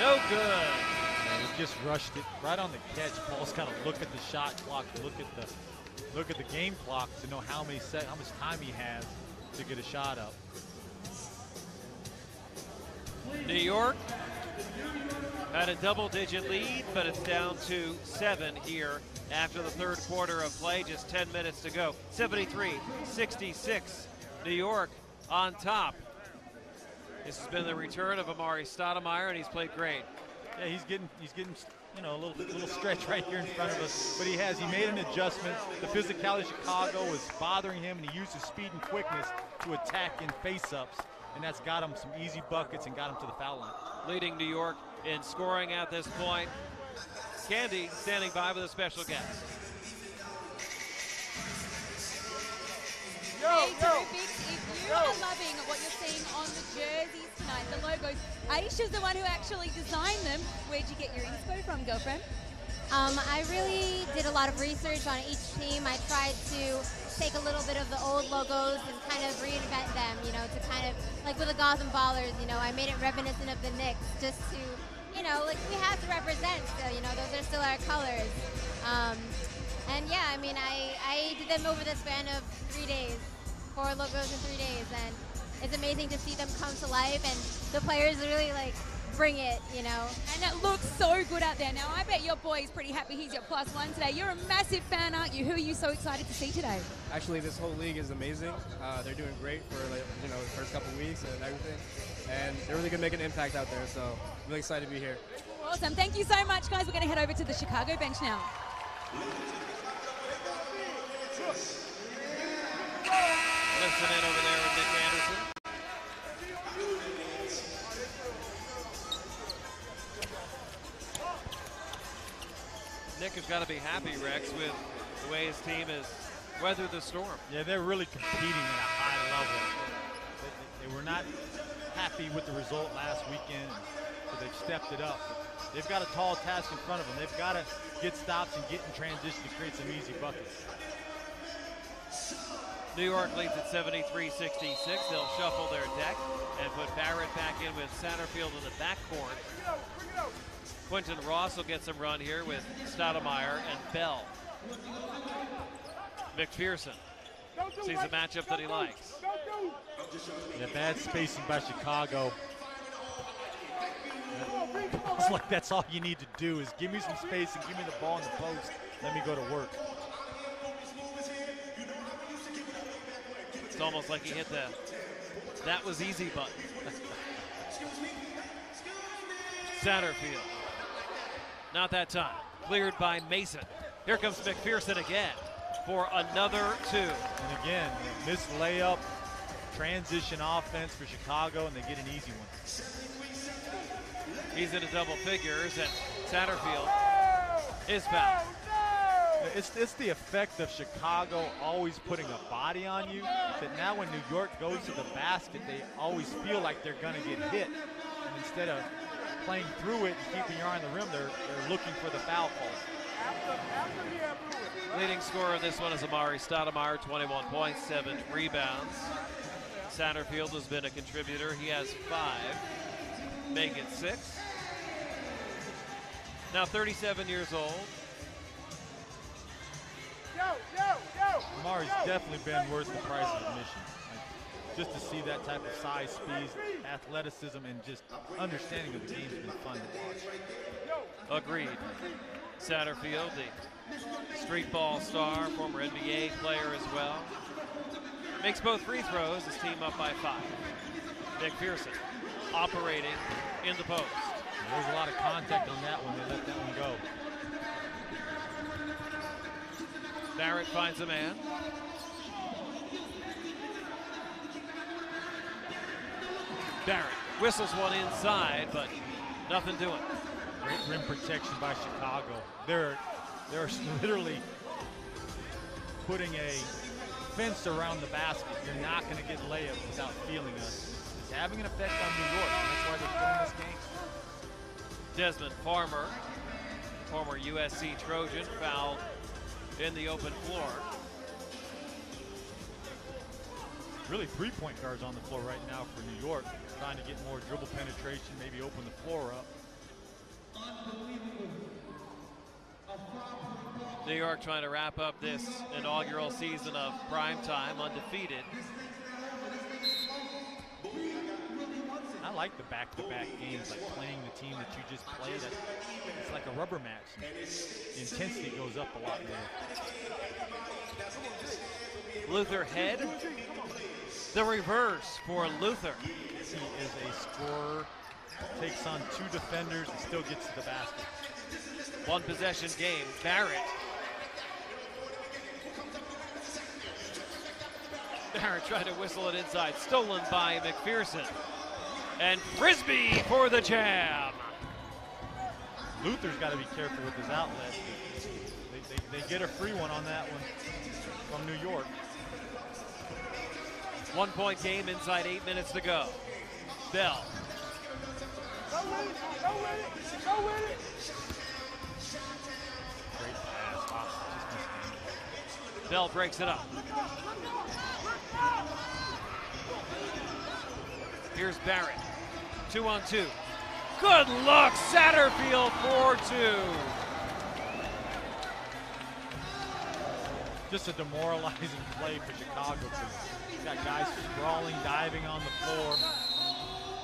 No good. Yeah, he just rushed it right on the catch. Paul's got to look at the shot clock, look at the game clock to know how much time he has to get a shot up. New York had a double-digit lead, but it's down to 7 here after the third quarter of play. Just 10 minutes to go. 73-66. New York on top. This has been the return of Amari Stoudemire, and he's played great. Yeah, he's getting you know, a little stretch right here in front of us, but he made an adjustment. The physicality of Chicago was bothering him, and he used his speed and quickness to attack in face-ups, and that's got him some easy buckets and got him to the foul line. Leading New York in scoring at this point. Candy standing by with a special guest. Hey, Terrific, if you are loving what you're seeing on the jerseys tonight, the logos, Aisha's the one who actually designed them. Where'd you get your inspo from, girlfriend? I really did a lot of research on each team. I tried to take a little bit of the old logos and kind of reinvent them, you know, to kind of, like with the Gotham Ballers, you know, I made it reminiscent of the Knicks just to, you know, like we have to represent still, you know, those are still our colors. And yeah, I mean, I did them over the span of 3 days, 4 logos in 3 days, and it's amazing to see them come to life, and the players really like bring it, you know. And it looks so good out there. Now, I bet your boy is pretty happy he's your +1 today. You're a massive fan, aren't you? Who are you so excited to see today? Actually, this whole league is amazing. They're doing great for, like, you know, the first couple weeks and everything. And they're really going to make an impact out there, so I'm really excited to be here. Awesome. Thank you so much, guys. We're going to head over to the Chicago bench now. Listen in over there with Nick Anderson. Nick has got to be happy, Rex, with the way his team has weathered the storm. Yeah, they're really competing at a high level. They were not happy with the result last weekend, so they've stepped it up. They've got a tall task in front of them. They've got to get stops and get in transition to create some easy buckets. New York leads at 73-66. They'll shuffle their deck and put Barrett back in with Satterfield in the backcourt. Quentin Ross will get some run here with Stoudemire and Bell. McPherson sees a matchup that he likes. Yeah, bad spacing by Chicago. It's like that's all you need to do is give me some space and give me the ball in the post. Let me go to work. It's almost like he hit the "that was easy" button. Satterfield. Not that time. Cleared by Mason. Here comes McPherson again for another 2. And again, missed layup, transition offense for Chicago, and they get an easy one. He's into double figures, and Satterfield is fouled. It's the effect of Chicago always putting a body on you, that now when New York goes to the basket, they always feel like they're going to get hit. And instead of playing through it and keeping your eye on the rim, they're looking for the foul call. Leading scorer of this one is Amari Stoudemire, 21 points, 7 rebounds. Satterfield has been a contributor. He has 5, make it 6. Now 37 years old. Amari's definitely been worth the price of admission. Just to see that type of size, speed, athleticism, and just understanding of the game has been fun to watch. Agreed. Satterfield, the street ball star, former NBA player as well. Makes both free throws, his team up by 5. McPherson operating in the post. There's a lot of contact on that one. They let that one go. Barrett finds a man. Barrett whistles one inside, but nothing doing. Great rim protection by Chicago. They're literally putting a fence around the basket. You're not going to get layups without feeling us. It's having an effect on New York, and that's why they're winning this game. Desmond Farmer, former USC Trojan, fouled in the open floor. Really 3-point guards on the floor right now for New York, trying to get more dribble penetration, maybe open the floor up. New York trying to wrap up this inaugural season of Primetime undefeated. I like the back-to-back games, like playing the team that you just played. It's like a rubber match. The intensity goes up a lot more. Luther head. The reverse for Luther. He is a scorer, takes on 2 defenders, and still gets to the basket. 1 possession game. Barrett. Barrett tried to whistle it inside. Stolen by McPherson. And Frisbee for the jam. Luther's got to be careful with his outlet. They get a free one on that one from New York. 1 point game inside 8 minutes to go. Bell. Great pass. Wow. Bell breaks it up. Here's Barrett. 2-on-2. Good look. Satterfield 4-2. Just a demoralizing play for Chicago. You've got guys sprawling, diving on the floor,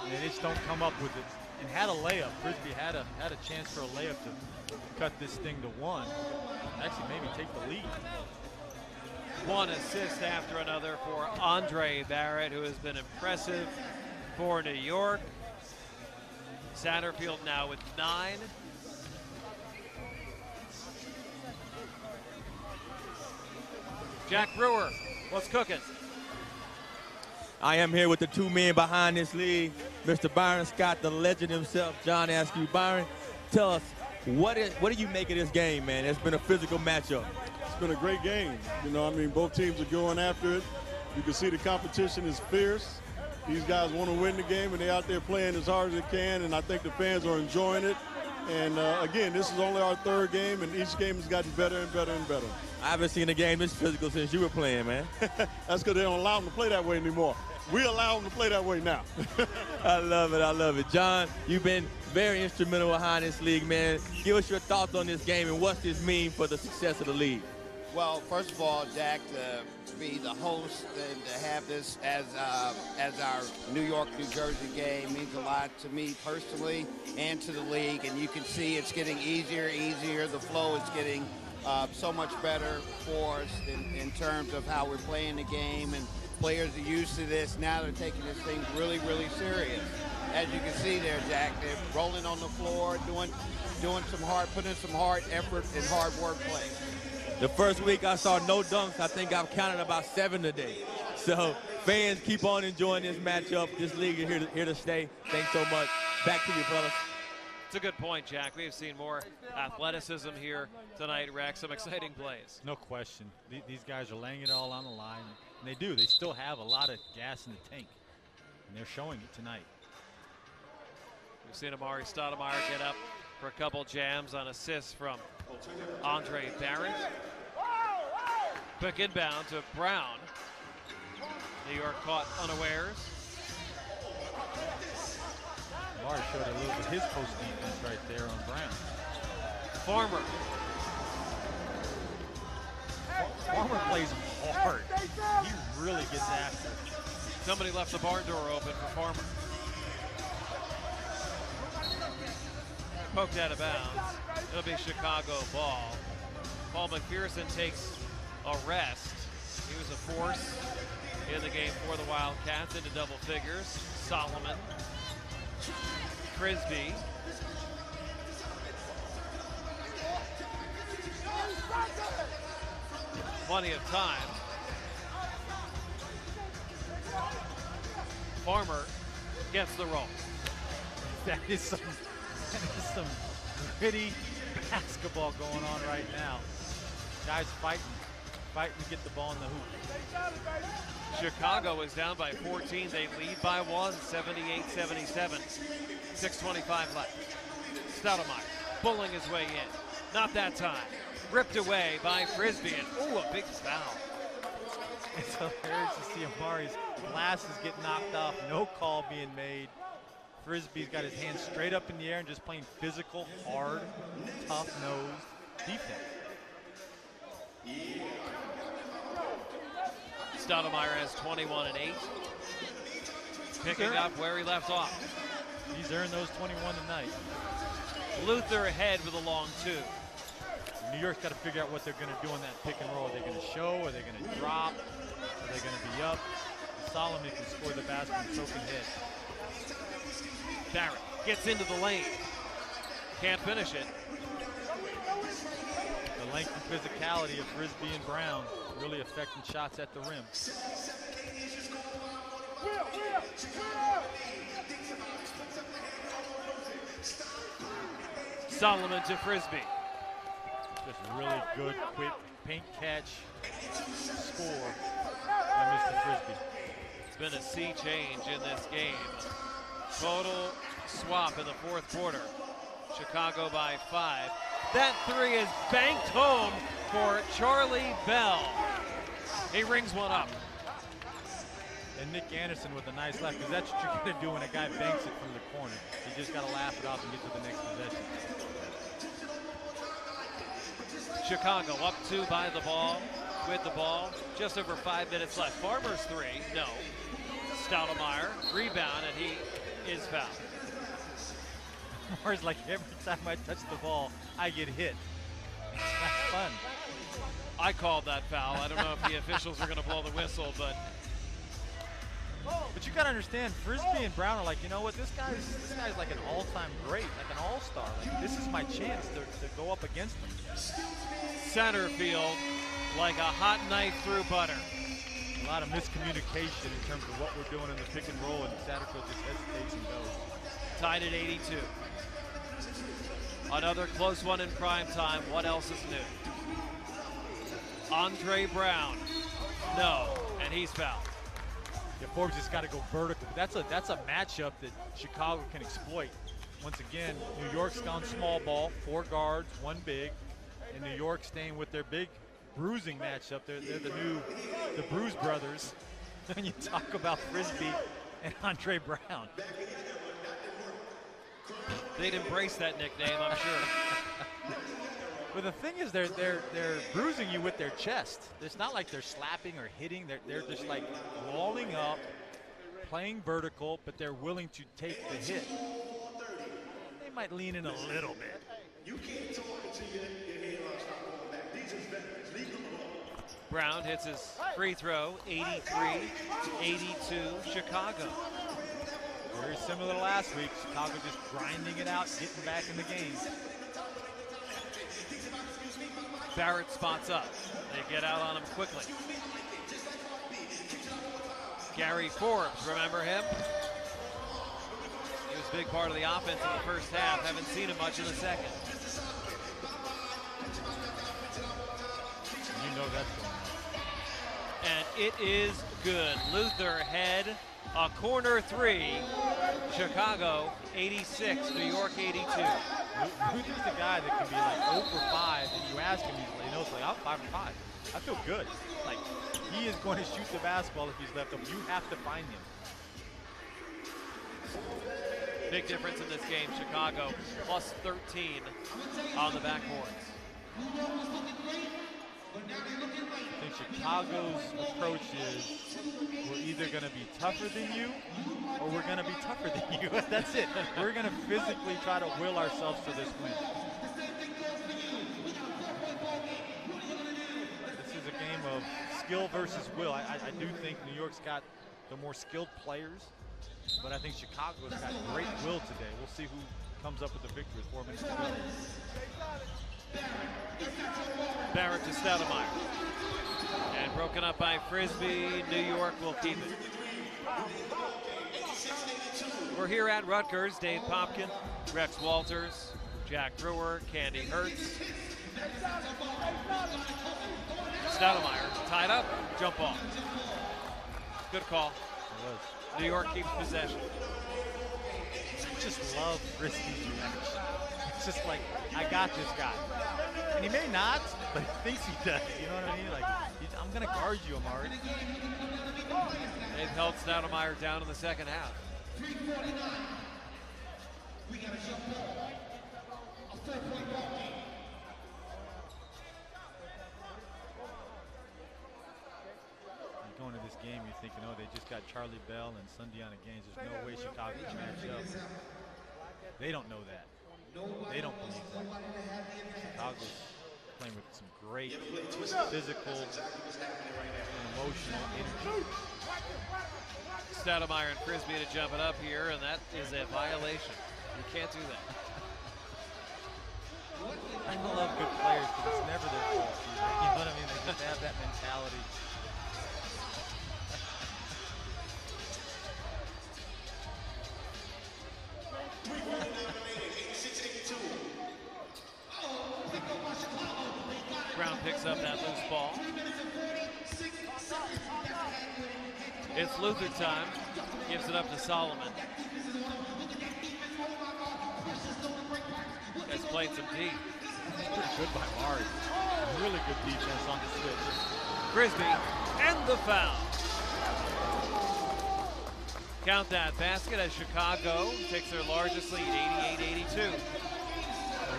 and they just don't come up with it. And had a layup. Frisbee had a chance for a layup to cut this thing to 1. Actually, maybe take the lead. One assist after another for Andre Barrett, who has been impressive for New York. Satterfield now with 9. Jack Brewer, what's cooking? I am here with the 2 men behind this league, Mr. Byron Scott, the legend himself. John Askew. Byron, tell us, what do you make of this game, man? It's been a physical matchup. It's been a great game. You know, I mean, both teams are going after it. You can see the competition is fierce. These guys want to win the game, and they're out there playing as hard as they can, and I think the fans are enjoying it. And, again, this is only our 3rd game, and each game has gotten better and better and better. I haven't seen a game this physical since you were playing, man. That's because they don't allow them to play that way anymore. We allow them to play that way now. I love it. I love it. John, you've been very instrumental behind this league, man. Give us your thoughts on this game and what's this mean for the success of the league. Well, first of all, Jack, to be the host and to have this as our New York-New Jersey game means a lot to me personally and to the league. And you can see it's getting easier. The flow is getting so much better for us in terms of how we're playing the game, and players are used to this. Now they're taking this thing really, really serious. As you can see there, Jack, they're rolling on the floor, putting some hard effort and hard work play. The first week I saw no dunks. I think I've counted about 7 today. So fans, keep on enjoying this matchup. This league is here to stay. Thanks so much. Back to you, fellas. It's a good point, Jack. We've seen more athleticism here tonight, Rex. Some exciting plays. No question. These guys are laying it all on the line. And they do. They still have a lot of gas in the tank. And they're showing it tonight. We've seen Amari Stoudemire get up for a couple jams on assists from Andre Barrett. Quick inbound to Brown. New York caught unawares. Amari showed a little bit of his post defense right there on Brown. Farmer. Farmer plays hard. He really gets after it. Somebody left the barn door open for Farmer. Poked out of bounds. It'll be Chicago ball. Paul McPherson takes a rest. He was a force in the game for the Wildcats into double figures. Solomon. Frisbee. Plenty of time. Farmer gets the roll. That is some gritty basketball going on right now. Guys fighting to get the ball in the hoop. Chicago is down by 14. They lead by 1, 78-77. 6:25 left. Stoudemire pulling his way in. Not that time. Ripped away by Frisbee, and ooh, a big foul. It's hilarious to see Amari's glasses get knocked off. No call being made. Frisbee's got his hands straight up in the air and just playing physical, hard, tough-nosed defense. Stoudemire has 21 and 8. Picking up where he left off. He's earned those 21 tonight. Luther ahead with a long 2. New York's got to figure out what they're going to do on that pick and roll. Are they going to show? Are they going to drop? Are they going to be up? Solomon can score the basket and so can hit. Barrett gets into the lane. Can't finish it. The length and physicality of Frisbee and Brown really affecting shots at the rim. Solomon to Frisbee. Just really good, quick paint catch score by Mr. Frisbee. It's been a sea change in this game. Total swap in the fourth quarter. Chicago by 5. That three is banked home for Charlie Bell. He rings one up. And Nick Anderson with a nice laugh, because that's what you're going to do when a guy banks it from the corner. You just got to laugh it off and get to the next possession. Chicago up 2 by the ball, with the ball. Just over 5 minutes left. Farmer's three, no. Stoudemire, rebound, and he is fouled. Moore's like, every time I touch the ball, I get hit. It's not fun. I called that foul. I don't know if the officials are going to blow the whistle, but you got to understand, Frisbee and Brown are like, you know what, this guy's like an all-time great, like an all-star. Like, this is my chance to go up against him. Center field like a hot knife through butter. A lot of miscommunication in terms of what we're doing in the pick and roll, and Satterfield just hesitates and goes. Tied at 82. Another close one in prime time. What else is new? Andre Brown. No, and he's fouled. Yeah, Forbes just got to go vertical. That's a matchup that Chicago can exploit. Once again, New York's gone small ball, 4 guards, 1 big, and New York staying with their big bruising matchup. They're the Bruise Brothers when you talk about Frisbee and Andre Brown. They'd embrace that nickname, I'm sure. But the thing is, they're bruising you with their chest. It's not like they're slapping or hitting. They're just like walling up, playing vertical, but they're willing to take the hit. They might lean in a little bit. Brown hits his free throw, 83-82, Chicago. Very similar to last week. Chicago just grinding it out, getting back in the game. Barrett spots up. They get out on him quickly. Gary Forbes, remember him? He was a big part of the offense in the first half. Haven't seen him much in the second. You know that's going on. And it is good. Luther head, a corner three. Chicago 86, New York 82. Luther's the guy that can be like 0 for 5, and you ask him, he knows, like, I'm 5 for 5. I feel good. Like, he is going to shoot the basketball if he's left open. You have to find him. Big difference in this game. Chicago plus 13 on the backboards. I think Chicago's approach is, we're either going to be tougher than you or we're going to be tougher than you. That's it. We're going to physically try to will ourselves to this win. This is a game of skill versus will. I do think New York's got the more skilled players, but I think Chicago's got great will today. We'll see who comes up with the victory with 4 minutes to go. Barrett to Stoudemire. And broken up by Frisbee. New York will keep it. We're here at Rutgers. Dave Popkin, Rex Walters, Jack Brewer, Candy Hertz. Stoudemire tied up. Jump ball. Good call. New York keeps possession. I just love Frisbee's reaction. It's just like, I got this guy. And he may not, but he thinks he does. You know what I mean? Like, I'm going to guard you, Amari. They've held Stoudemire down in the second half. Going to this game, you're thinking, oh, they just got Charlie Bell and Sundiana Gaines. There's no way Chicago can match up. They don't know that. They don't believe that. Chicago's playing with some great physical and emotional energy. Stoudemire and Frisbee to jump it up here, and that is a violation. You can't do that. I love good players because it's never their fault. You know what I mean? They just have that mentality. It's Luther time. Gives it up to Solomon. Has played some D. Pretty good by Mari. Really good defense on the switch. Frisbee and the foul. Count that basket as Chicago takes their largest lead, 88-82. We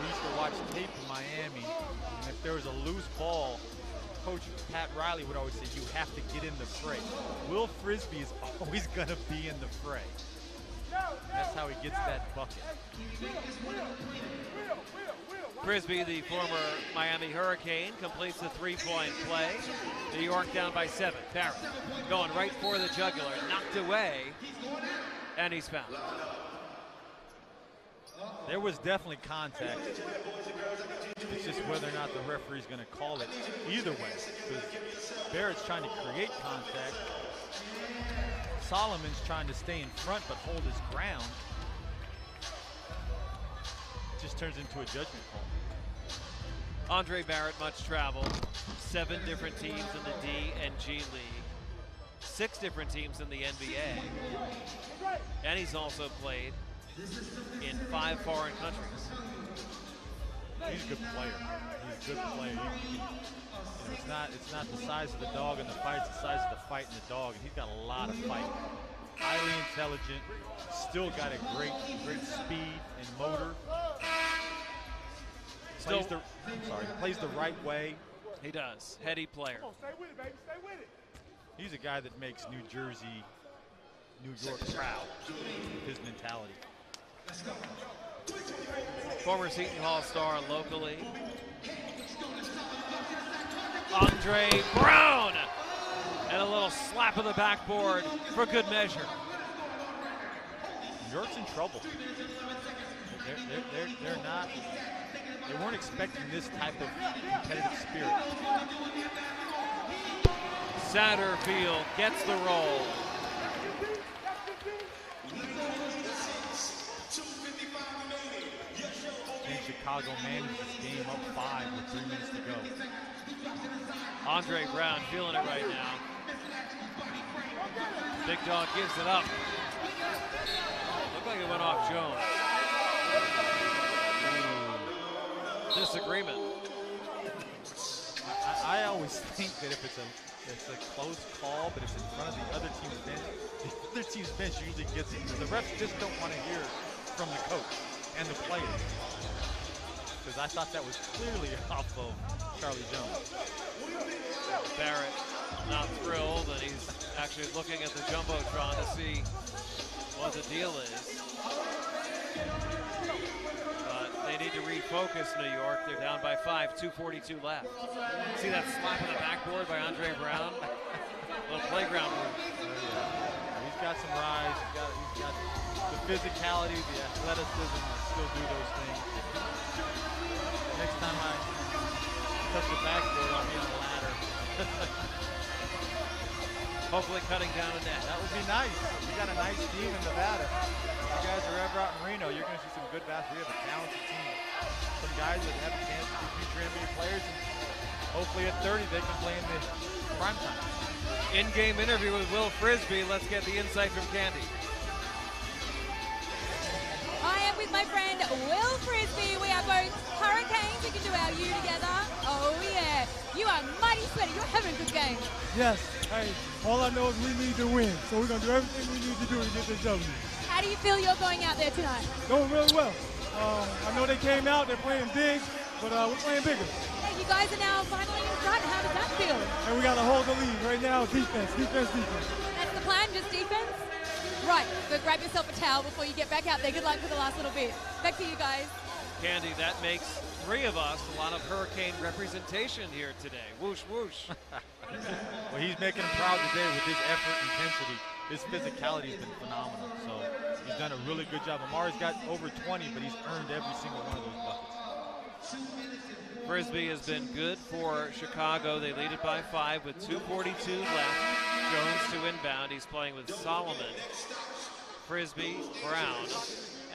used to watch tape in Miami, and if there was a loose ball, Coach Pat Riley would always say, you have to get in the fray. Will Frisbee is always going to be in the fray. That's how he gets that bucket. Frisbee, the former Miami Hurricane, completes the three-point play. New York down by 7. Barrett going right for the jugular, knocked away, and he's fouled. There was definitely contact. It's just whether or not the referee's going to call it either way. Because Barrett's trying to create contact. Solomon's trying to stay in front but hold his ground. It just turns into a judgment call. Andre Barrett, much travel. 7 different teams in the D and G League. 6 different teams in the NBA. And he's also played in 5 foreign countries. He's a good player. He's a good player. It's not the size of the dog in the fight, it's the size of the fight in the dog, and he's got a lot of fight. Highly intelligent, still got a great speed and motor. Plays the right way. He does. Heady player. Come on, stay with it, baby. Stay with it. He's a guy that makes New Jersey, New York proud with his mentality. Former Seton Hall star locally. Andre Brown! And a little slap of the backboard for good measure. New York's in trouble. They're not. They weren't expecting this type of competitive spirit. Satterfield gets the roll. And Chicago managed this game up 5 with 3 minutes to go. Andre Brown feeling it right now. Big Dog gives it up. Looked like it went off Jones. Disagreement. I always think that if it's a close call, but it's in front of the other team's bench usually gets it. The refs just don't want to hear from the coach and the players. Because I thought that was clearly off of Charlie Jones. Barrett not thrilled, and he's actually looking at the Jumbotron to see what the deal is. But they need to refocus New York. They're down by 5, 2:42 left. See that slap on the backboard by Andre Brown? Little playground move. He's got some rise. He's got the physicality, the athleticism to still do those things. Next time I touch the backboard, I'll be on the ladder. Hopefully cutting down a net. That would be nice. We got a nice team in Nevada. If you guys are ever out in Reno, you're going to see some good basketball. We have a talented team. Some guys that have a chance to be future NBA players, and hopefully at 30 they can play in the Primetime. In-game interview with Will Frisbee. Let's get the insight from Candy. I am with my friend Will Frisbee. We are both Hurricanes. We can do our U together. Oh yeah. You are mighty sweaty. You're having a good game. Yes. Hey, all I know is we need to win. So we're going to do everything we need to do to get this W. How do you feel you're going out there tonight? Going really well. I know they came out. They're playing big, but we're playing bigger. Hey, you guys are now finally in front. How does that feel? And we got to hold the lead. Right now, defense. That's the plan, just defense? Right, go grab yourself a towel before you get back out there. Good luck for the last little bit. Back to you guys. Candy, that makes 3 of us. A lot of Hurricane representation here today. Whoosh, whoosh. Well, he's making him proud today with his effort, intensity. His physicality has been phenomenal. So he's done a really good job. Amari's got over 20, but he's earned every single one of those buckets. Frisbee has been good for Chicago. They lead it by 5 with 2:42 left. Jones to inbound. He's playing with Solomon, Frisbee, Brown,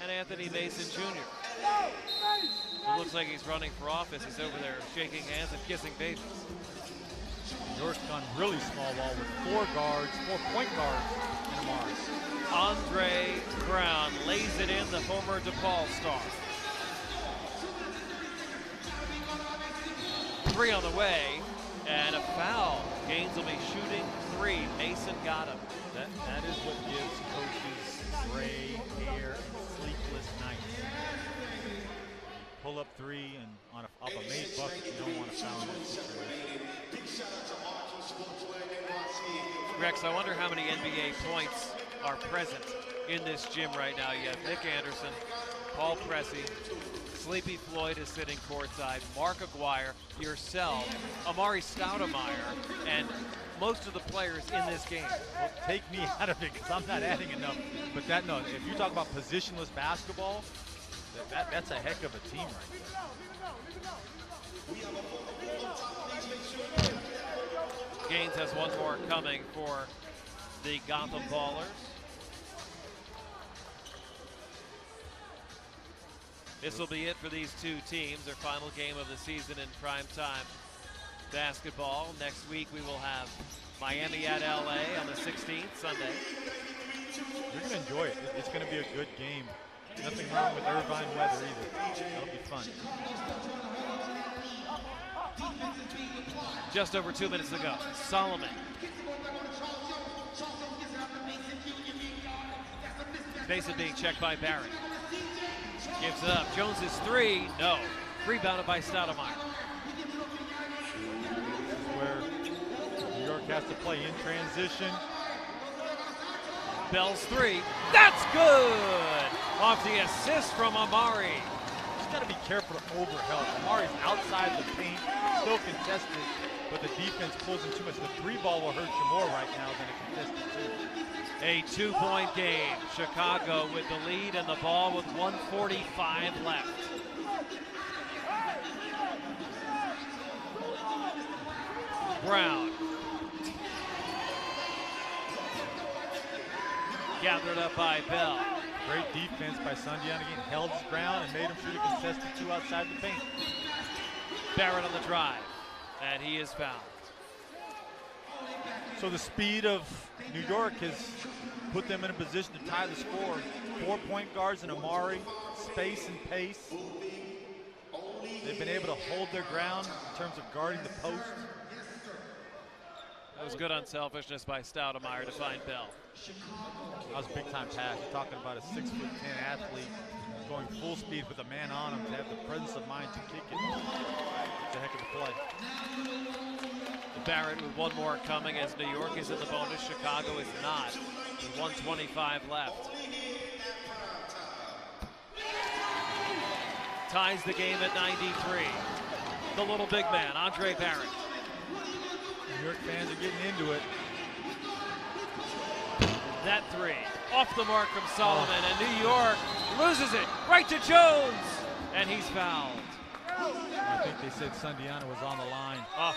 and Anthony Mason Jr. It looks like he's running for office. He's over there shaking hands and kissing babies. New York's gone really small ball with 4 guards, 4-point guards in Amari. Andre Brown lays it in, the former DePaul star. 3 on the way, and a foul. Gaines will be shooting 3. Mason got him. That is what gives coaches gray hair and sleepless nights. Pull up 3 and off a made bucket, you don't want to foul in that situation. Rex, I wonder how many NBA points are present in this gym right now. You have Nick Anderson, Paul Pressey, Sleepy Floyd is sitting courtside, Mark Aguirre, yourself, Amari Stoudemire, and most of the players in this game. Well, take me out of it because I'm not adding enough. But if you talk about positionless basketball, that's a heck of a team right there. Gaines has one more coming for the Gotham Ballers. This will be it for these two teams, their final game of the season in primetime basketball. Next week we will have Miami at LA on the 16th, Sunday. You're going to enjoy it. It's going to be a good game. Nothing wrong with Irvine weather either. That'll be fun. Just over 2 minutes to go. Solomon. Mason being checked by Barrett. Gives it up. Jones's 3. No. Rebounded by Stoudemire. Where New York has to play in transition. Bell's 3. That's good! Off the assist from Amari. Just got to be careful to overhelp. Amari's outside the paint, still contested, but the defense pulls him too much. The 3 ball will hurt you more right now than a contested 2. A 2-point game. Chicago with the lead and the ball with 1:45 left. Brown. Gathered up by Bell. Great defense by Sundian again. Held his ground and made him shoot a contested 2 outside the paint. Barrett on the drive, and he is fouled. So the speed of New York has put them in a position to tie the score. 4-point guards and Amari, space and pace. They've been able to hold their ground in terms of guarding the post. That was good unselfishness by Stoudemire to find Bell. That was a big-time pass. You're talking about a 6'10" athlete going full speed with a man on him to have the presence of mind to kick it. It's a heck of a play. Barrett with one more coming as New York is in the bonus. Chicago is not. With 1:25 left. Ties the game at 93. The little big man, Andre Barrett. New York fans are getting into it. That 3 off the mark from Solomon, and New York loses it right to Jones, and he's fouled. I think they said Sundiana was on the line. Oh.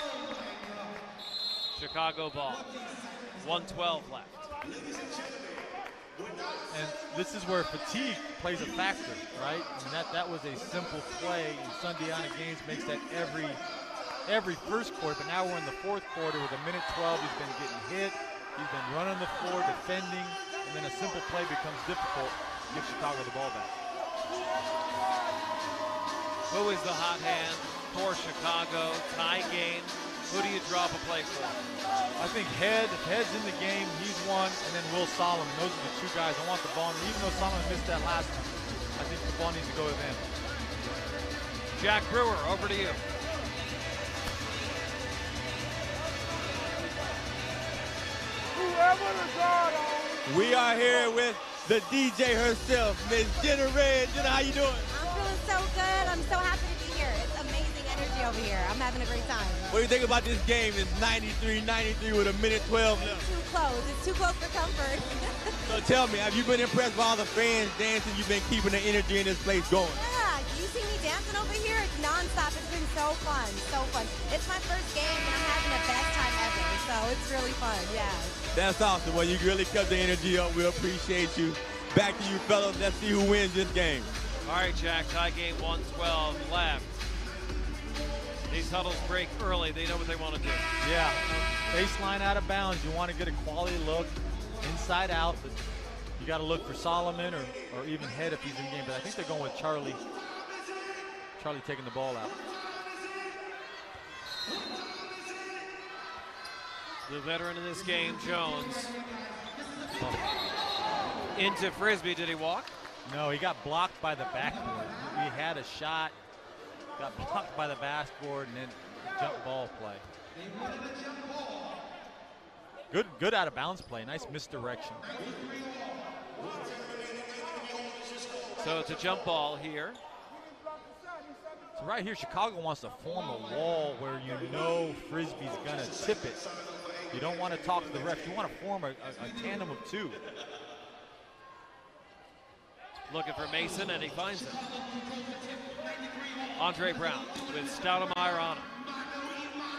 Chicago ball. 1:12 left. And this is where fatigue plays a factor, right? I mean, that was a simple play, and Sundiana Gaines makes that every first quarter, but now we're in the fourth quarter with 1:12. He's been getting hit. He's been running the floor, defending, and then a simple play becomes difficult to give Chicago the ball back. Who is the hot hand for Chicago? Tie game. Who do you drop a play for? I think if Head's in the game, he's one, and then Will Solomon. Those are the 2 guys. I want the ball. And even though Solomon missed that last one, I think the ball needs to go to them. Jack Brewer, over to you. We are here with the DJ herself, Miss Jenna Red. Jenna, how you doing? I'm feeling so good. I'm so happy to be here. It's amazing energy over here. I'm having a great time. What do you think about this game? It's 93-93 with 1:12 left. It's too close. It's too close for comfort. So tell me, have you been impressed by all the fans dancing? You've been keeping the energy in this place going. Yeah, you see me dancing over here? It's nonstop. It's been so fun, so fun. It's my first game, and I'm having the best time ever, so it's really fun, yeah. That's awesome. Well, you really kept the energy up. We appreciate you. Back to you, fellas. Let's see who wins this game. All right, Jack, tie game 1:12 left. These huddles break early. They know what they want to do. Yeah, baseline out of bounds. You want to get a quality look inside out. But you got to look for Solomon or even Head if he's in game. But I think they're going with Charlie. Charlie taking the ball out. The veteran in this game, Jones. Into Frisbee. Did he walk? No, he got blocked by the backboard. He had a shot, got blocked by the backboard, and then jump ball play. Good out of bounds play. Nice misdirection. So it's a jump ball here. So right here, Chicago wants to form a wall where you know Frisbee's gonna tip it. You don't want to talk to the ref. You want to form a tandem of two. Looking for Mason, and he finds it. Andre Brown with Stoudemire on him.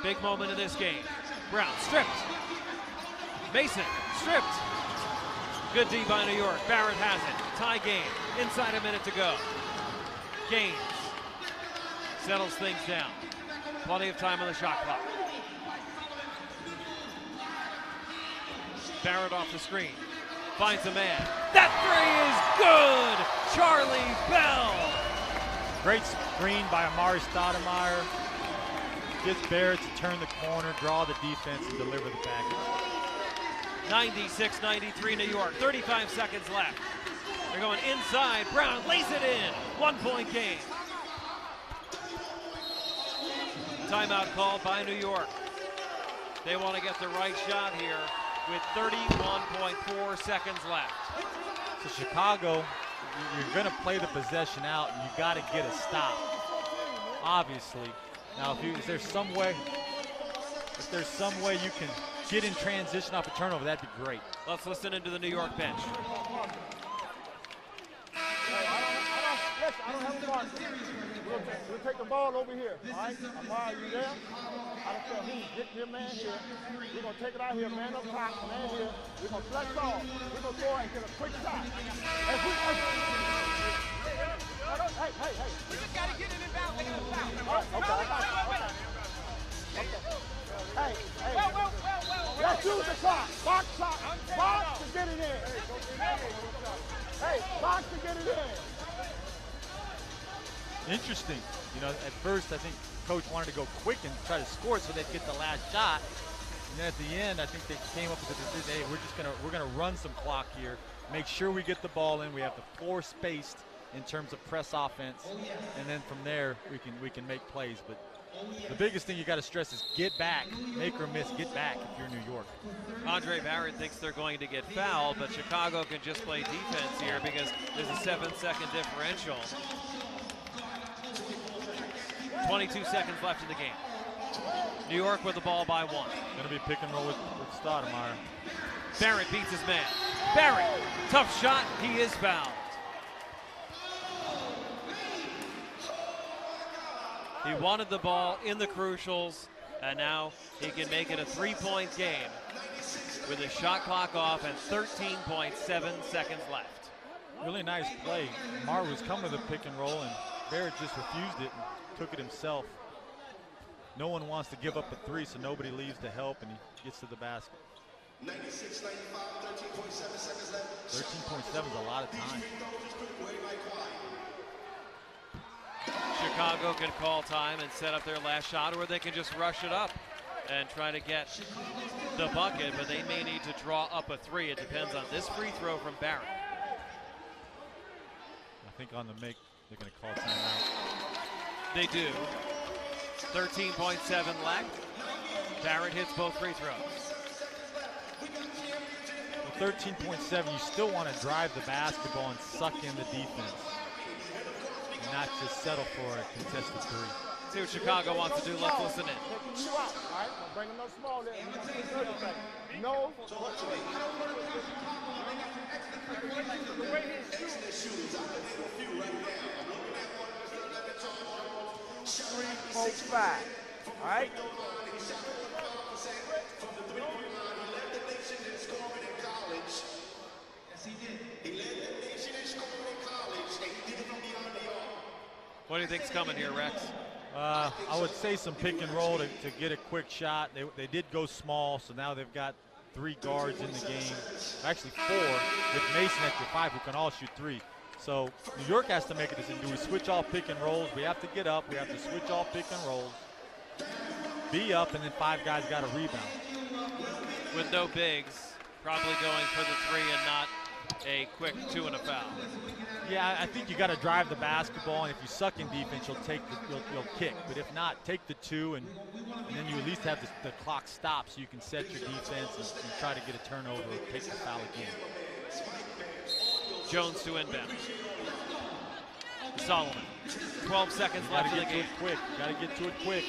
Big moment in this game. Brown stripped. Mason stripped. Good D by New York. Barrett has it. Tie game. Inside a minute to go. Gaines settles things down. Plenty of time on the shot clock. Barrett off the screen. Finds a man. That three is good! Charlie Bell! Great screen by Amari Stoudemire. Gets Barrett to turn the corner, draw the defense, and deliver the package. 96-93 New York. 35 seconds left. They're going inside. Brown lays it in. 1 point game. Timeout called by New York. They want to get the right shot here with 31.4 seconds left. So Chicago, you're going to play the possession out, and you got to get a stop, obviously. Now, if there's some way you can get in transition off a turnover, that'd be great. Let's listen into the New York bench. I don't have a mark. We'll take the ball over here. All right? Amara, you there? I don't care who. Get your man here. We're going to take it out here. Man up top. Man here. We're going to flex off. We're going to throw it and get a quick shot. Hey. We just got to get it in bounds. They got to foul. Okay. Hey. Let's use the clock. Box to get it in. Hey, box to get it in. Interesting. You know, at first I think coach wanted to go quick and try to score it so they'd get the last shot. And then at the end, I think they came up with the decision, hey, we're gonna run some clock here, make sure we get the ball in. We have the floor spaced in terms of press offense, and then from there we can make plays. But the biggest thing you got to stress is get back, make or miss, get back if you're New York. Andre Barrett thinks they're going to get fouled, but Chicago can just play defense here because there's a 7-second differential. 22 seconds left in the game. New York with the ball by 1. Going to be pick and roll with Stoudemire. Barrett beats his man. Barrett, tough shot, he is fouled. He wanted the ball in the crucials, and now he can make it a 3-point game with the shot clock off and 13.7 seconds left. Really nice play. Mar was coming to the pick and roll, and Barrett just refused it and took it himself. No one wants to give up a 3, so nobody leaves to help, and he gets to the basket. 96-95, 13.7 seconds left. 13.7 is a lot of time. Chicago can call time and set up their last shot, or they can just rush it up and try to get the bucket, but they may need to draw up a 3. It depends on this free throw from Barrett. I think on the make, they're going to call timeout. They do. 13.7 left. Barrett hits both free throws. Well, 13.7, you still want to drive the basketball and suck in the defense. Not just settle for a contested 3. See what Chicago wants to do. Let's listen in. You out, all right? I'll bring another small there. No. Three, 4, 5. All right? What do you think's coming here, Rex? I would say some pick and roll to get a quick shot. They did go small, so now they've got 3 guards in the game. Actually 4 with Mason at your 5 who can all shoot 3. So New York has to make a decision. Do we switch all pick and rolls? We have to get up. We have to switch all pick and rolls. Be up, and then 5 guys got to rebound. With no bigs, probably going for the 3 and not a quick 2 and a foul. Yeah, I think you got to drive the basketball, and if you suck in defense, you'll kick. But if not, take the 2, and then you at least have the clock stop so you can set your defense and try to get a turnover or take the foul again. Jones to inbound. Solomon. 12 seconds left in the game. Got to get to it quick.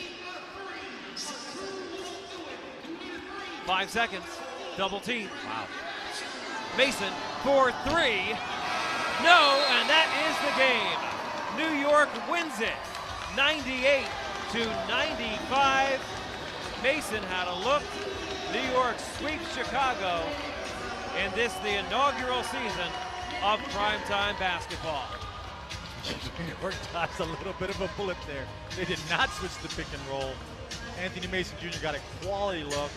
5 seconds. Double team. Wow. Mason for 3. No, and that is the game. New York wins it, 98-95. Mason had a look. New York sweeps Chicago, and this the inaugural season of primetime basketball. New York dodged a little bit of a bullet there. They did not switch the pick and roll. Anthony Mason Jr. got a quality look.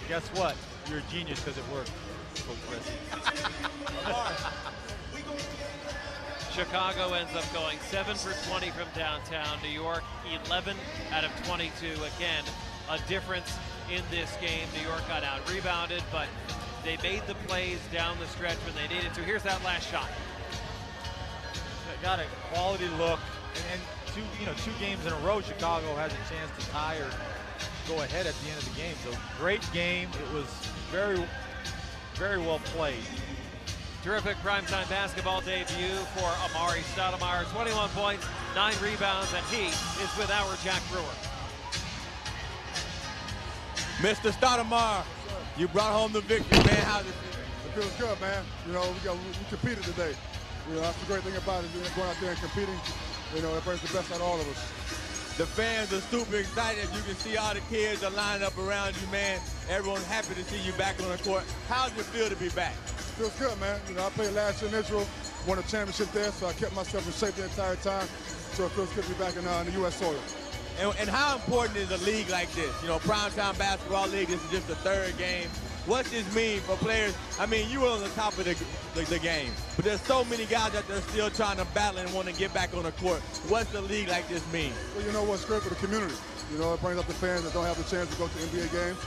Guess what? You're a genius because it worked. Chicago ends up going 7 for 20 from downtown. New York 11 out of 22. Again, a difference in this game. New York got out rebounded, but they made the plays down the stretch when they needed to. Here's that last shot. Got a quality look, and 2 games in a row, Chicago has a chance to tie or go ahead at the end of the game. So great game. It was very, very well played. Terrific primetime basketball debut for Amari Stoudemire. 21 points, 9 rebounds, and he is with our Jack Brewer. Mr. Stoudemire, you brought home the victory, man. How's it feel? It feels good, man. You know, we competed today. You know, that's the great thing about it, going out there and competing. You know, it brings the best out of all of us. The fans are super excited. You can see all the kids are lined up around you, man. Everyone's happy to see you back on the court. How does it feel to be back? Feels good, man. You know, I played last year in Israel, won a championship there, so I kept myself in shape the entire time. So it feels good to be back in the U.S. soil. And how important is a league like this? You know, primetime basketball league, this is just the 3rd game. What's this mean for players? I mean, you were on the top of the game, but there's so many guys out there still trying to battle and want to get back on the court. What's the league like this mean? Well, you know what's great for the community. You know, it brings up the fans that don't have the chance to go to NBA games,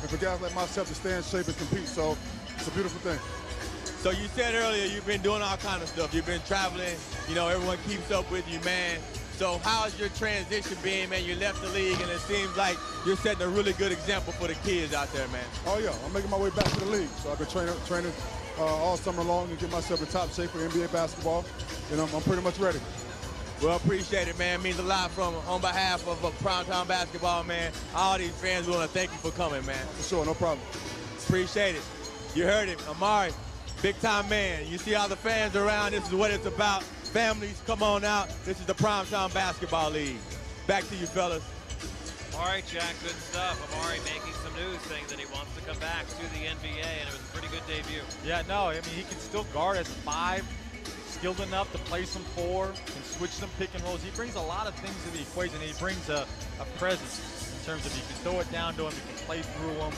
and for guys like myself to stay in shape and compete. So it's a beautiful thing. So you said earlier you've been doing all kind of stuff. You've been traveling. You know, everyone keeps up with you, man. So how's your transition been, man? You left the league, and it seems like you're setting a really good example for the kids out there, man. Oh, yeah. I'm making my way back to the league. So I've been training all summer long to get myself in top shape for NBA basketball. And I'm pretty much ready. Well, appreciate it, man. It means a lot on behalf of primetime basketball, man. All these fans want to thank you for coming, man. For sure, no problem. Appreciate it. You heard him, Amari, big-time man. You see all the fans around. This is what it's about. Families, come on out. This is the Primetime Basketball League. Back to you, fellas. All right, Jack, good stuff. Amari making some news saying that he wants to come back to the NBA, and it was a pretty good debut. Yeah, no, I mean, he can still guard as 5, skilled enough to play some 4, can switch some pick and rolls. He brings a lot of things to the equation. He brings a presence in terms of you can throw it down to him, you can play through him.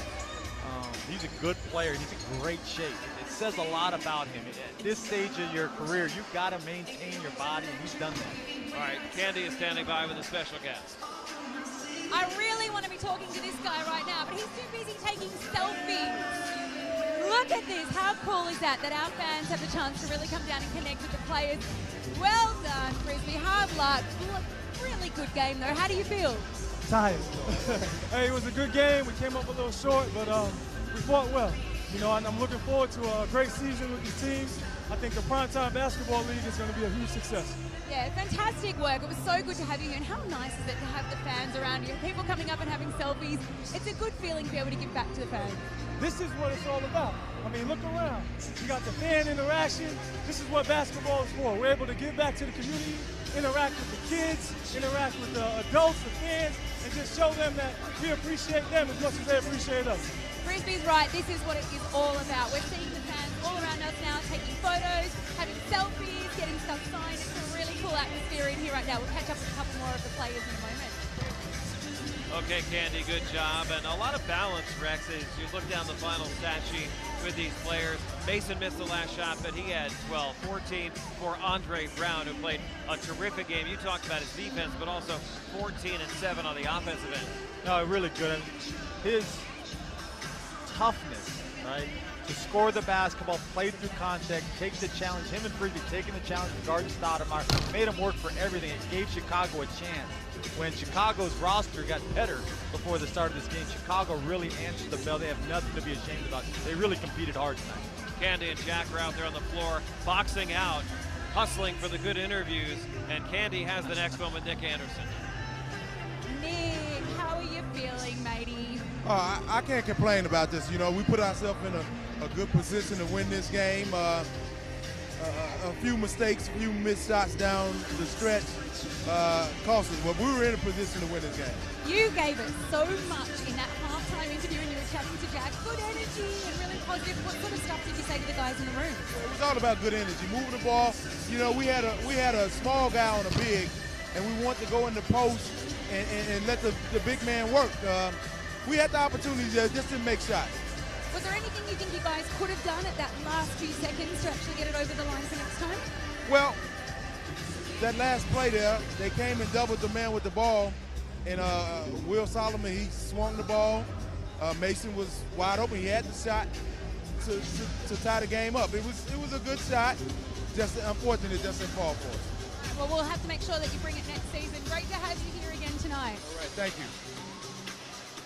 He's a good player. He's in great shape. It says a lot about him. At this stage of your career, you've got to maintain your body, and he's done that. All right, Candy is standing by with a special guest. I really want to be talking to this guy right now, but he's too busy taking selfies. Look at this. How cool is that our fans have the chance to really come down and connect with the players. Well done, Frisbee. Hard luck. Really good game, though. How do you feel? Tired. Hey, it was a good game. We came up a little short, but we fought well. You know, and I'm looking forward to a great season with these teams. I think the Primetime Basketball League is going to be a huge success. Yeah, fantastic work. It was so good to have you here. And how nice is it to have the fans around you? People coming up and having selfies. It's a good feeling to be able to give back to the fans. This is what it's all about. I mean, look around. You got the fan interaction. This is what basketball is for. We're able to give back to the community, interact with the kids, interact with the adults, the fans, and just show them that we appreciate them as much as they appreciate us. Frisbee's right. This is what it is all about. We're seeing the fans all around us now, taking photos, having selfies, getting stuff signed. It's a really cool atmosphere in here right now. We'll catch up with a couple more of the players in a moment. Okay, Candy, good job. And a lot of balance, Rex, as you look down the final stat sheet with these players. Mason missed the last shot, but he had 12. 14 for Andre Brown, who played a terrific game. You talked about his defense, but also 14 and 7 on the offensive end. No, really good. And his toughness, right? To score the basketball, play through contact, take the challenge. Him and Pregame taking the challenge to guard Stoudemire, made him work for everything. It gave Chicago a chance. When Chicago's roster got better before the start of this game, Chicago really answered the bell. They have nothing to be ashamed about. They really competed hard tonight. Candy and Jack are out there on the floor, boxing out, hustling for the good interviews, and Candy has the next one with Nick Anderson. Nick, how are you feeling, matey? I can't complain about this. You know, we put ourselves in a good position to win this game. A few mistakes, a few missed shots down the stretch cost us, but we were in a position to win this game. You gave us so much in that halftime interview when you were chatting to Jack. Good energy and really positive. What sort of stuff did you say to the guys in the room? It was all about good energy, moving the ball. You know, we had a small guy on a big, and we want to go in the post and let the big man work. We had the opportunity just to make shots. Was there anything you think you guys could have done at that last few seconds to actually get it over the line for next time? Well, that last play there, they came and doubled the man with the ball, and Will Solomon, he swung the ball. Mason was wide open. He had the shot to tie the game up. It was a good shot. Just unfortunate it doesn't fall for us. Well, we'll have to make sure that you bring it next season. Great to have you here again tonight. All right, thank you.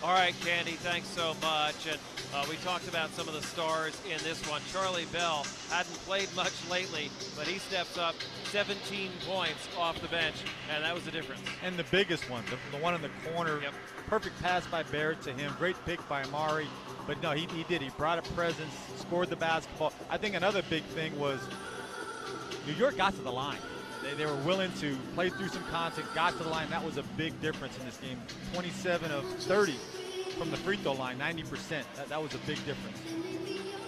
All right, Candy, thanks so much. And we talked about some of the stars in this one. Charlie Bell hadn't played much lately, but he steps up 17 points off the bench, and that was the difference. And the biggest one, the one in the corner, yep. Perfect pass by Barrett to him, great pick by Amari. But no, he did. He brought a presence, scored the basketball. I think another big thing was New York got to the line. They were willing to play through some contact, got to the line. That was a big difference in this game. 27 of 30 from the free throw line, 90%. That was a big difference.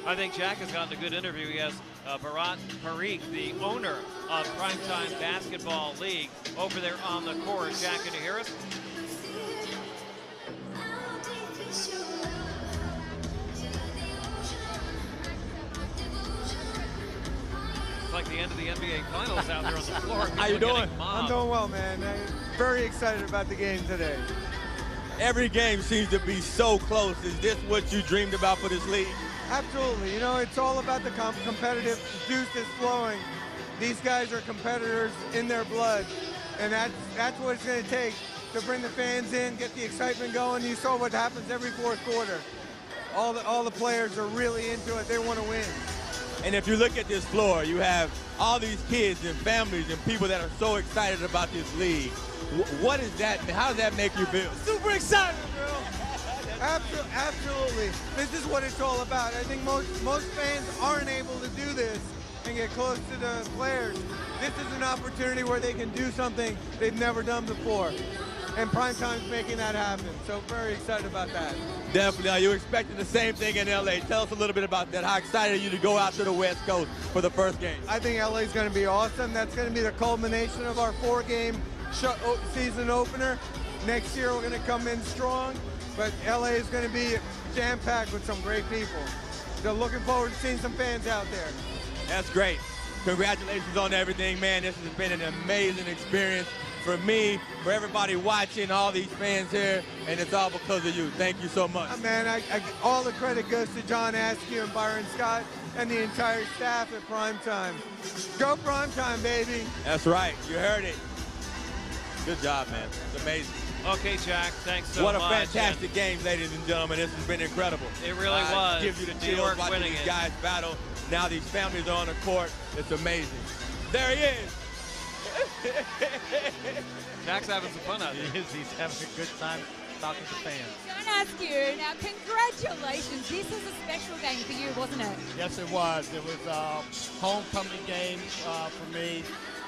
I think Jack has gotten a good interview. He has Bharat Parikh, the owner of Primetime Basketball League, over there on the court. Jack, can you hear us? It's like the end of the NBA Finals out there on the floor. How you doing? I'm doing well, man. I'm very excited about the game today. Every game seems to be so close. Is this what you dreamed about for this league? Absolutely. You know, it's all about the competitive juice that's flowing. These guys are competitors in their blood, and that's what it's going to take to bring the fans in, get the excitement going. You saw what happens every fourth quarter. All the players are really into it. They want to win. And if you look at this floor, you have all these kids and families and people that are so excited about this league. What is that? How does that make you feel? Super excited, bro. Absolutely. This is what it's all about. I think most fans aren't able to do this and get close to the players. This is an opportunity where they can do something they've never done before. And Primetime's making that happen. So very excited about that. Definitely. Are you expecting the same thing in LA? Tell us a little bit about that. How excited are you to go out to the West Coast for the first game? I think LA is going to be awesome. That's going to be the culmination of our 4-game season opener. Next year we're going to come in strong, but LA is going to be jam-packed with some great people. So looking forward to seeing some fans out there. That's great. Congratulations on everything, man. This has been an amazing experience for me, for everybody watching, all these fans here, and it's all because of you. Thank you so much. Man, all the credit goes to John Askew and Byron Scott and the entire staff at Primetime. Go Primetime, baby. That's right. You heard it. Good job, man. It's amazing. Okay, Jack, thanks so much. What a much. fantastic game, ladies and gentlemen. This has been incredible. It really was. Gives you the New chills York watching winning these it. guys battle. Now these families are on the court. It's amazing. There he is. Jack's having some fun out there. He is. He's having a good time talking to fans. Can I ask you, now congratulations. This is a special game for you, wasn't it? Yes, it was. It was a homecoming game for me.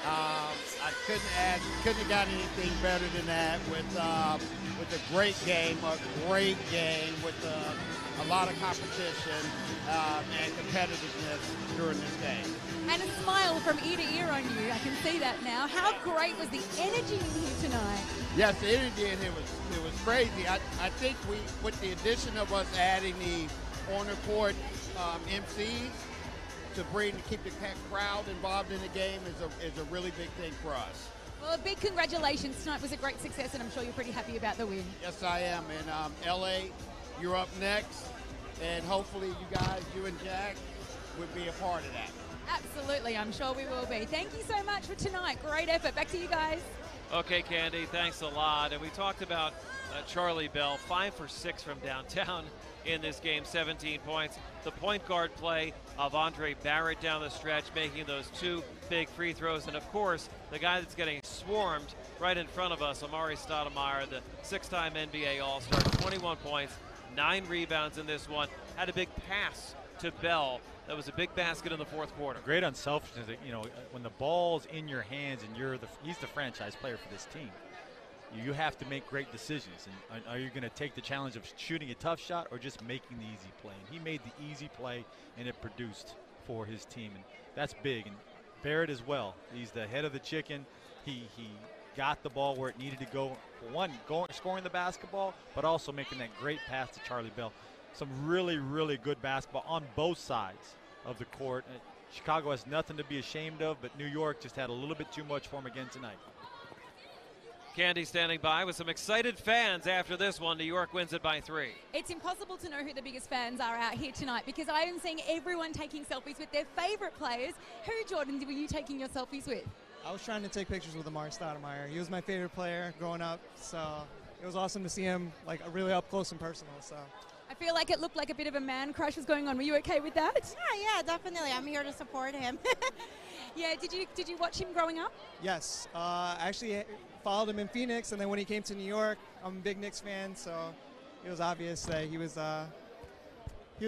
I couldn't have got anything better than that with a great game with a lot of competition and competitiveness during this game. And a smile from ear to ear on you. I can see that now. How great was the energy in here tonight? Yes, the energy in here was crazy. I think with the addition of us adding the on-the-court MCs to keep the crowd involved in the game is a really big thing for us. Well, a big congratulations. Tonight was a great success, and I'm sure you're pretty happy about the win. Yes, I am. And LA, you're up next, and hopefully you and Jack would be a part of that. Absolutely, I'm sure we will be. Thank you so much for tonight. Great effort. Back to you guys. Okay, Candy, thanks a lot. And we talked about Charlie Bell, 5 for 6 from downtown in this game, 17 points. The point guard play of Andre Barrett down the stretch, making those 2 big free throws. And, of course, the guy that's getting swarmed right in front of us, Amari Stoudemire, the 6-time NBA All-Star, 21 points, 9 rebounds in this one. Had a big pass to Bell. That was a big basket in the fourth quarter. Great unselfishness. You know, when the ball's in your hands and he's the franchise player for this team, you have to make great decisions. And are you going to take the challenge of shooting a tough shot or just making the easy play? And he made the easy play, and it produced for his team, and that's big. And Barrett as well. He's the head of the chicken. He got the ball where it needed to go. One, scoring the basketball, but also making that great pass to Charlie Bell. Some really, really good basketball on both sides of the court. Chicago has nothing to be ashamed of, but New York just had a little bit too much for him again tonight. Candy standing by with some excited fans after this one. New York wins it by 3. It's impossible to know who the biggest fans are out here tonight because I am seeing everyone taking selfies with their favorite players. Who, Jordan, were you taking your selfies with? I was trying to take pictures with Amari Stoudemire. He was my favorite player growing up, so it was awesome to see him like really up close and personal. So I feel like it looked like a bit of a man crush was going on. Were you okay with that? Yeah, definitely. I'm here to support him. Yeah, did you watch him growing up? yes, I actually followed him in Phoenix, and then when he came to New York, I'm a big Knicks fan, so it was obvious that he was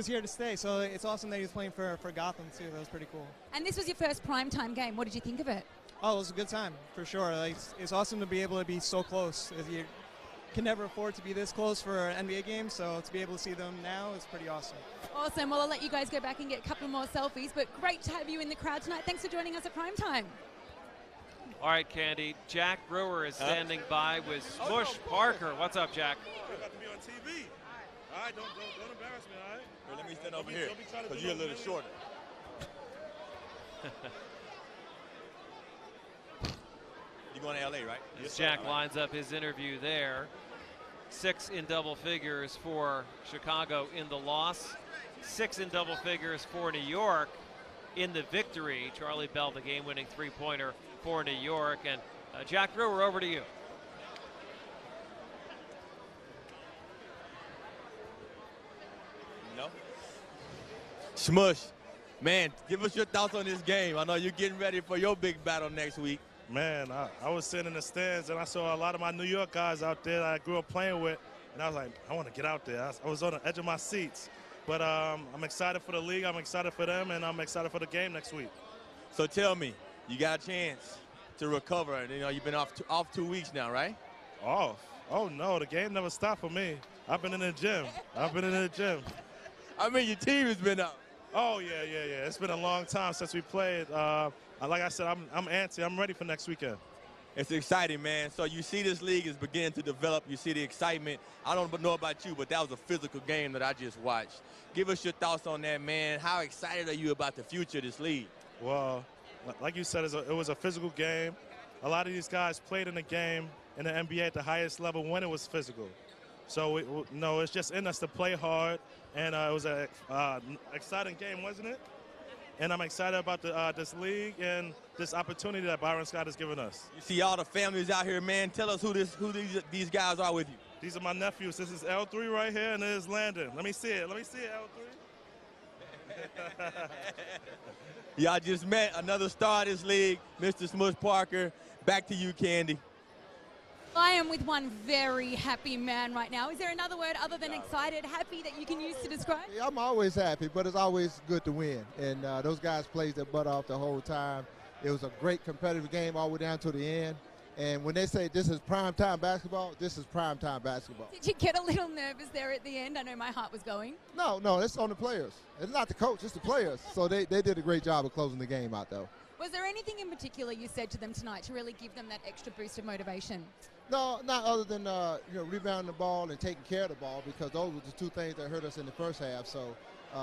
here to stay. So it's awesome that he was playing for Gotham too. That was pretty cool. And this was your first primetime game. What did you think of it? Oh, it was a good time for sure. Like, it's awesome to be able to be so close. You can never afford to be this close for an NBA game, so to be able to see them now is pretty awesome. Awesome. Well, I'll let you guys go back and get a couple more selfies, but great to have you in the crowd tonight. Thanks for joining us at Primetime. All right, Candy. Jack Brewer is standing by with Smush Parker. What's up, Jack? I got to be on TV. All right, don't embarrass me, all right? Here, let me stand over here, because you're a little shorter. You're going to L.A., right? As Jack lines up his interview there. 6 in double figures for Chicago in the loss. 6 in double figures for New York in the victory. Charlie Bell, the game-winning three-pointer for New York. And Jack Brewer, over to you. No. Smush, man, give us your thoughts on this game. I know you're getting ready for your big battle next week. Man, I was sitting in the stands, and I saw a lot of my New York guys out there that I grew up playing with, and I was like, I want to get out there. I was on the edge of my seats. But I'm excited for the league. I'm excited for them, and I'm excited for the game next week. So tell me, you got a chance to recover. You know, you've been off 2 weeks now, right? Off? Oh, no, the game never stopped for me. I've been in the gym. I mean, your team has been up. Oh, yeah. It's been a long time since we played. Like I said, I'm antsy. I'm ready for next weekend. It's exciting, man. So you see this league is beginning to develop. You see the excitement. I don't know about you, but that was a physical game that I just watched. Give us your thoughts on that, man. How excited are you about the future of this league? Well, like you said, it was a physical game. A lot of these guys played in the game in the NBA at the highest level when it was physical. So, it's just in us to play hard, and it was an exciting game, wasn't it? And I'm excited about this league and this opportunity that Byron Scott has given us. You see all the families out here, man. Tell us who these guys are with you. These are my nephews. This is L3 right here, and this is Landon. Let me see it, L3. Y'all just met another star of this league, Mr. Smush Parker. Back to you, Candy. I am with one very happy man right now. Is there another word other than excited, happy that you can use to describe? I'm always happy, but it's always good to win. And those guys played their butt off the whole time. It was a great competitive game all the way down to the end. And when they say this is primetime basketball, this is primetime basketball. Did you get a little nervous there at the end? I know my heart was going. No, it's on the players. It's not the coach, it's the players. So they did a great job of closing the game out, though. Was there anything in particular you said to them tonight to really give them that extra boost of motivation? No, not other than rebounding the ball and taking care of the ball, because those were the two things that hurt us in the first half. So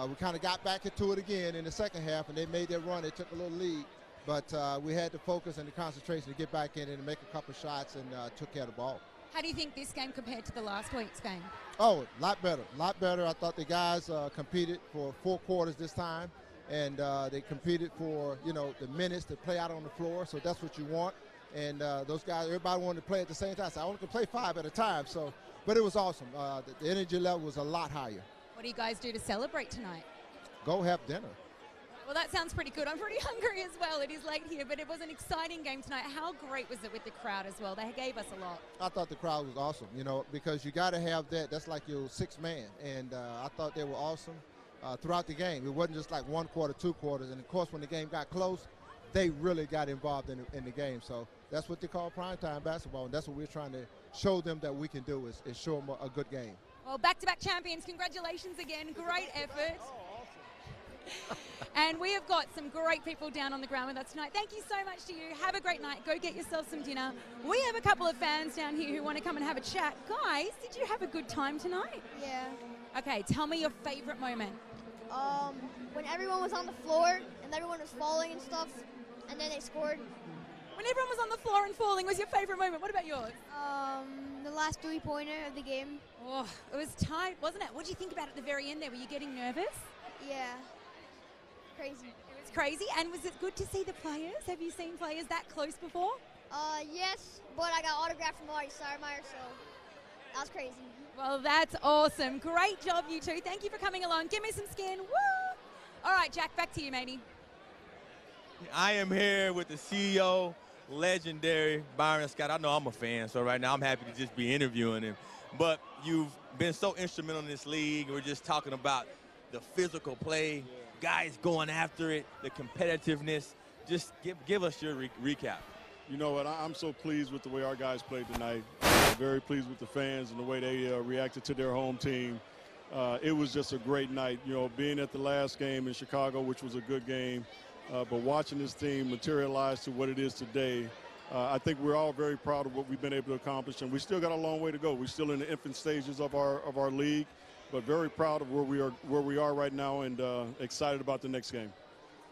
we kind of got back into it again in the second half, and they made their run. They took a little lead. But we had the focus and the concentration to get back in and make a couple shots and took care of the ball. How do you think this game compared to the last week's game? Oh, a lot better. I thought the guys competed for 4 quarters this time, and they competed for, the minutes to play out on the floor, so that's what you want. And those guys, everybody wanted to play at the same time, so I only could play 5 at a time. But it was awesome. The energy level was a lot higher. What do you guys do to celebrate tonight? Go have dinner. Well, that sounds pretty good. I'm pretty hungry as well. It is late here, but it was an exciting game tonight. How great was it with the crowd as well? They gave us a lot. I thought the crowd was awesome, because you got to have that. That's like your 6th man, and I thought they were awesome throughout the game. It wasn't just like 1 quarter, 2 quarters, and of course when the game got close, they really got involved in the game. So that's what they call primetime basketball, and that's what we're trying to show them that we can do is show them a good game. Well, back-to-back champions. Congratulations again. Great effort. And we have got some great people down on the ground with us tonight. Thank you so much to you. Have a great night. Go get yourself some dinner. We have a couple of fans down here who want to come and have a chat. Guys, did you have a good time tonight? Yeah. Okay, tell me your favorite moment. When everyone was on the floor and everyone was falling and stuff, and then they scored. When everyone was on the floor and falling was your favorite moment. What about yours? The last 3-pointer of the game. Oh, it was tight, wasn't it? What did you think about it at the very end there? Were you getting nervous? Yeah. Crazy. It was crazy. And was it good to see the players? Have you seen players that close before? Yes, but I got autographed from Marty Sarmeyer, so that was crazy. Well, that's awesome. Great job, you two. Thank you for coming along. Give me some skin. Woo! All right, Jack, back to you, matey. I am here with the CEO, legendary Byron Scott. I know I'm a fan, so right now I'm happy to just be interviewing him. But you've been so instrumental in this league. We're just talking about the physical play, guys going after it, the competitiveness. Just give us your recap. You know what? I'm so pleased with the way our guys played tonight. Very pleased with the fans and the way they reacted to their home team. It was just a great night. Being at the last game in Chicago, which was a good game, but watching this team materialize to what it is today, I think we're all very proud of what we've been able to accomplish, and we still got a long way to go. We're still in the infant stages of our league, but very proud of where we are right now, and excited about the next game.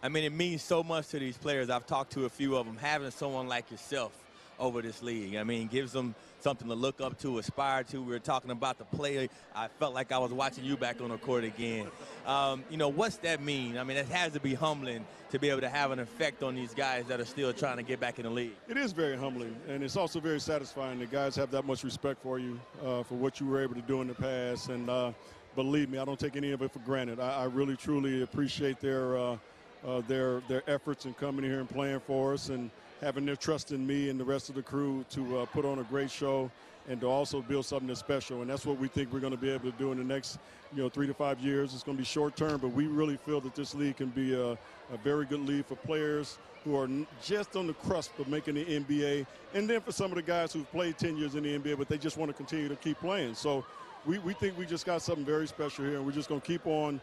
I mean, it means so much to these players. I've talked to a few of them. Having someone like yourself over this league, I mean, gives them something to look up to, aspire to. We were talking about the play. I felt like I was watching you back on the court again. What's that mean? I mean, it has to be humbling to be able to have an effect on these guys that are still trying to get back in the league. It is very humbling, and it's also very satisfying. The guys have that much respect for you, for what you were able to do in the past. And believe me, I don't take any of it for granted. I really, truly appreciate their efforts in coming here and playing for us, and having their trust in me and the rest of the crew to put on a great show and to also build something that's special. And that's what we think we're going to be able to do in the next 3 to 5 years. It's going to be short term, but we really feel that this league can be a very good league for players who are just on the cusp of making the NBA, and then for some of the guys who've played 10 years in the NBA, but they just want to continue to keep playing. So we think we just got something very special here, and we're just going to keep on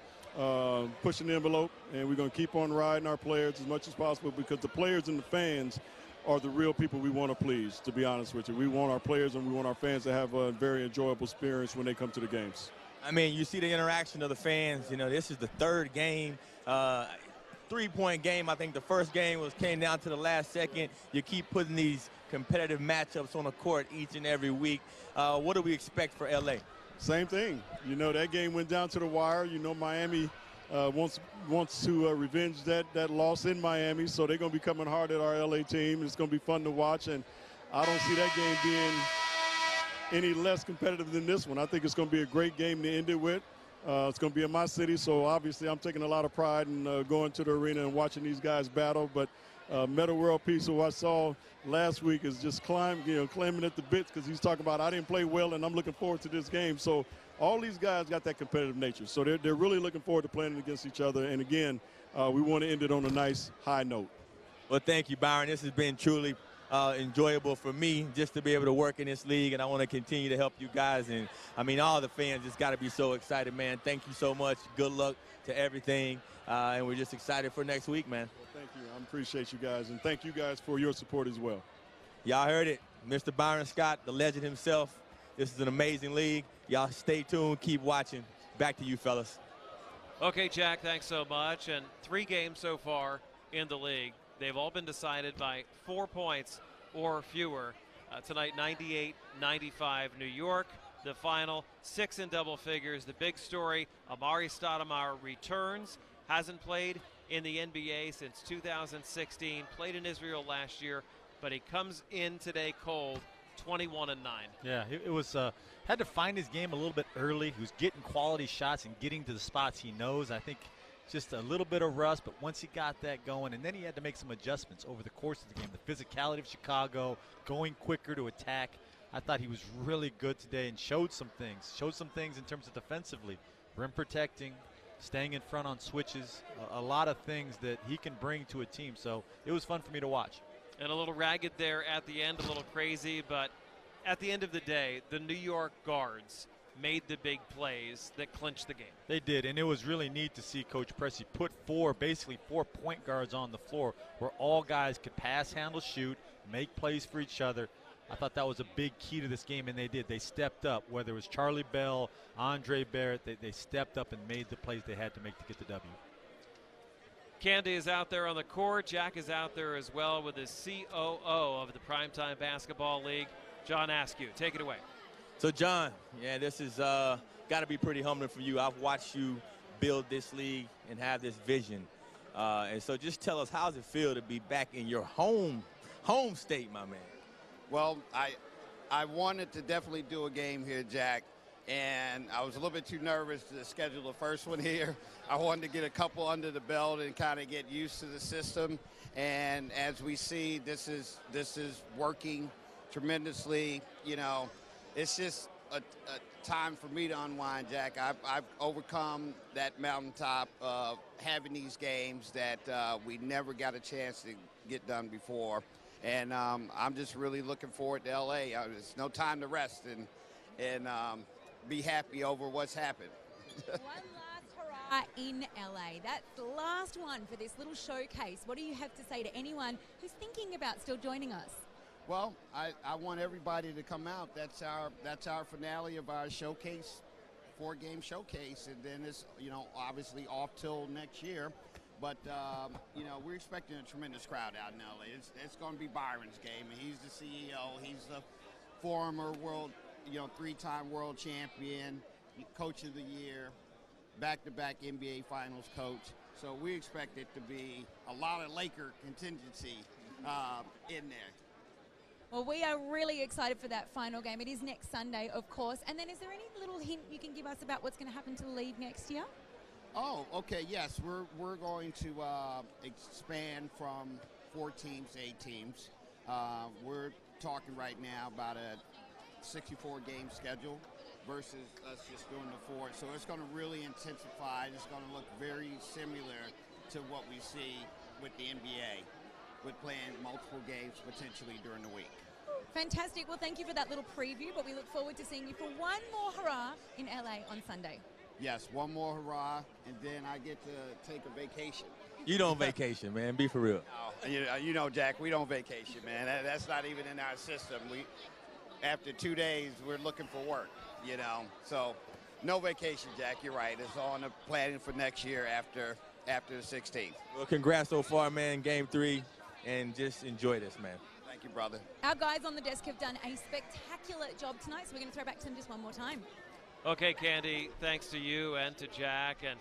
pushing the envelope, and we're going to keep on riding our players as much as possible, because the players and the fans are the real people we want to please, to be honest with you. We want our players and we want our fans to have a very enjoyable experience when they come to the games. I mean, you see the interaction of the fans. This is the 3rd game, 3-point game. I think the first game came down to the last second. You keep putting these competitive matchups on the court each and every week. What do we expect for L.A.? Same thing. That game went down to the wire. Miami wants to revenge that loss in Miami, so they're going to be coming hard at our LA team. It's going to be fun to watch, and I don't see that game being any less competitive than this one. I think it's going to be a great game to end it with. It's going to be in my city, so obviously I'm taking a lot of pride in going to the arena and watching these guys battle. But Metta World Peace, who I saw last week, is just claiming at the bits, because he's talking about, I didn't play well and I'm looking forward to this game. So all these guys got that competitive nature. So they're really looking forward to playing against each other. And again, we want to end it on a nice high note. Well, Well, thank you, Byron. This has been truly enjoyable for me just to be able to work in this league, and I want to continue to help you guys. And, I mean, all the fans just got to be so excited, man. Thank you so much. Good luck to everything, and we're just excited for next week, man. Well, thank you. I appreciate you guys, and thank you guys for your support as well. Y'all heard it. Mr. Byron Scott, the legend himself. This is an amazing league. Y'all stay tuned. Keep watching. Back to you, fellas. Okay, Jack, thanks so much. And 3 games so far in the league. They've all been decided by 4 points or fewer. Tonight, 98-95 New York. The final, 6 in double figures. The big story, Amari Stoudemire returns. Hasn't played in the NBA since 2016. Played in Israel last year, but he comes in today cold, 21-9. Yeah, it was had to find his game a little bit early. He was getting quality shots and getting to the spots he knows. I think just a little bit of rust, but once he got that going, and then he had to make some adjustments over the course of the game. The physicality of Chicago, going quicker to attack. I thought he was really good today and showed some things. Showed some things in terms of defensively, rim protecting, staying in front on switches, a lot of things that he can bring to a team. So it was fun for me to watch. And a little ragged there at the end, a little crazy, but at the end of the day, the New York guards made the big plays that clinched the game. They did, and it was really neat to see Coach Pressey put basically four point guards on the floor where all guys could pass, handle, shoot, make plays for each other. I thought that was a big key to this game, and they did. They stepped up, whether it was Charlie Bell, Andre Barrett, they stepped up and made the plays they had to make to get the W. Candy is out there on the court. Jack is out there as well with his COO of the Primetime Basketball League, John Askew. Take it away. So, John, yeah, this is got to be pretty humbling for you. I've watched you build this league and have this vision. And so just tell us, how does it feel to be back in your home state, my man? Well, I wanted to definitely do a game here, Jack, and I was a little bit too nervous to schedule the first one here. I wanted to get a couple under the belt and kind of get used to the system. And as we see, this is working tremendously. You know, it's just a time for me to unwind, Jack. I've overcome that mountaintop of having these games that we never got a chance to get done before. And I'm just really looking forward to L.A. There's no time to rest and be happy over what's happened. One last hurrah in LA. That's the last one for this little showcase. What do you have to say to anyone who's thinking about still joining us? Well, I want everybody to come out. That's our finale of our showcase, 4-game showcase, and then it's obviously off till next year. But we're expecting a tremendous crowd out in LA. It's going to be Byron's game, and he's the CEO. He's the former world, 3-time world champion, coach of the year, back-to-back NBA Finals coach. So we expect it to be a lot of Laker contingency in there. Well, we are really excited for that final game. It is next Sunday, of course. And then is there any little hint you can give us about what's going to happen to the league next year? Oh, okay, yes. We're going to expand from 4 teams to 8 teams. We're talking right now about a 64-game schedule versus us just doing the 4. So it's going to really intensify. It's going to look very similar to what we see with the NBA, with playing multiple games potentially during the week. Fantastic. Well, thank you for that little preview, but we look forward to seeing you for one more hurrah in LA on Sunday. Yes, one more hurrah, and then I get to take a vacation. You don't vacation, man. Be for real. No, Jack, we don't vacation, man. That's not even in our system. After 2 days, we're looking for work, So no vacation, Jack. You're right. It's on the planning for next year after the 16th. Well, congrats so far, man. Game 3, and just enjoy this, man. Thank you, brother. Our guys on the desk have done a spectacular job tonight, so we're going to throw back to them just one more time. Okay, Candy, thanks to you and to Jack. And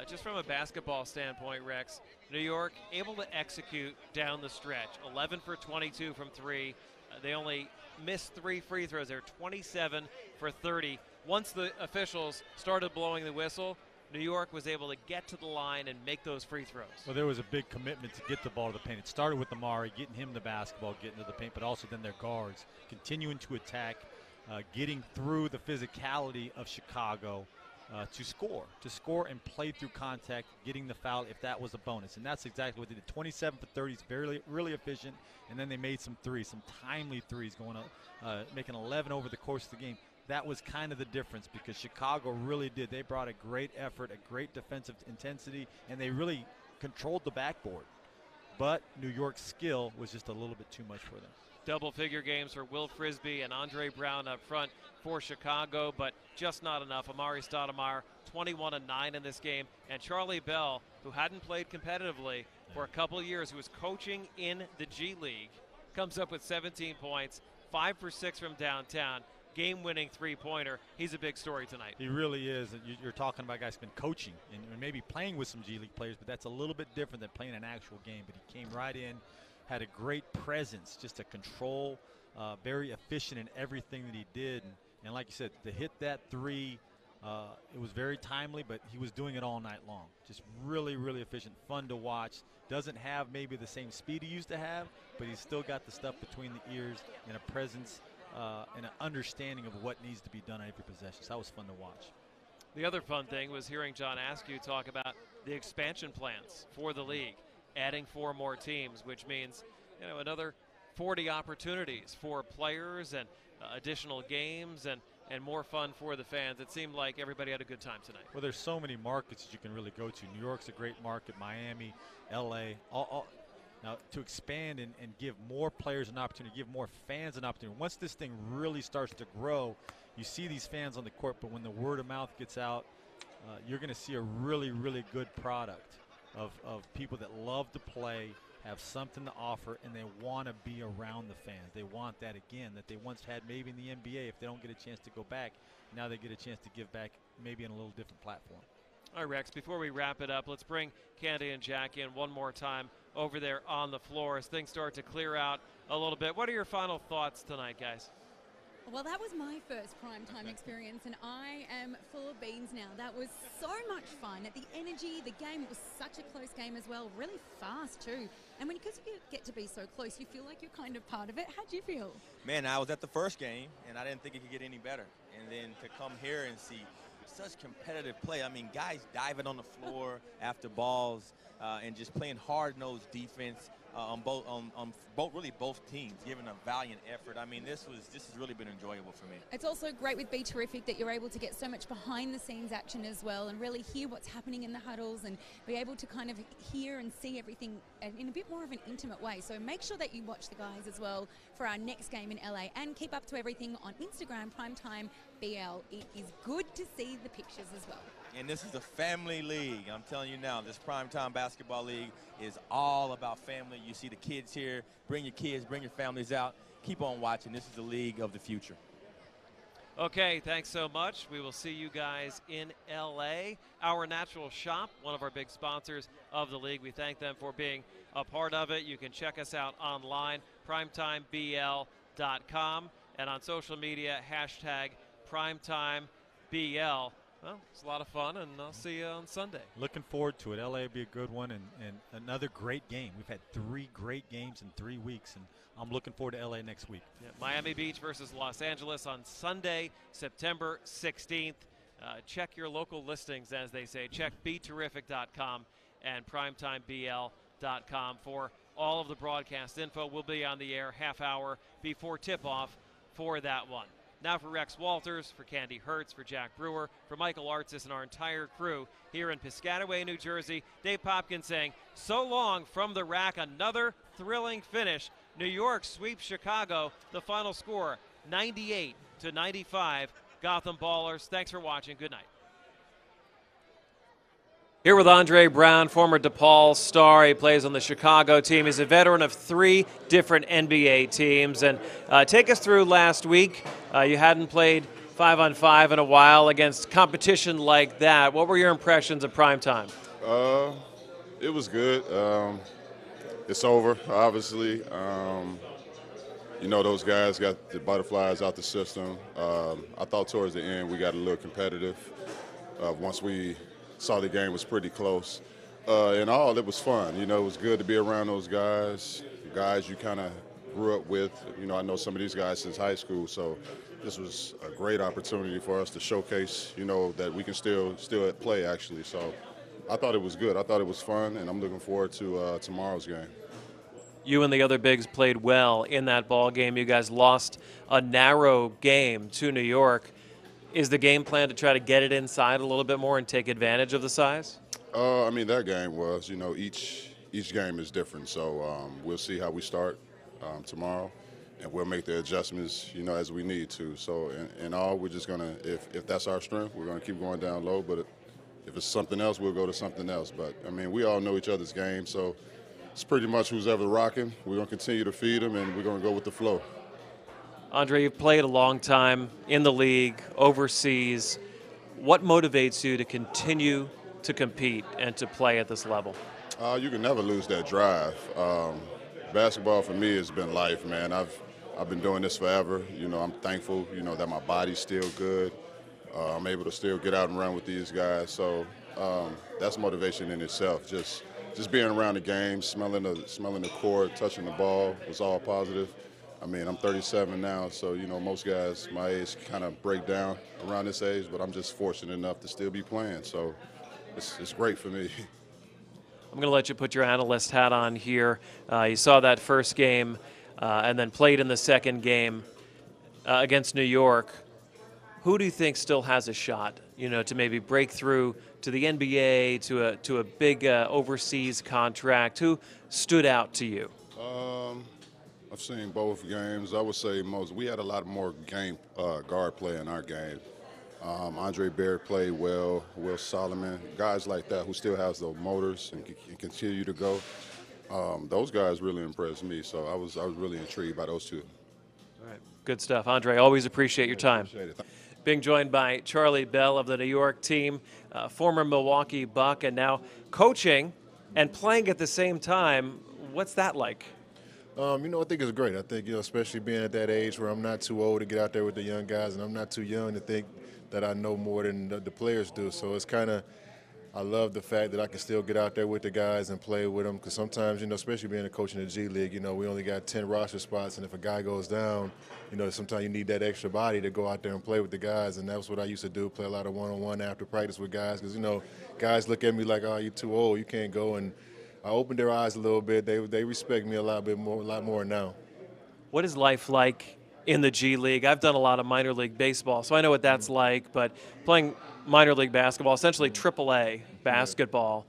just from a basketball standpoint, Rex, New York able to execute down the stretch. 11 for 22 from 3. They only missed 3 free throws. They're 27 for 30. Once the officials started blowing the whistle, New York was able to get to the line and make those free throws. Well, there was a big commitment to get the ball to the paint. It started with Amari, getting him the basketball, getting to the paint, but also then their guards continuing to attack, getting through the physicality of Chicago to score and play through contact, getting the foul if that was a bonus. And that's exactly what they did. 27 for 30 is really efficient. And then they made some threes, some timely threes, going up, making 11 over the course of the game. That was kind of the difference because Chicago really did. They brought a great effort, a great defensive intensity, and they really controlled the backboard. But New York's skill was just a little bit too much for them. Double-figure games for Will Frisbee and Andre Brown up front for Chicago, but just not enough. Amari Stoudemire, 21-9 in this game. And Charlie Bell, who hadn't played competitively for a couple years, who was coaching in the G League, comes up with 17 points, 5 for 6 from downtown, game-winning three-pointer. He's a big story tonight. He really is. You're talking about guys who've been coaching and maybe playing with some G League players, but that's a little bit different than playing an actual game. But he came right in, had a great presence, just a control, very efficient in everything that he did. And like you said, to hit that three, it was very timely, but he was doing it all night long. Just really, really efficient, fun to watch. Doesn't have maybe the same speed he used to have, but he's still got the stuff between the ears and a presence and an understanding of what needs to be done on every possession. So that was fun to watch. The other fun thing was hearing John Askew talk about the expansion plans for the league, adding 4 more teams, which means, you know, another 40 opportunities for players and additional games and more fun for the fans. It seemed like everybody had a good time tonight. Well, there's so many markets that you can really go to. New York's a great market, Miami, LA, now, to expand and give more players an opportunity, give more fans an opportunity. Once this thing really starts to grow, you see these fans on the court, but when the word of mouth gets out, you're going to see a really, really good product of people that love to play, have something to offer, and they want to be around the fans. They want that again that they once had maybe in the NBA. If they don't get a chance to go back, now they get a chance to give back maybe in a little different platform. All right, Rex, before we wrap it up, let's bring Candy and Jack in one more time over there on the floor as things start to clear out a little bit. What are your final thoughts tonight, guys? Well, that was my first primetime experience, and I am full of beans now. That was so much fun. The energy, the game, it was such a close game as well, really fast too. And because you get to be so close, you feel like you're kind of part of it. How'd you feel? Man, I was at the first game, and I didn't think it could get any better. And then to come here and see such competitive play. I mean, guys diving on the floor after balls and just playing hard-nosed defense on both teams, giving a valiant effort. I mean, this has really been enjoyable for me. It's also great with BeTerrific that you're able to get so much behind-the-scenes action as well and really hear what's happening in the huddles and be able to kind of hear and see everything in a bit more of an intimate way. So make sure that you watch the guys as well for our next game in LA and keep up to everything on Instagram, Primetime BL. It is good to see the pictures as well. And this is a family league. I'm telling you now, this Primetime Basketball League is all about family. You see the kids here. Bring your kids, bring your families out. Keep on watching. This is the league of the future. Okay, thanks so much. We will see you guys in LA. Our Natural Shop, one of our big sponsors of the league. We thank them for being a part of it. You can check us out online, primetimebl.com, and on social media, #PrimetimeBL. Well, it's a lot of fun, and I'll see you on Sunday. Looking forward to it. LA will be a good one and another great game. We've had 3 great games in 3 weeks, and I'm looking forward to LA next week. Yeah, Miami Beach versus Los Angeles on Sunday, September 16th. Check your local listings, as they say. Check BeTerrific.com and PrimetimeBL.com for all of the broadcast info. We'll be on the air half hour before tip-off for that one. Now for Rex Walters, for Candy Hertz, for Jack Brewer, for Michael Artsis and our entire crew here in Piscataway, New Jersey, Dave Popkins saying, so long from the rack. Another thrilling finish. New York sweeps Chicago. The final score, 98-95. Gotham Ballers. Thanks for watching. Good night. Here with Andre Brown, former DePaul star. He plays on the Chicago team. He's a veteran of 3 different NBA teams. And take us through last week. You hadn't played 5-on-5 in a while against competition like that. What were your impressions of Primetime? It was good. It's over, obviously. You know, those guys got the butterflies out the system. I thought towards the end we got a little competitive. Once we saw the game was pretty close. In all, it was fun. You know, it was good to be around those guys you kind of grew up with. You know, I know some of these guys since high school, so this was a great opportunity for us to showcase, you know, that we can still play actually. So I thought it was good. I thought it was fun, and I'm looking forward to tomorrow's game. You and the other bigs played well in that ball game. You guys lost a narrow game to New York. Is the game plan to try to get it inside a little bit more and take advantage of the size? I mean, that game was, you know, each game is different. So we'll see how we start tomorrow, and we'll make the adjustments, you know, as we need to. So in all, we're just gonna, if that's our strength, we're gonna keep going down low. But if it's something else, we'll go to something else. But I mean, we all know each other's game, so it's pretty much who's ever rocking. We're gonna continue to feed them, and we're gonna go with the flow. Andre, you've played a long time in the league, overseas. What motivates you to continue to compete and to play at this level? You can never lose that drive. Basketball for me has been life, man. I've been doing this forever. You know, I'm thankful, you know, that my body's still good. I'm able to still get out and run with these guys. So that's motivation in itself. Just being around the game, smelling the court, touching the ball was all positive. I mean, I'm 37 now, so, you know, most guys my age kind of break down around this age, but I'm just fortunate enough to still be playing. So it's great for me. I'm going to let you put your analyst hat on here. You saw that first game and then played in the second game against New York. Who do you think still has a shot, you know, to maybe break through to the NBA, to a big overseas contract? Who stood out to you? I've seen both games. I would say we had a lot more guard play in our game. Andre Barrett played well, Will Solomon, guys like that who still has the motors and can continue to go. Those guys really impressed me, so I was really intrigued by those two. All right, good stuff. Andre, always appreciate your time. Appreciate it. Being joined by Charlie Bell of the New York team, former Milwaukee Buck, and now coaching and playing at the same time. What's that like? You know, I think it's great. I think, you know, especially being at that age where I'm not too old to get out there with the young guys, and I'm not too young to think that I know more than the players do. So it's kind of, I love the fact that I can still get out there with the guys and play with them, because sometimes, you know, especially being a coach in the G League, you know, we only got 10 roster spots, and if a guy goes down, you know, sometimes you need that extra body to go out there and play with the guys, and that's what I used to do, play a lot of one-on-one after practice with guys, because, you know, guys look at me like, oh, you're too old, you can't go, and I opened their eyes a little bit. They respect me a lot more now. What is life like in the G League? I've done a lot of minor league baseball, so I know what that's like, but playing minor league basketball, essentially AAA basketball,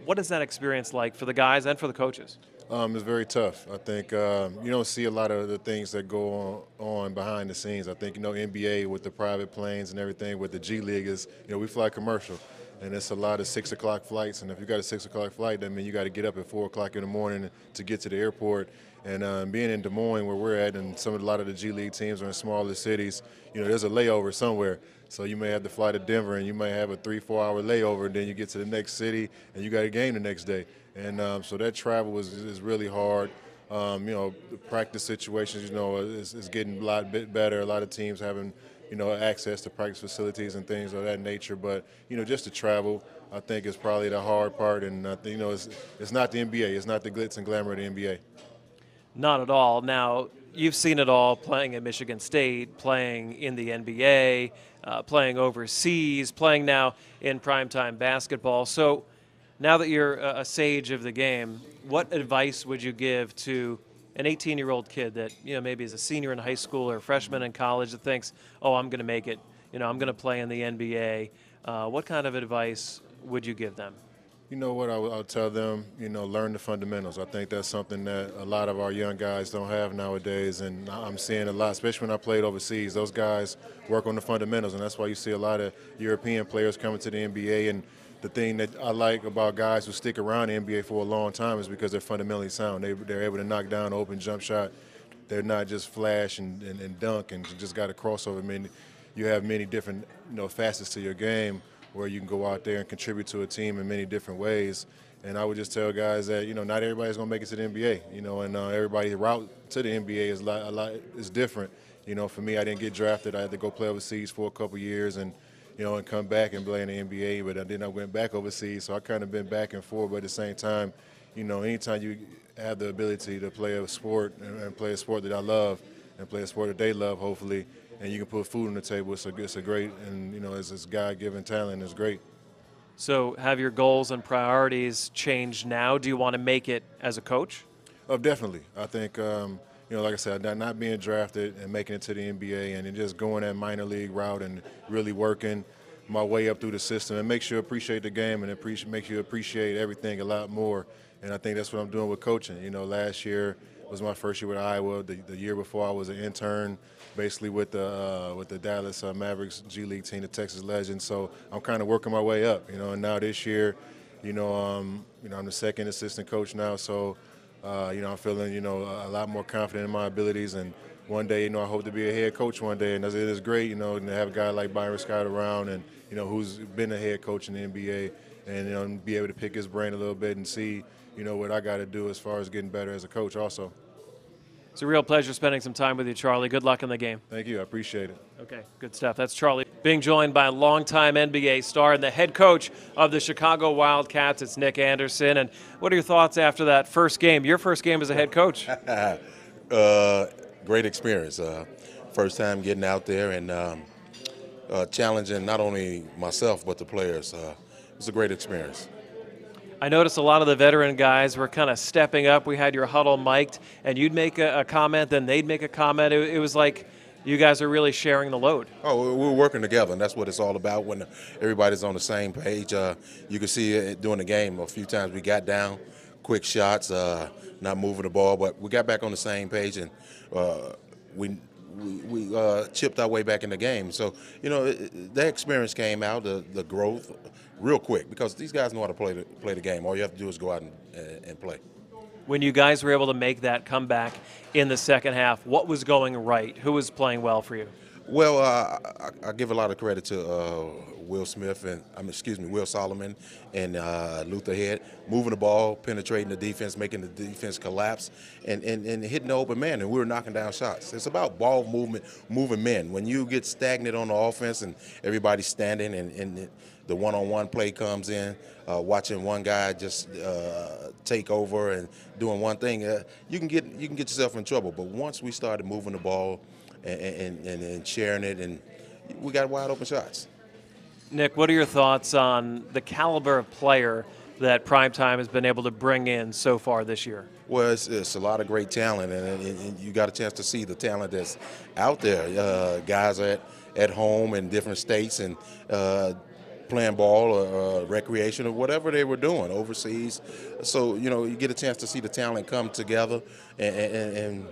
what is that experience like for the guys and for the coaches? It's very tough. I think you don't see a lot of the things that go on behind the scenes. I think, you know, NBA with the private planes and everything, with the G League is, you know, we fly commercial. And it's a lot of 6 o'clock flights, and if you got a 6 o'clock flight, that means you got to get up at 4 o'clock in the morning to get to the airport. And being in Des Moines, where we're at, and a lot of the G League teams are in smaller cities, you know, there's a layover somewhere. So you may have to fly to Denver, and you may have a 3-4 hour layover, and then you get to the next city, and you got a game the next day. And so that travel is really hard. You know, the practice situations, you know, is getting a lot bit better. A lot of teams having, you know, access to practice facilities and things of that nature. But, you know, just to travel, I think is probably the hard part. And, you know, it's not the NBA. It's not the glitz and glamour of the NBA. Not at all. Now, you've seen it all playing at Michigan State, playing in the NBA, playing overseas, playing now in primetime basketball. So now that you're a sage of the game, what advice would you give to an 18-year-old kid that, you know, maybe is a senior in high school or a freshman in college that thinks, oh, I'm going to make it, you know, I'm going to play in the NBA? What kind of advice would you give them? You know what, I'll tell them, you know, learn the fundamentals. I think that's something that a lot of our young guys don't have nowadays, and I'm seeing a lot, especially when I played overseas. Those guys work on the fundamentals, and that's why you see a lot of European players coming to the NBA. And the thing that I like about guys who stick around the NBA for a long time is because they're fundamentally sound. They're able to knock down an open jump shot. They're not just flash and dunk and just got a crossover. I mean, you have many different, you know, facets to your game where you can go out there and contribute to a team in many different ways. And I would just tell guys that, you know, not everybody's going to make it to the NBA, you know, and everybody's route to the NBA is different. You know, for me, I didn't get drafted. I had to go play overseas for a couple years and, you know, and come back and play in the NBA, but then I went back overseas, so I kind of been back and forth. But at the same time, you know, anytime you have the ability to play a sport and play a sport that I love and play a sport that they love, hopefully, and you can put food on the table. It's a great, and you know, it's God-given talent. It's great. So have your goals and priorities changed now? Do you want to make it as a coach? Oh, definitely. I think, you know, like I said, not being drafted and making it to the NBA and then just going that minor league route and really working my way up through the system, and makes you appreciate the game and makes you appreciate everything a lot more. And I think that's what I'm doing with coaching. You know, last year was my first year with Iowa. The year before I was an intern, basically with the Dallas Mavericks G League team, the Texas Legends. So I'm kind of working my way up. You know, and now this year, you know, I'm the second assistant coach now. So you know, I'm feeling, you know, a lot more confident in my abilities, and one day, you know, I hope to be a head coach one day, and it is great, you know, to have a guy like Byron Scott around, and you know, who's been a head coach in the NBA, and you know, be able to pick his brain a little bit and see, you know, what I got to do as far as getting better as a coach also. It's a real pleasure spending some time with you, Charlie. Good luck in the game. Thank you. I appreciate it. Okay, good stuff. That's Charlie being joined by a longtime NBA star and the head coach of the Chicago Wildcats. It's Nick Anderson. And what are your thoughts after that first game? Your first game as a head coach? Great experience. First time getting out there and challenging not only myself but the players. It was a great experience. I noticed a lot of the veteran guys were kind of stepping up. We had your huddle mic'd, and you'd make a comment, then they'd make a comment. It was like you guys are really sharing the load. Oh, we're working together, and that's what it's all about when everybody's on the same page. You can see it during the game. A few times we got down, quick shots, not moving the ball, but we got back on the same page, and we chipped our way back in the game. So, you know, that experience came out, the growth, real quick, because these guys know how to play the game. All you have to do is go out and play. When you guys were able to make that comeback in the second half, what was going right? Who was playing well for you? Well, I give a lot of credit to Will Solomon and Luther Head, moving the ball, penetrating the defense, making the defense collapse, and hitting the open man, and we were knocking down shots. It's about ball movement, moving men. When you get stagnant on the offense and everybody's standing and the one-on-one play comes in, watching one guy just take over and doing one thing, you can get yourself in trouble. But once we started moving the ball and sharing it, and we got wide open shots. Nick, what are your thoughts on the caliber of player that Primetime has been able to bring in so far this year? Well, it's a lot of great talent, and you got a chance to see the talent that's out there. Guys are at home in different states and playing ball or recreation or whatever they were doing overseas. So, you know, you get a chance to see the talent come together and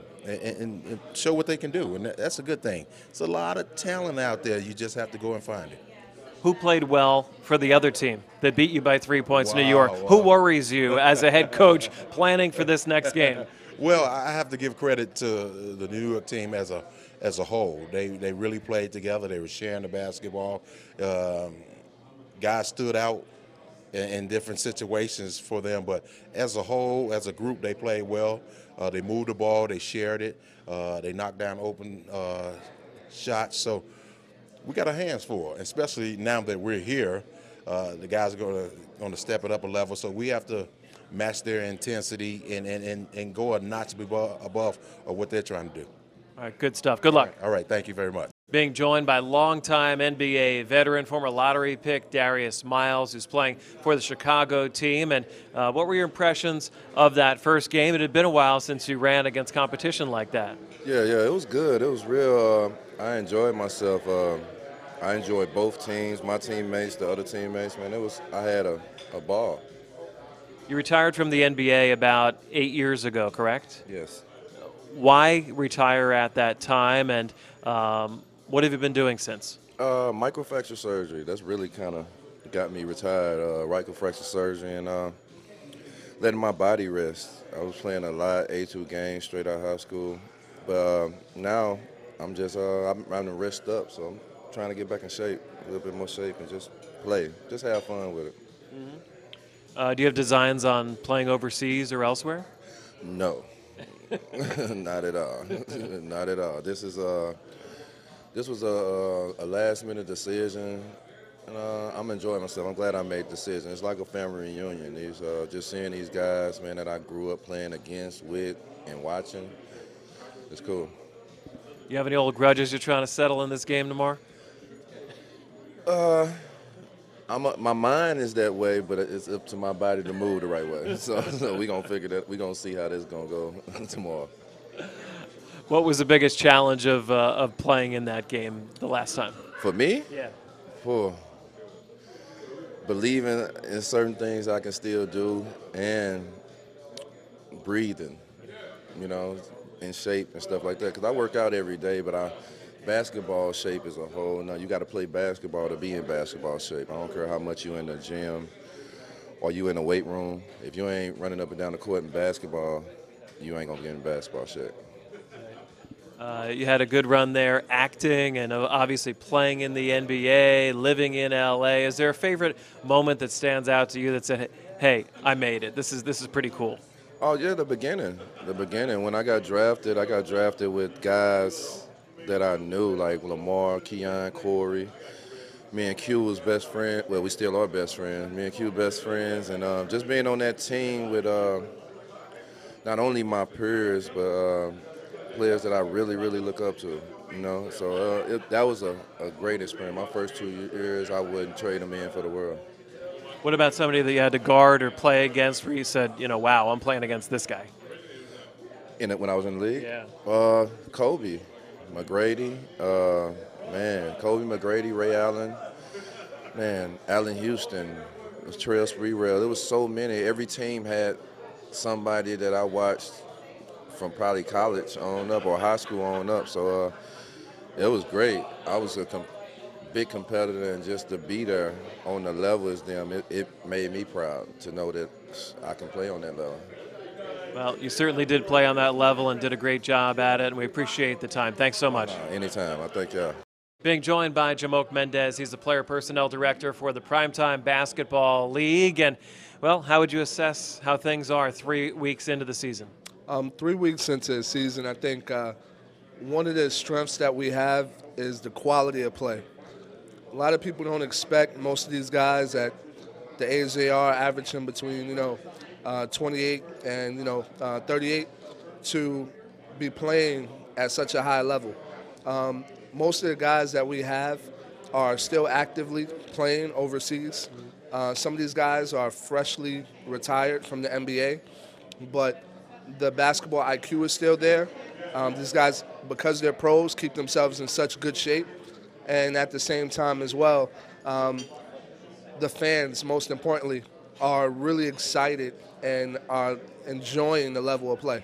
show what they can do, and that's a good thing. It's a lot of talent out there. You just have to go and find it. Who played well for the other team that beat you by 3 points in New York? Who worries you as a head coach planning for this next game? Well, I have to give credit to the New York team as a whole. They really played together. They were sharing the basketball. Guys stood out in different situations for them, but as a whole, as a group, they played well. They moved the ball, they shared it, they knocked down open shots. So we got our hands full, especially now that we're here. The guys are going to step it up a level, so we have to match their intensity and go a notch above what they're trying to do. All right, good stuff. Good luck. All right, thank you very much. Being joined by longtime NBA veteran, former lottery pick Darius Miles, who's playing for the Chicago team. And what were your impressions of that first game? It had been a while since you ran against competition like that. Yeah, it was good. It was real. I enjoyed myself. I enjoyed both teams, my teammates, the other teammates. Man, I had a ball. You retired from the NBA about 8 years ago, correct? Yes. Why retire at that time, and what have you been doing since? Microfracture surgery. That's really kind of got me retired. Microfracture surgery and letting my body rest. I was playing a lot, A2 games straight out of high school. But now I'm just I'm to rest up, so I'm trying to get back in shape, a little bit more shape, and just play. Just have fun with it. Mm-hmm. Do you have designs on playing overseas or elsewhere? No. Not at all. Not at all. This was a last-minute decision, and I'm enjoying myself. I'm glad I made the decision. It's like a family reunion. Just seeing these guys, man, that I grew up playing against, with, and watching. It's cool. You have any old grudges you're trying to settle in this game tomorrow? My mind is that way, but it's up to my body to move the right way. So we're going to figure that. We're going to see how this is going to go tomorrow. What was the biggest challenge of playing in that game the last time? For me? Yeah. For believing in certain things I can still do and breathing, you know, in shape and stuff like that. Because I work out every day, but basketball shape is a whole. Now you got to play basketball to be in basketball shape. I don't care how much you in the gym or you in the weight room. If you ain't running up and down the court in basketball, you ain't gonna get in basketball shape. You had a good run there, acting and obviously playing in the NBA, living in LA. Is there a favorite moment that stands out to you that said, "Hey, I made it. This is pretty cool"? Oh yeah, the beginning. When I got drafted with guys that I knew, like Lamar, Keon, Corey. Me and Q was best friends. Well, we still are best friends. Me and Q best friends, and just being on that team with not only my peers, but players that I really, really look up to, you know. So that was a great experience. My first 2 years, I wouldn't trade them in for the world. What about somebody that you had to guard or play against where you said, you know, wow, I'm playing against this guy? When I was in the league? Yeah. Kobe, McGrady, Kobe, McGrady, Ray Allen, Allen Houston, Terrell Sprewell. There was so many. Every team had somebody that I watched from probably college on up or high school on up. So it was great. I was a big competitor, and just to be there on the level as them, it made me proud to know that I can play on that level. Well, you certainly did play on that level and did a great job at it, and we appreciate the time. Thanks so much. Anytime. I thank y'all. Being joined by Jamoke Mendez. He's the player personnel director for the Primetime Basketball League. And, well, how would you assess how things are 3 weeks into the season? 3 weeks into the season, I think one of the strengths that we have is the quality of play. A lot of people don't expect most of these guys at the age they are, averaging between 28 and 38, to be playing at such a high level. Most of the guys that we have are still actively playing overseas. Some of these guys are freshly retired from the NBA, but the basketball IQ is still there. These guys, because they're pros, keep themselves in such good shape. And at the same time as well, the fans, most importantly, are really excited and are enjoying the level of play.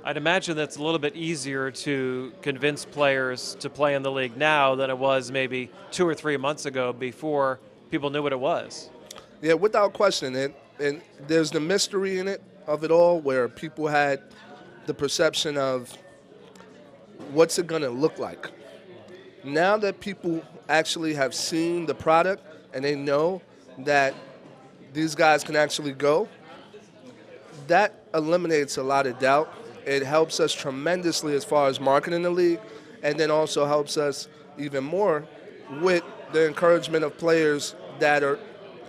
I'd imagine that's a little bit easier to convince players to play in the league now than it was maybe 2 or 3 months ago before people knew what it was. Yeah, without question. And there's the mystery in it of it all, where people had the perception of what's it going to look like. Now that people actually have seen the product and they know that these guys can actually go, that eliminates a lot of doubt. It helps us tremendously as far as marketing the league, and then also helps us even more with the encouragement of players that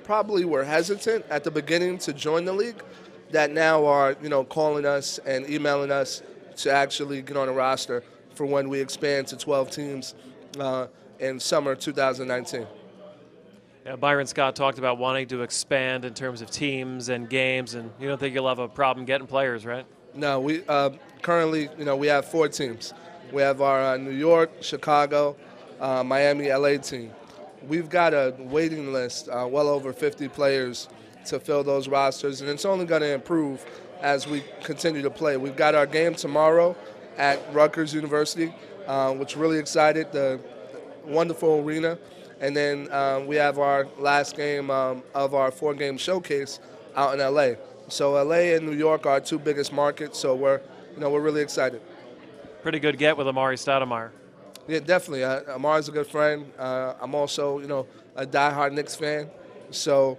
probably were hesitant at the beginning to join the league, that now are calling us and emailing us to actually get on a roster for when we expand to 12 teams in summer 2019. Yeah, Byron Scott talked about wanting to expand in terms of teams and games, and you don't think you'll have a problem getting players, right? No, we currently, we have 4 teams. We have our New York, Chicago, Miami, LA team. We've got a waiting list, well over 50 players to fill those rosters, and it's only going to improve as we continue to play. We've got our game tomorrow at Rutgers University, which really excited, the wonderful arena. And then we have our last game of our 4-game showcase out in LA. So LA and New York are our 2 biggest markets, so we're really excited. Pretty good get with Amari Stoudemire. Yeah, definitely. Amari's a good friend. I'm also, a diehard Knicks fan. So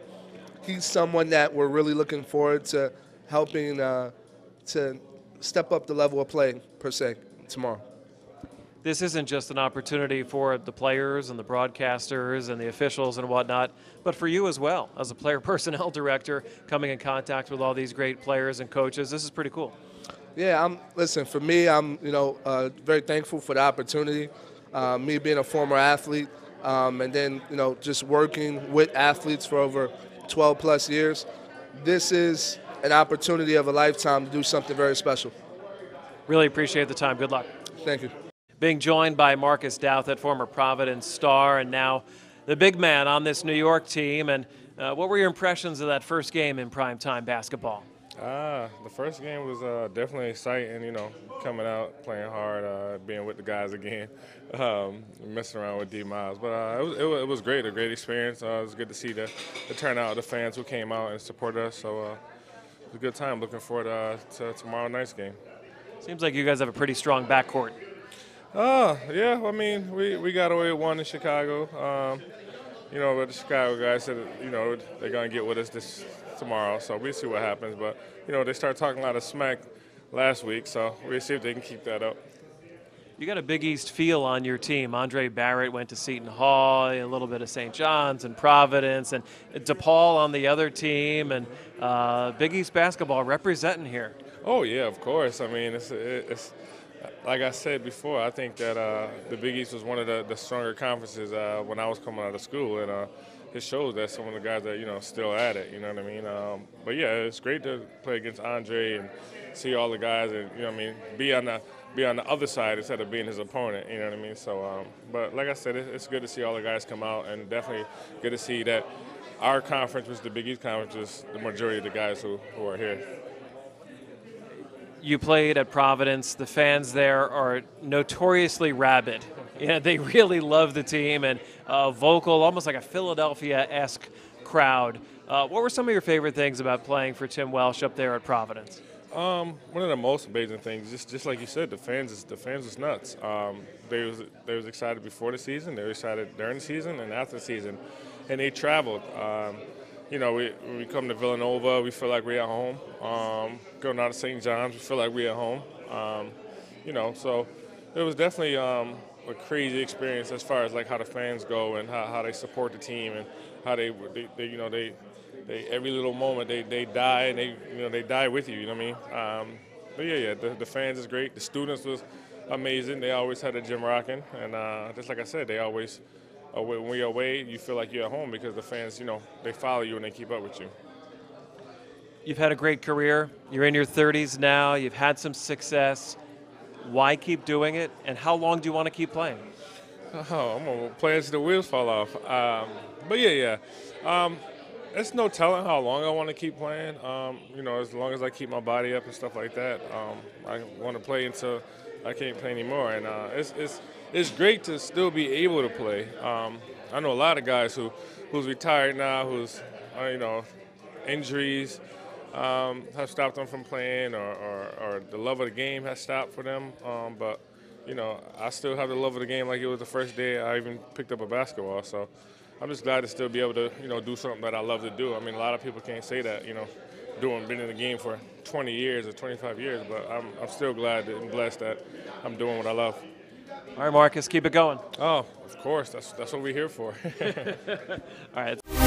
he's someone that we're really looking forward to helping to step up the level of play, per se, tomorrow. This isn't just an opportunity for the players and the broadcasters and the officials and whatnot, but for you as well, as a player personnel director, coming in contact with all these great players and coaches. This is pretty cool. Yeah, listen, for me, I'm very thankful for the opportunity. Me being a former athlete, and then just working with athletes for over 12 plus years. This is an opportunity of a lifetime to do something very special. Really appreciate the time. Good luck. Thank you. Being joined by Marcus Douthit, former Providence star, and now the big man on this New York team. And what were your impressions of that first game in primetime basketball? The first game was definitely exciting, coming out, playing hard, being with the guys again, messing around with D. Miles. But it was great, a great experience. It was good to see the turnout, the fans who came out and supported us. So it was a good time. Looking forward to tomorrow night's game. Seems like you guys have a pretty strong backcourt. Yeah, I mean, we got away with one in Chicago. But the Chicago guys said, they're going to get with us tomorrow, so we'll see what happens. But, they started talking a lot of smack last week, so we'll see if they can keep that up. You got a Big East feel on your team. Andre Barrett went to Seton Hall, a little bit of St. John's and Providence, and DePaul on the other team, and Big East basketball representing here. Oh, yeah, of course. I mean, it's like I said before, I think that the Big East was one of the stronger conferences when I was coming out of school, and it shows that some of the guys are, still at it, you know what I mean? But, yeah, it's great to play against Andre and see all the guys and, be on the other side instead of being his opponent, you know what I mean? So, but like I said, it's good to see all the guys come out, and definitely good to see that our conference, which is the Big East Conference, is the majority of the guys who are here. You played at Providence. The fans there are notoriously rabid. They really love the team and vocal, almost like a Philadelphia-esque crowd. What were some of your favorite things about playing for Tim Welsh up there at Providence? One of the most amazing things, just like you said, the fans was nuts. They was excited before the season, they were excited during the season and after the season, and they traveled. When we come to Villanova, we feel like we're at home. Going out to St. John's, we feel like we're at home. So it was definitely a crazy experience as far as like how the fans go and how they support the team and how they every little moment they die and they die with you. You know what I mean? But yeah, the fans is great. The students was amazing. They always had the gym rocking, and just like I said, they always. When you're away, you feel like you're at home because the fans, they follow you and they keep up with you. You've had a great career. You're in your 30s now. You've had some success. Why keep doing it? And how long do you want to keep playing? Oh, I'm going to play until the wheels fall off. But yeah. It's no telling how long I want to keep playing. As long as I keep my body up and stuff like that. I want to play until I can't play anymore. And it's great to still be able to play. I know a lot of guys who's retired now, who's injuries have stopped them from playing, or the love of the game has stopped for them. But I still have the love of the game like it was the first day I even picked up a basketball. So I'm just glad to still be able to do something that I love to do. I mean, a lot of people can't say that been in the game for 20 years or 25 years, but I'm still glad and blessed that I'm doing what I love. All right, Marcus, keep it going. Oh, of course. That's what we're here for. All right.